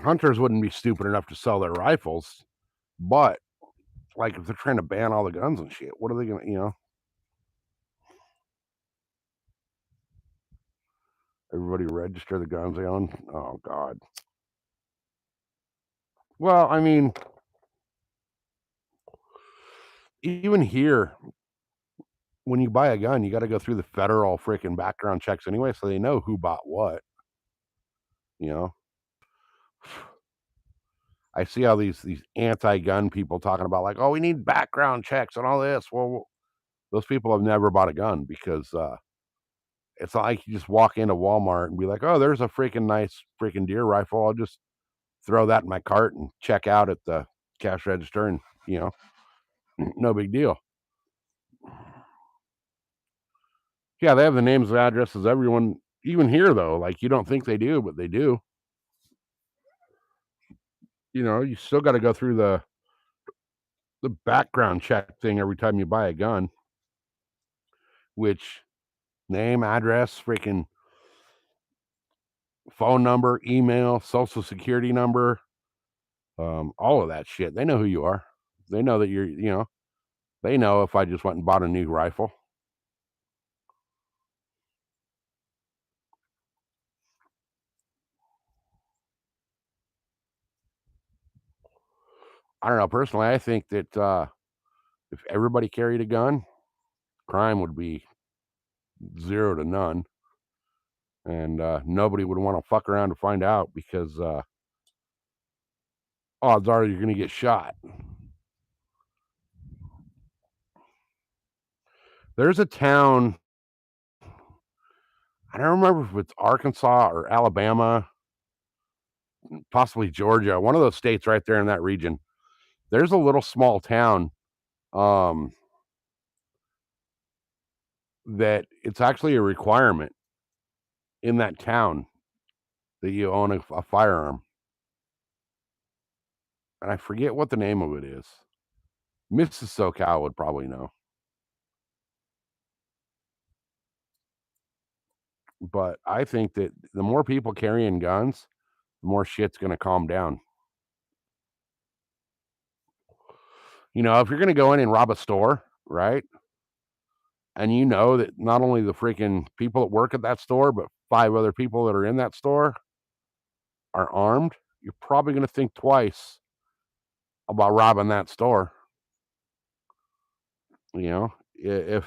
hunters wouldn't be stupid enough to sell their rifles, but like if they're trying to ban all the guns and shit, what are they gonna? Everybody register the guns they own. Oh God. Well, I mean, even here, when you buy a gun, you got to go through the federal freaking background checks anyway, so they know who bought what. You know, I see all these anti-gun people talking about like, oh, we need background checks and all this. Well, those people have never bought a gun because it's not like you just walk into Walmart and be like, oh, there's a freaking nice freaking deer rifle. I'll just throw that in my cart and check out at the cash register, and no big deal. Yeah, they have the names and addresses. Everyone, even here though, like you don't think they do, but they do. You still got to go through the background check thing every time you buy a gun, which name, address, freaking phone number, email, social security number, all of that shit. They know who you are. They know that they know if I just went and bought a new rifle. I don't know. Personally, I think that if everybody carried a gun, crime would be 0 to none, and nobody would want to fuck around to find out because odds are you're going to get shot. There's a town, I don't remember if it's Arkansas or Alabama, possibly Georgia, one of those states right there in that region. There's a little small town um, that it's actually a requirement in that town that you own a firearm. And I forget what the name of it is. Mrs. SoCal would probably know. But I think that the more people carrying guns, the more shit's going to calm down. If you're going to go in and rob a store, right? And you know that not only the freaking people that work at that store, but 5 other people that are in that store are armed, you're probably going to think twice about robbing that store. If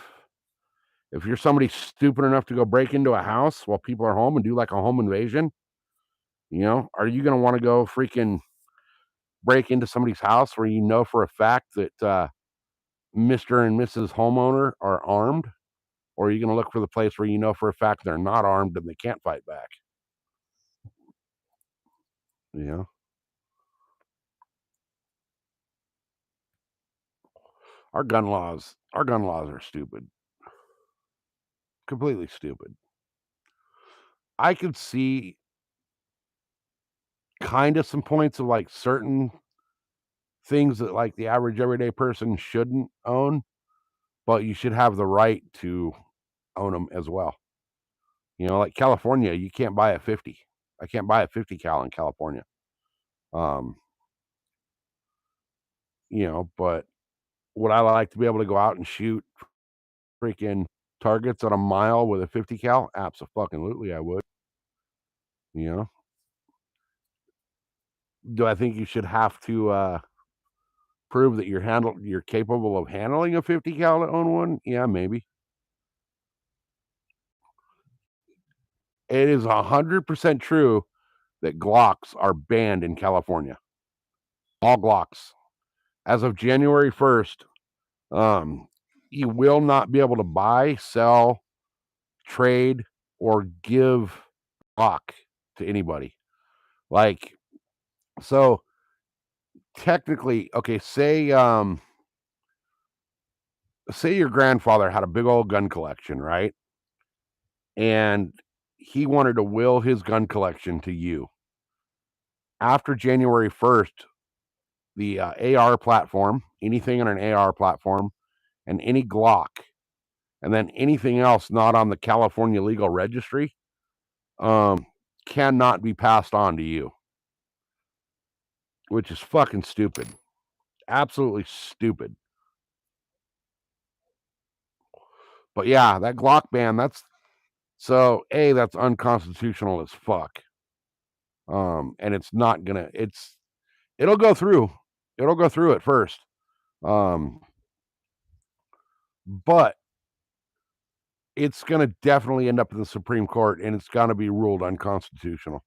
you're somebody stupid enough to go break into a house while people are home and do like a home invasion, are you going to want to go freaking break into somebody's house where you know for a fact that Mr. and Mrs. homeowner are armed? Or are you going to look for the place where you know for a fact they're not armed and they can't fight back? You know, our gun laws are stupid, completely stupid. I could see kind of some points of like certain things that like the average everyday person shouldn't own, but you should have the right to own them as well. Like California, you can't buy a 50. I can't buy a 50 cal in California. Um, but would I like to be able to go out and shoot freaking targets at a mile with a 50 cal? Absolutely, I would. You know, do I think you should have to prove that you're capable of handling a 50 cal to own one? Yeah, maybe. It is 100% true that Glocks are banned in California. All Glocks. As of January 1st, you will not be able to buy, sell, trade, or give Glock to anybody. Like, So technically, okay, say your grandfather had a big old gun collection, right? And he wanted to will his gun collection to you. After January 1st, the AR platform, anything on an AR platform, and any Glock, and then anything else not on the California legal registry, um, cannot be passed on to you, which is fucking stupid. Absolutely stupid. But yeah, that Glock ban, that's that's unconstitutional as fuck. And it's not gonna it'll go through. It'll go through at first. Um, but it's gonna definitely end up in the Supreme Court and it's gonna be ruled unconstitutional.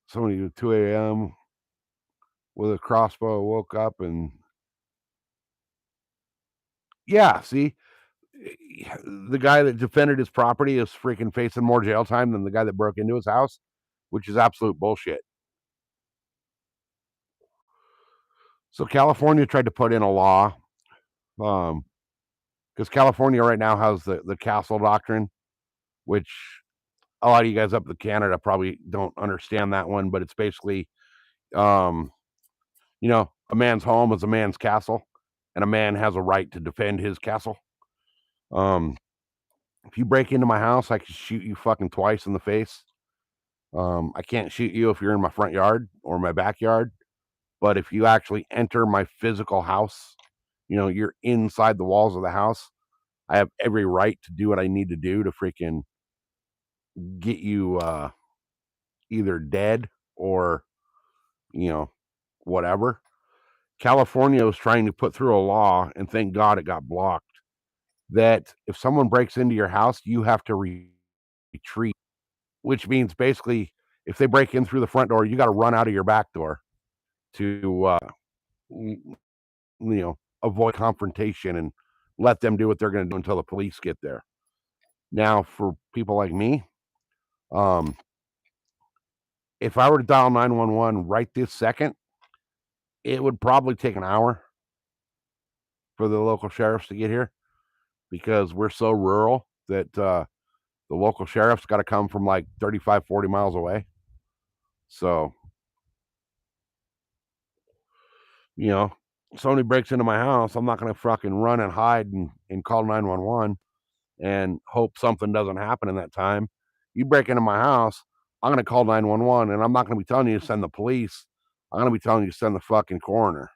Somebody at 2 a.m. with a crossbow woke up and yeah, see, the guy that defended his property is freaking facing more jail time than the guy that broke into his house, which is absolute bullshit. So California tried to put in a law, because California right now has the castle doctrine, which a lot of you guys up in Canada probably don't understand that one, but it's basically, um, a man's home is a man's castle, and a man has a right to defend his castle. Um, if you break into my house, I can shoot you fucking twice in the face. I can't shoot you if you're in my front yard or my backyard, but if you actually enter my physical house, you're inside the walls of the house. I have every right to do what I need to do to freaking get you either dead or, you know, whatever. California was trying to put through a law, and thank God it got blocked, that if someone breaks into your house, you have to retreat, which means basically if they break in through the front door, you got to run out of your back door to, avoid confrontation and let them do what they're going to do until the police get there. Now, for people like me, if I were to dial 911 right this second, it would probably take an hour for the local sheriffs to get here because we're so rural that the local sheriff's got to come from like 35, 40 miles away. So, somebody breaks into my house, I'm not going to fucking run and hide and call 911 and hope something doesn't happen in that time. You break into my house, I'm going to call 911 and I'm not going to be telling you to send the police. I'm going to be telling you to send the fucking coroner.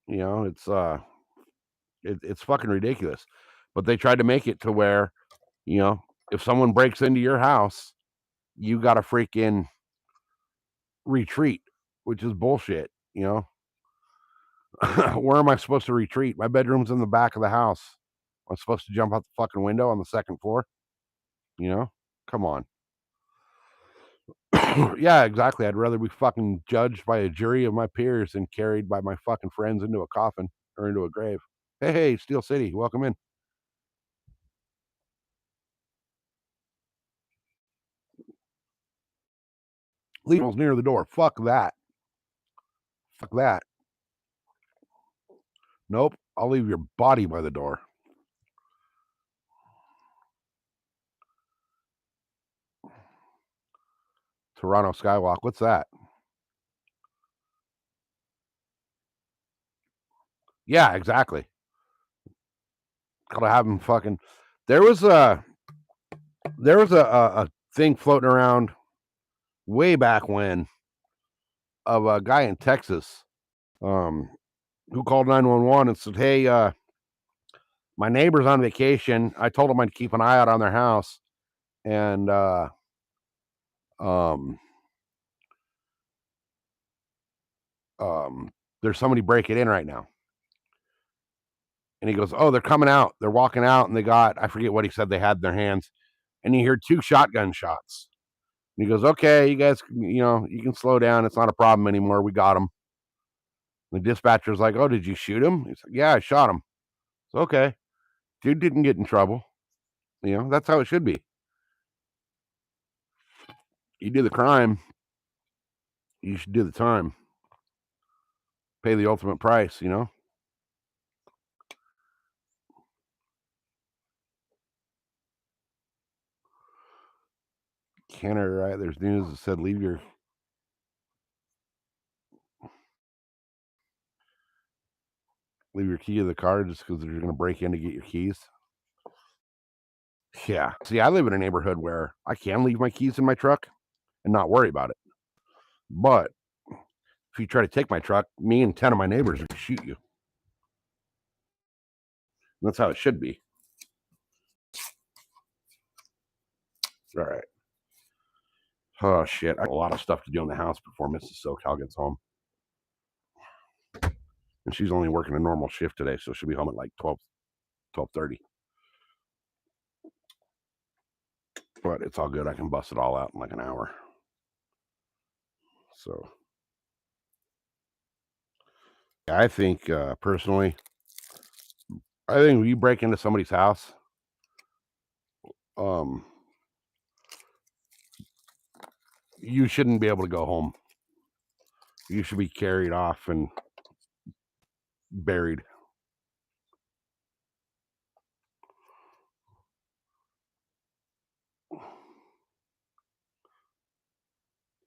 It's it's fucking ridiculous. But they tried to make it to where, if someone breaks into your house, you got to freaking retreat, which is bullshit. Where am I supposed to retreat? My bedroom's in the back of the house. I'm supposed to jump out the fucking window on the second floor. Come on. Yeah, exactly. I'd rather be fucking judged by a jury of my peers than carried by my fucking friends into a coffin or into a grave. Hey, Steel City, welcome in. Legal's near the door. Fuck that. Fuck that. Nope. I'll leave your body by the door. Toronto Skywalk. What's that? Yeah, exactly. Gotta have him fucking. There was a a thing floating around way back when of a guy in Texas, um, who called 911 and said, "Hey, my neighbor's on vacation. I told him I'd keep an eye out on their house, and um, there's somebody breaking in right now." And he goes, "Oh, they're coming out. They're walking out, and they got, I forget what he said they had in their hands." And you hear 2 shotgun shots. And he goes, "Okay, you guys, you can slow down. It's not a problem anymore. We got him." The dispatcher's like, "Oh, did you shoot him?" He's like, "Yeah, I shot him." It's okay. Dude didn't get in trouble. That's how it should be. You do the crime, you should do the time. Pay the ultimate price, you know? Canada, right? There's news that said leave your key in the car just because they're going to break in to get your keys. Yeah. See, I live in a neighborhood where I can leave my keys in my truck and not worry about it. But if you try to take my truck, me and 10 of my neighbors are going to shoot you. And that's how it should be. All right. Oh, shit. I have a lot of stuff to do in the house before Mrs. SoCal gets home. And she's only working a normal shift today, so she'll be home at like 12:30. But it's all good. I can bust it all out in like an hour. So I think personally, I think when you break into somebody's house, you shouldn't be able to go home. You should be carried off and buried.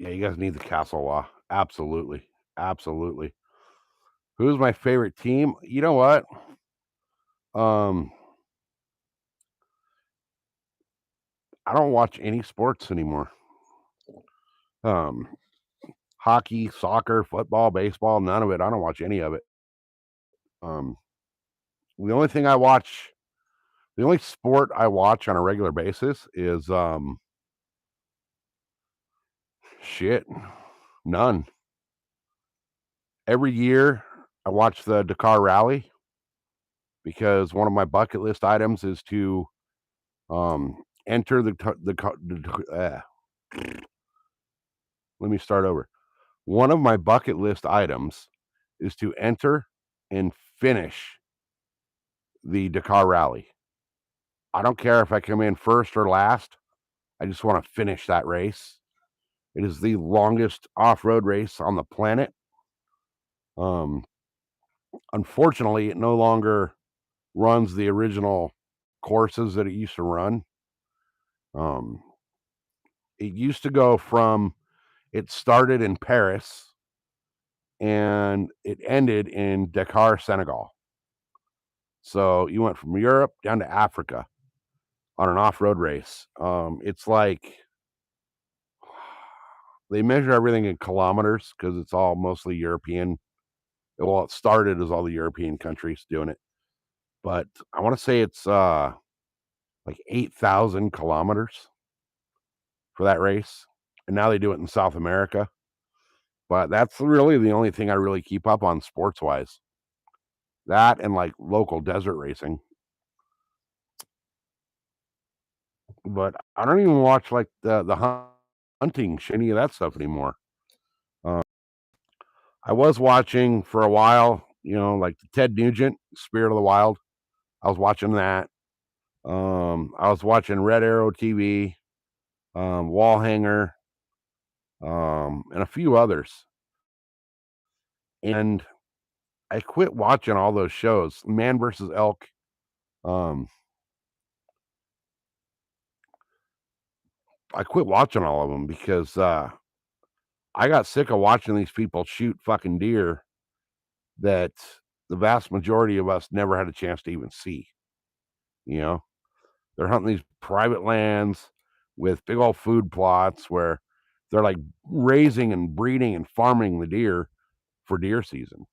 Yeah, you guys need the castle law. Absolutely. Absolutely. Who's my favorite team? You know what? I don't watch any sports anymore. Hockey, soccer, football, baseball, none of it. I don't watch any of it. The only thing I watch, the only sport I watch on a regular basis is shit. None. Every year I watch the Dakar Rally because one of my bucket list items is to enter let me start over. One of my bucket list items is to enter and finish the Dakar Rally. I don't care if I come in first or last. I just want to finish that race. It is the longest off-road race on the planet. Unfortunately, it no longer runs the original courses that it used to run. It used to go from, it started in Paris and it ended in Dakar, Senegal. So you went from Europe down to Africa on an off-road race. It's like they measure everything in kilometers because it's all mostly European. Well, it started as all the European countries doing it, but I want to say it's like 8,000 kilometers for that race, and now they do it in South America. But that's really the only thing I really keep up on sports wise. That and like local desert racing. But I don't even watch like the hunting, any of that stuff anymore. Uh, I was watching for a while, like the Ted Nugent Spirit of the Wild. I was watching that. I was watching Red Arrow TV, Wall Hanger, and a few others. And I quit watching all those shows. Man versus Elk. I quit watching all of them because I got sick of watching these people shoot fucking deer that the vast majority of us never had a chance to even see. You know, they're hunting these private lands with big old food plots where they're like raising and breeding and farming the deer for deer season.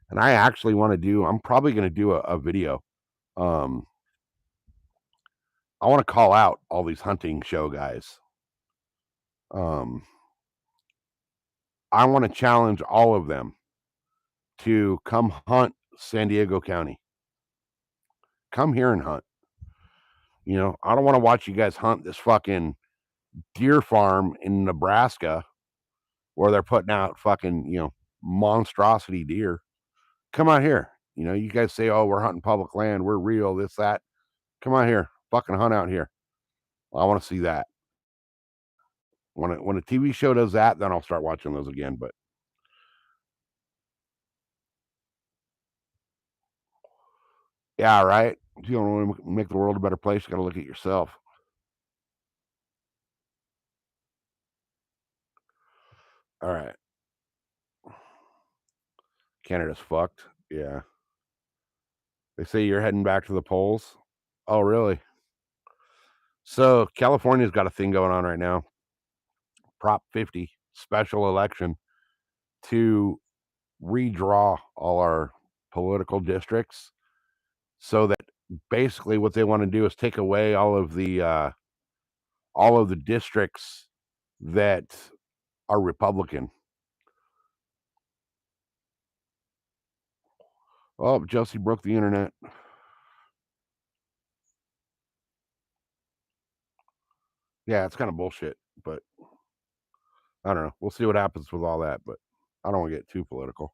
And I actually want to I'm probably going to do a video. Um, I want to call out all these hunting show guys. Um, I want to challenge all of them to come hunt San Diego County. Come here and hunt. I don't want to watch you guys hunt this fucking deer farm in Nebraska where they're putting out fucking, monstrosity deer. Come out here. You guys say, oh, we're hunting public land. We're real, this, that. Come out here. Fucking hunt out here. Well, I want to see that. When a TV show does that, then I'll start watching those again. But yeah, right. If you don't want to make the world a better place, you got to look at yourself. All right. Canada's fucked. Yeah. They say you're heading back to the polls. Oh, really? So California's got a thing going on right now. Prop 50 special election to redraw all our political districts, so that basically what they want to do is take away all of the districts that are Republican. Oh, Josie broke the internet. Yeah, it's kind of bullshit, but I don't know. We'll see what happens with all that, but I don't want to get too political.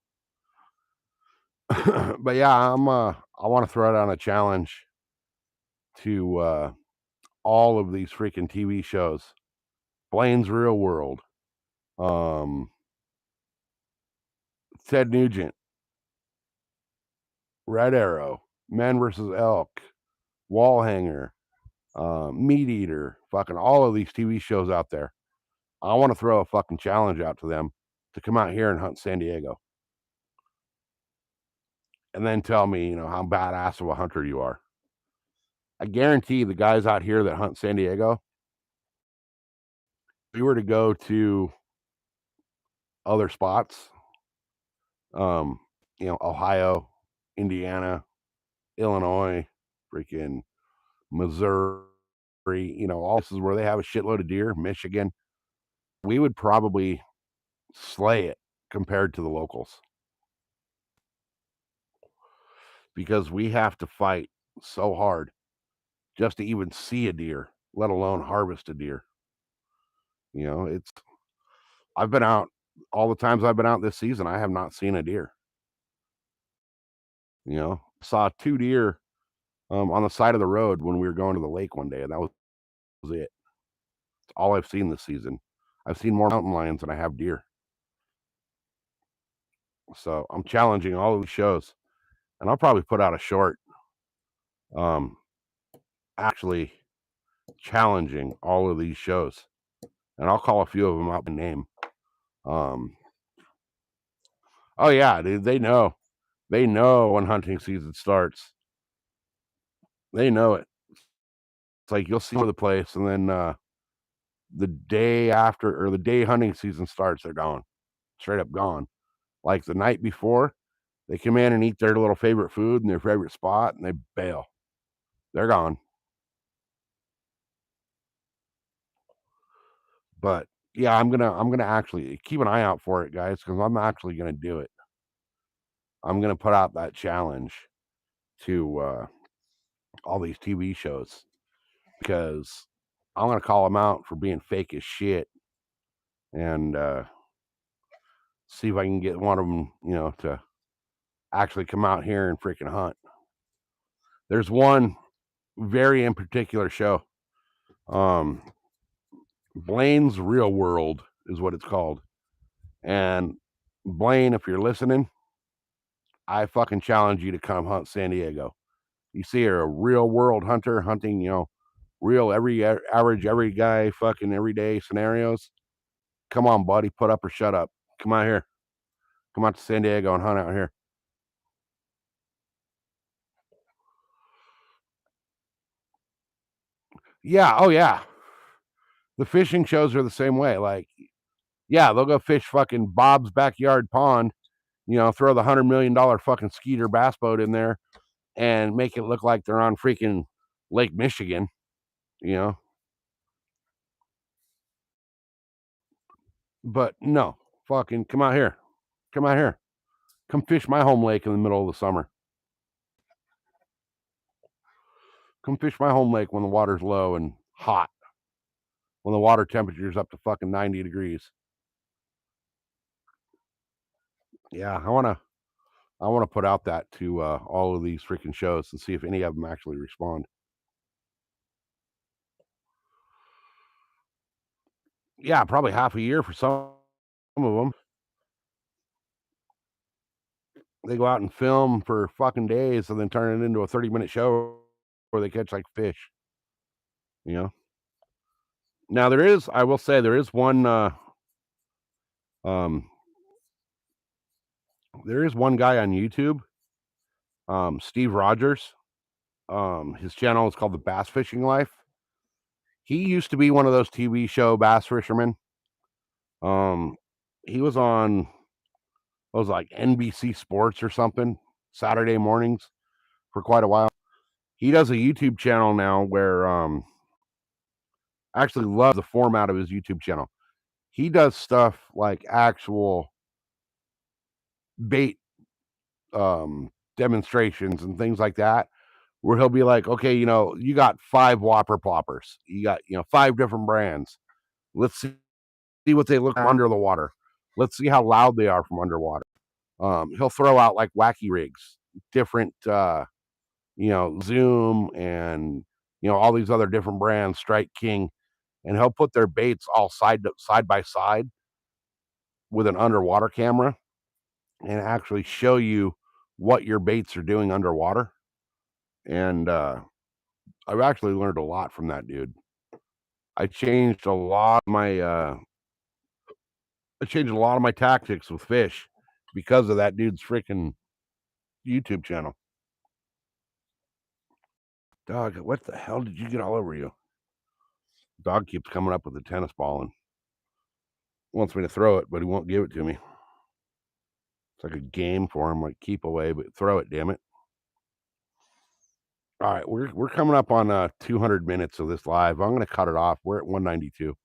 But yeah, I want to throw down a challenge to all of these freaking TV shows. Blaine's Real World, um, Ted Nugent, Red Arrow, Man vs. Elk, Wall Hanger, Meat Eater, fucking all of these TV shows out there. I want to throw a fucking challenge out to them to come out here and hunt San Diego. And then tell me, how badass of a hunter you are. I guarantee the guys out here that hunt San Diego, if you were to go to other spots, Ohio, Indiana, Illinois, freaking Missouri, all this is where they have a shitload of deer, Michigan, we would probably slay it compared to the locals, because we have to fight so hard just to even see a deer, let alone harvest a deer. It's I've been out all the times I've been out this season, I have not seen a deer. Saw 2 deer on the side of the road when we were going to the lake one day, and that was it. It's all I've seen this season. I've seen more mountain lions than I have deer. So I'm challenging all of the shows, and I'll probably put out a short, um, actually challenging all of these shows, and I'll call a few of them out by name. Um, oh yeah, dude, they know when hunting season starts. They know it. It's like you'll see the place, and then the day after or the day hunting season starts, they're gone, straight up gone. Like the night before, they come in and eat their little favorite food and their favorite spot, and they bail. They're gone. But yeah, I'm gonna actually keep an eye out for it, guys, because I'm actually gonna do it. I'm gonna put out that challenge to all these TV shows, because I'm gonna call them out for being fake as shit, and see if I can get one of them, to actually come out here and freaking hunt. There's one very in particular show. Um, Blaine's Real World is what it's called. And Blaine, if you're listening, I fucking challenge you to come hunt San Diego. You see, you're a real world hunter hunting, real average every guy fucking everyday scenarios. Come on, buddy, put up or shut up. Come out here. Come out to San Diego and hunt out here. Yeah, oh yeah. The fishing shows are the same way. Like, yeah, they'll go fish fucking Bob's backyard pond, throw the $100 million fucking Skeeter bass boat in there and make it look like they're on freaking Lake Michigan, you know. But no, fucking come out here. Come out here. Come fish my home lake in the middle of the summer. Come fish my home lake when the water's low and hot. When the water temperature's up to fucking 90 degrees. Yeah, I wanna put out that to all of these freaking shows and see if any of them actually respond. Yeah, probably half a year for some of them. They go out and film for fucking days and then turn it into a 30-minute show where they catch, like, fish, you know? Now I will say there is um there is one guy on YouTube, Steve Rogers. His channel is called The Bass Fishing Life. He used to be one of those TV show bass fishermen. Um, he was on, what was it, like NBC Sports or something, Saturday mornings for quite a while. He does a YouTube channel now where I actually love the format of his YouTube channel. He does stuff like actual bait demonstrations and things like that, where he'll be like, okay, you got 5 whopper ploppers, you got 5 different brands. Let's see what they look from under the water. Let's see how loud they are from underwater. He'll throw out like wacky rigs, different Zoom and all these other different brands, Strike King, and he'll put their baits all side by side with an underwater camera and actually show you what your baits are doing underwater. And I've actually learned a lot from that dude. I changed a lot of my tactics with fish because of that dude's freaking YouTube channel. Dog, what the hell did you get all over you? Dog keeps coming up with a tennis ball and wants me to throw it, but he won't give it to me. It's like a game for him, like keep away, but throw it, damn it. All right, we're coming up on 200 minutes of this live. I'm gonna cut it off. We're at 192.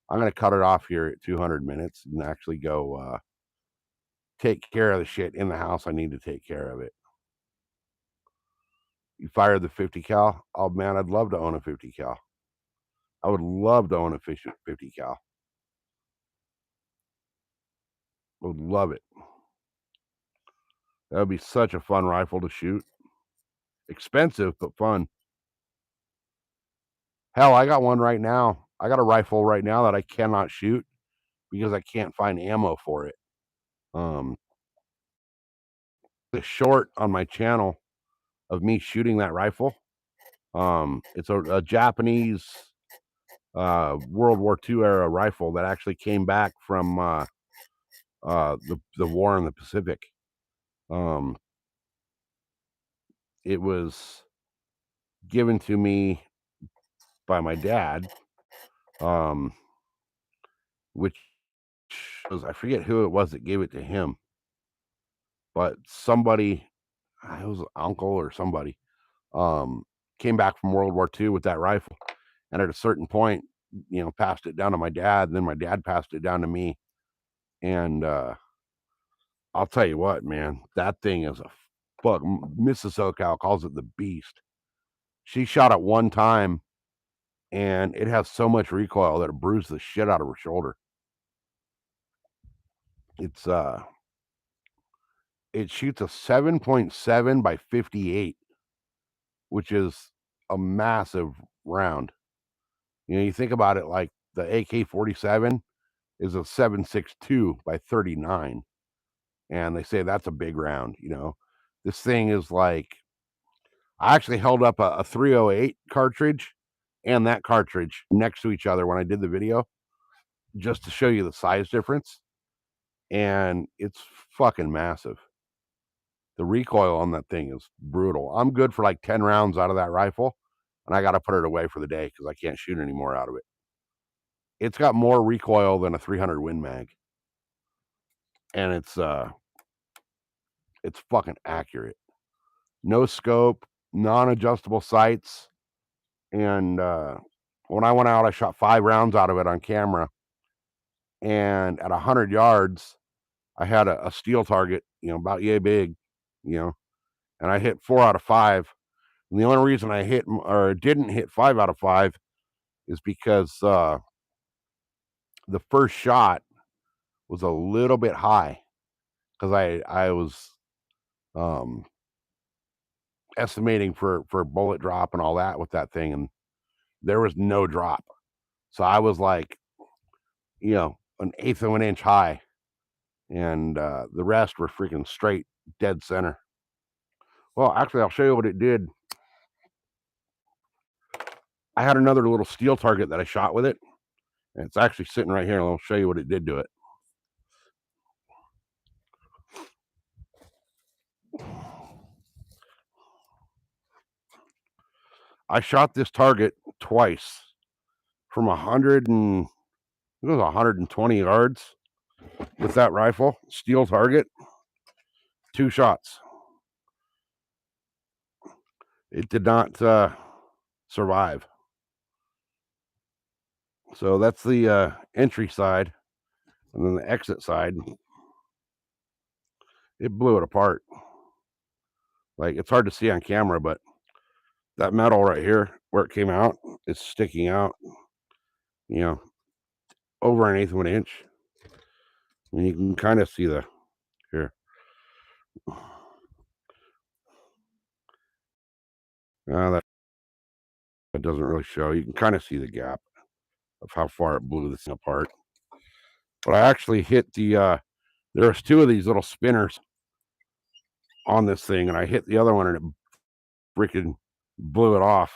I'm gonna cut it off here at 200 minutes and actually go take care of the shit in the house. I need to take care of it. You fired the 50 cal? Oh man, I'd love to own a 50 cal. I would love to own a 50 cal. I would love it. That would be such a fun rifle to shoot. Expensive, but fun. Hell, I got one right now. I got a rifle right now that I cannot shoot because I can't find ammo for it. The short on my channel of me shooting that rifle. It's a Japanese World War II era rifle that actually came back from the war in the Pacific. It was given to me by my dad, which was, I forget who it was that gave it to him, but somebody, it was an uncle or somebody, came back from World War II with that rifle, and at a certain point, passed it down to my dad. And then my dad passed it down to me, and I'll tell you what, man, that thing is a fuck. Mrs. SoCal calls it the beast. She shot it one time, and it has so much recoil that it bruised the shit out of her shoulder. It's it shoots a 7.7 by 58, which is a massive round. You think about it, like the AK-47 is a 7.62 by 39, and they say that's a big round. This thing is like, I actually held up a 308 cartridge and that cartridge next to each other when I did the video, just to show you the size difference, and it's fucking massive. The recoil on that thing is brutal. I'm good for like 10 rounds out of that rifle, and I got to put it away for the day because I can't shoot any more out of it. It's got more recoil than a 300 Win Mag, and it's fucking accurate. No scope, non-adjustable sights, and when I went out, I shot 5 rounds out of it on camera, and at 100 yards, I had a steel target, about yay big, and I hit 4 out of 5. And the only reason I hit or didn't hit 5 out of 5 is because the first shot was a little bit high because I was um, estimating for bullet drop and all that with that thing, and there was no drop. So I was like an eighth of an inch high, and the rest were freaking straight dead center. Well, actually, I'll show you what it did. I had another little steel target that I shot with it, and it's actually sitting right here, and I'll show you what it did to it. I shot this target twice from 120 yards with that rifle, steel target, 2 shots. It did not survive. So that's the entry side, and then the exit side, it blew it apart. Like, it's hard to see on camera, but that metal right here where it came out is sticking out, over an eighth of an inch. And you can kind of see the here. That doesn't really show. You can kind of see the gap of how far it blew this thing apart. But I actually hit the there's 2 of these little spinners on this thing, and I hit the other one, and it freaking blew it off.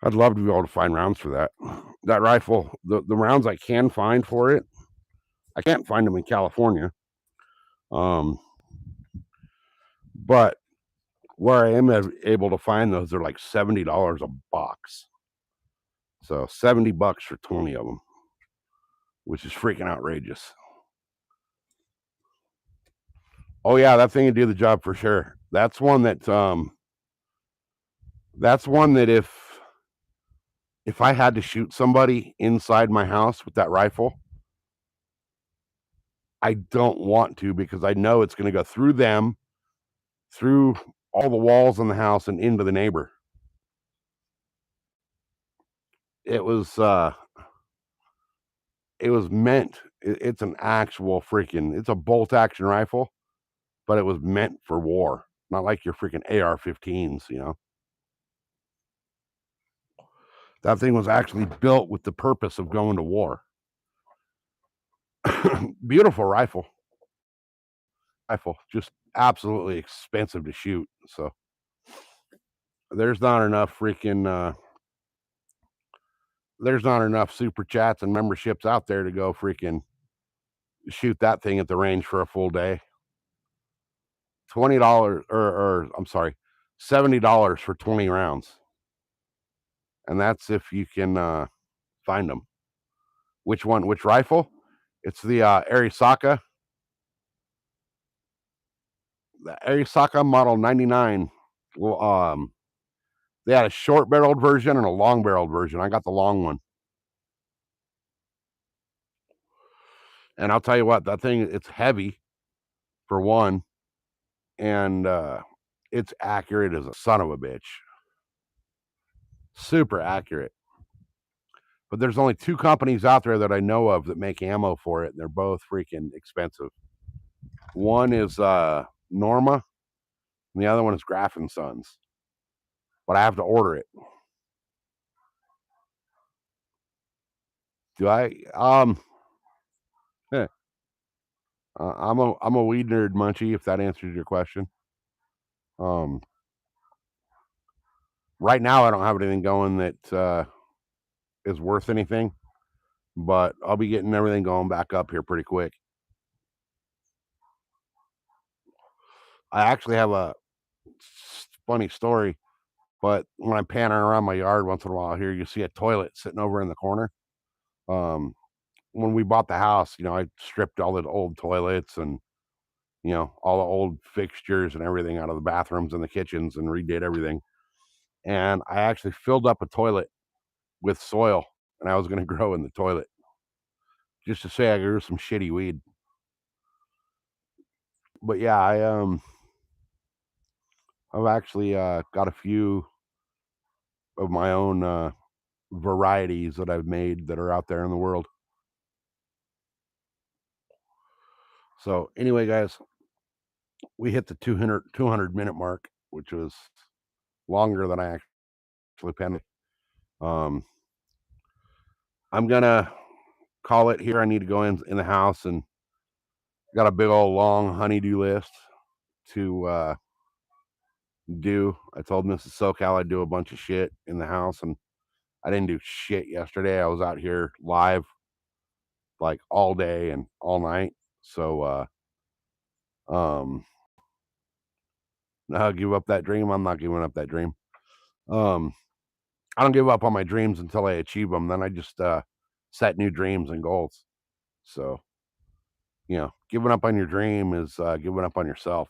I'd love to be able to find rounds for that. That rifle, the rounds I can find for it, I can't find them in California. But where I am able to find those, they're like $70 a box. So $70 for 20 of them, which is freaking outrageous. Oh yeah, that thing would do the job for sure. That's one that if I had to shoot somebody inside my house with that rifle, I don't want to, because I know it's going to go through them, through all the walls in the house, and into the neighbor. It was meant. It's an actual freaking. It's a bolt action rifle, but it was meant for war, not like your freaking AR-15s. That thing was actually built with the purpose of going to war. Beautiful rifle, just absolutely expensive to shoot. So there's not enough super chats and memberships out there to go freaking shoot that thing at the range for a full day. $20 or I'm sorry, $70 for 20 rounds. And that's if you can find them. Which rifle? It's the Arisaka. The Arisaka Model 99. Well, they had a short barreled version and a long barreled version. I got the long one. And I'll tell you what, that thing, it's heavy for one, and it's accurate as a son of a bitch. Super accurate. But there's only 2 companies out there that I know of that make ammo for it, and they're both freaking expensive. One is Norma, and the other one is Graf & Sons. But I have to order it. Do I? I'm a weed nerd munchie, if that answers your question. Right now I don't have anything going that is worth anything, but I'll be getting everything going back up here pretty quick. I actually have a funny story, but when I'm panning around my yard once in a while here, you see a toilet sitting over in the corner. When we bought the house, I stripped all the old toilets and, all the old fixtures and everything out of the bathrooms and the kitchens and redid everything. And I actually filled up a toilet with soil, and I was going to grow in the toilet just to say I grew some shitty weed. But yeah, I've actually got a few of my own varieties that I've made that are out there in the world. So anyway, guys, we hit the 200 minute mark, which was longer than I actually planned. I'm gonna call it here. I need to go in the house and got a big old long honeydew list to do. I told Mrs. SoCal I'd do a bunch of shit in the house, and I didn't do shit yesterday. I was out here live like all day and all night. So um no, give up that dream. I'm not giving up that dream. Um I don't give up on my dreams until I achieve them. Then I just set new dreams and goals. So, giving up on your dream is giving up on yourself.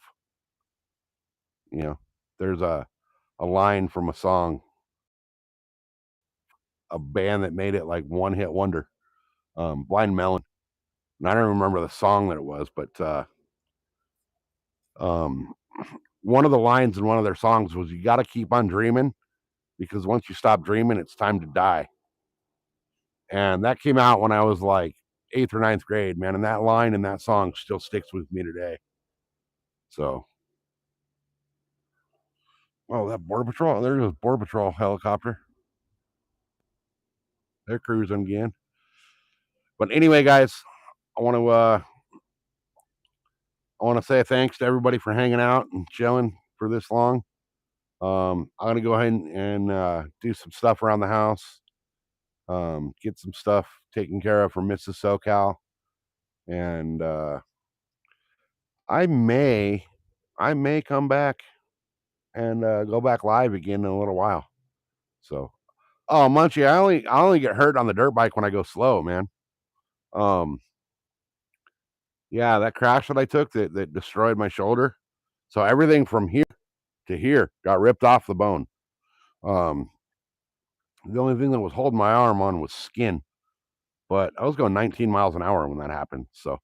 You know, there's a line from a song, a band that made it like one hit wonder, Blind Melon. And I don't remember the song that it was, but um, one of the lines in one of their songs was, "You got to keep on dreaming because once you stop dreaming, it's time to die." And that came out when I was like eighth or ninth grade, man. And that line and that song still sticks with me today. So, oh, that Border Patrol, there's a Border Patrol helicopter. They're cruising again. But anyway, guys, I want to say thanks to everybody for hanging out and chilling for this long. I'm gonna go ahead and do some stuff around the house. Get some stuff taken care of for Mrs. SoCal, and I may, I may come back and go back live again in a little while. So, oh, Munchie, I only get hurt on the dirt bike when I go slow, man. Um, yeah, that crash that I took that destroyed my shoulder. So everything from here to here got ripped off the bone. Um, the only thing that was holding my arm on was skin, but I was going 19 miles an hour when that happened. So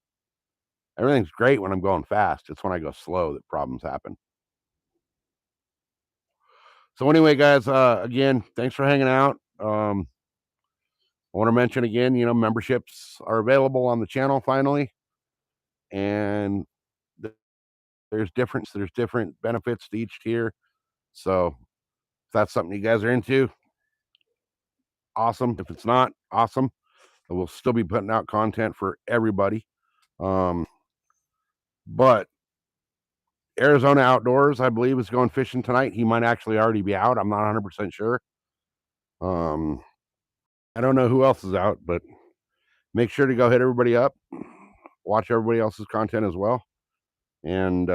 everything's great when I'm going fast. It's when I go slow that problems happen. So anyway, guys, again, thanks for hanging out. I want to mention again, memberships are available on the channel finally, and there's different benefits to each tier. So if that's something you guys are into, awesome. If it's not, awesome. We'll still be putting out content for everybody. But Arizona Outdoors, I believe, is going fishing tonight. He might actually already be out. I'm not 100% sure. I don't know who else is out, but make sure to go hit everybody up. Watch everybody else's content as well. And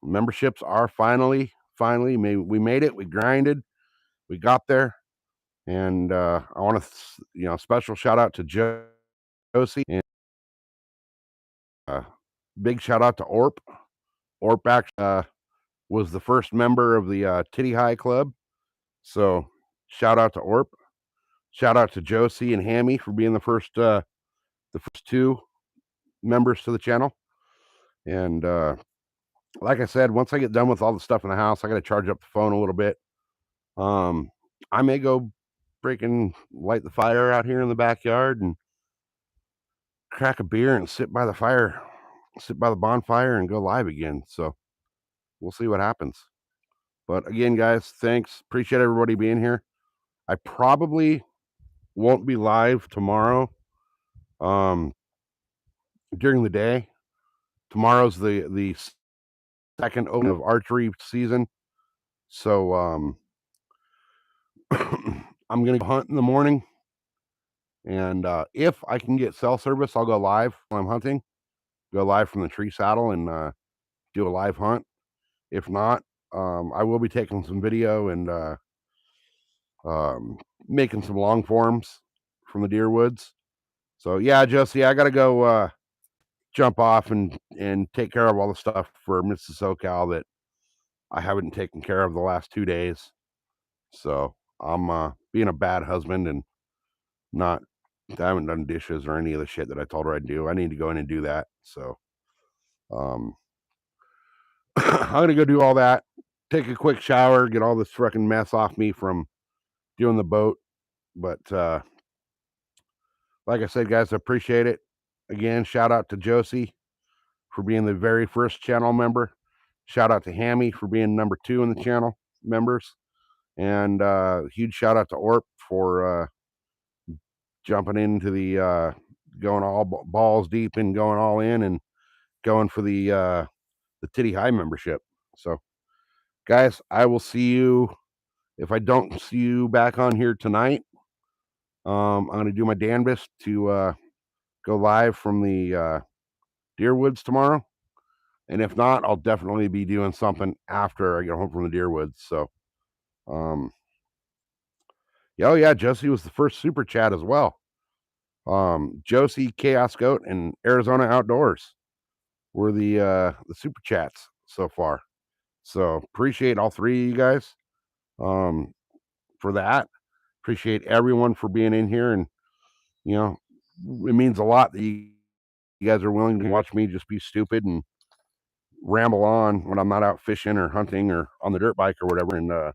memberships are finally we made it. We grinded. We got there. And I want to, special shout out to Josie and big shout out to Orp. Orp actually was the first member of the Titty High Club. So shout out to Orp. Shout out to Josie and Hammy for being the first two members to the channel. And like I said, once I get done with all the stuff in the house, I got to charge up the phone a little bit. I may go freaking light the fire out here in the backyard and crack a beer and sit by the bonfire and go live again. So we'll see what happens. But again, guys, thanks. Appreciate everybody being here. I probably won't be live tomorrow during the day. Tomorrow's the second open of archery season. So I'm gonna go hunt in the morning, and if I can get cell service, I'll go live while I'm hunting. Go live from the tree saddle and do a live hunt. If not, I will be taking some video and making some long forms from the deer woods. So yeah, Josie, I gotta go jump off and take care of all the stuff for Mrs. SoCal that I haven't taken care of the last 2 days. So I'm being a bad husband and not I haven't done dishes or any of the shit that I told her I'd do. I need to go in and do that. So I'm gonna go do all that, take a quick shower, get all this freaking mess off me from doing the boat. But like I said, guys, I appreciate it. Again, shout out to Josie for being the very first channel member. Shout out to Hammy for being number 2 in the channel members. And huge shout out to Orp for jumping into the going all balls deep and going all in and going for the Titty High membership. So, guys, I will see you. If I don't see you back on here tonight, I'm going to do my damnedest to go live from the Deer Woods tomorrow. And if not, I'll definitely be doing something after I get home from the Deer Woods. So, oh yeah, Josie was the first super chat as well. Josie, Chaos Goat, and Arizona Outdoors were the super chats so far. So appreciate all three of you guys for that. Appreciate everyone for being in here, and it means a lot that you guys are willing to watch me just be stupid and ramble on when I'm not out fishing or hunting or on the dirt bike or whatever. And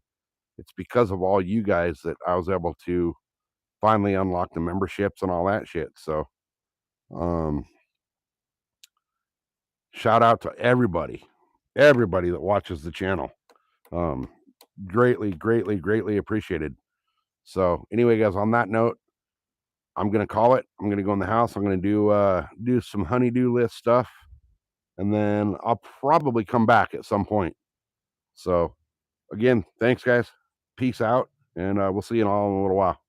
it's because of all you guys that I was able to finally unlock the memberships and all that shit. So shout out to everybody that watches the channel. Greatly appreciated. So anyway, guys, on that note, I'm gonna call it. I'm gonna go in the house. I'm gonna do some honeydew list stuff, and then I'll probably come back at some point. So again, thanks, guys. Peace out, and we'll see you all in a little while.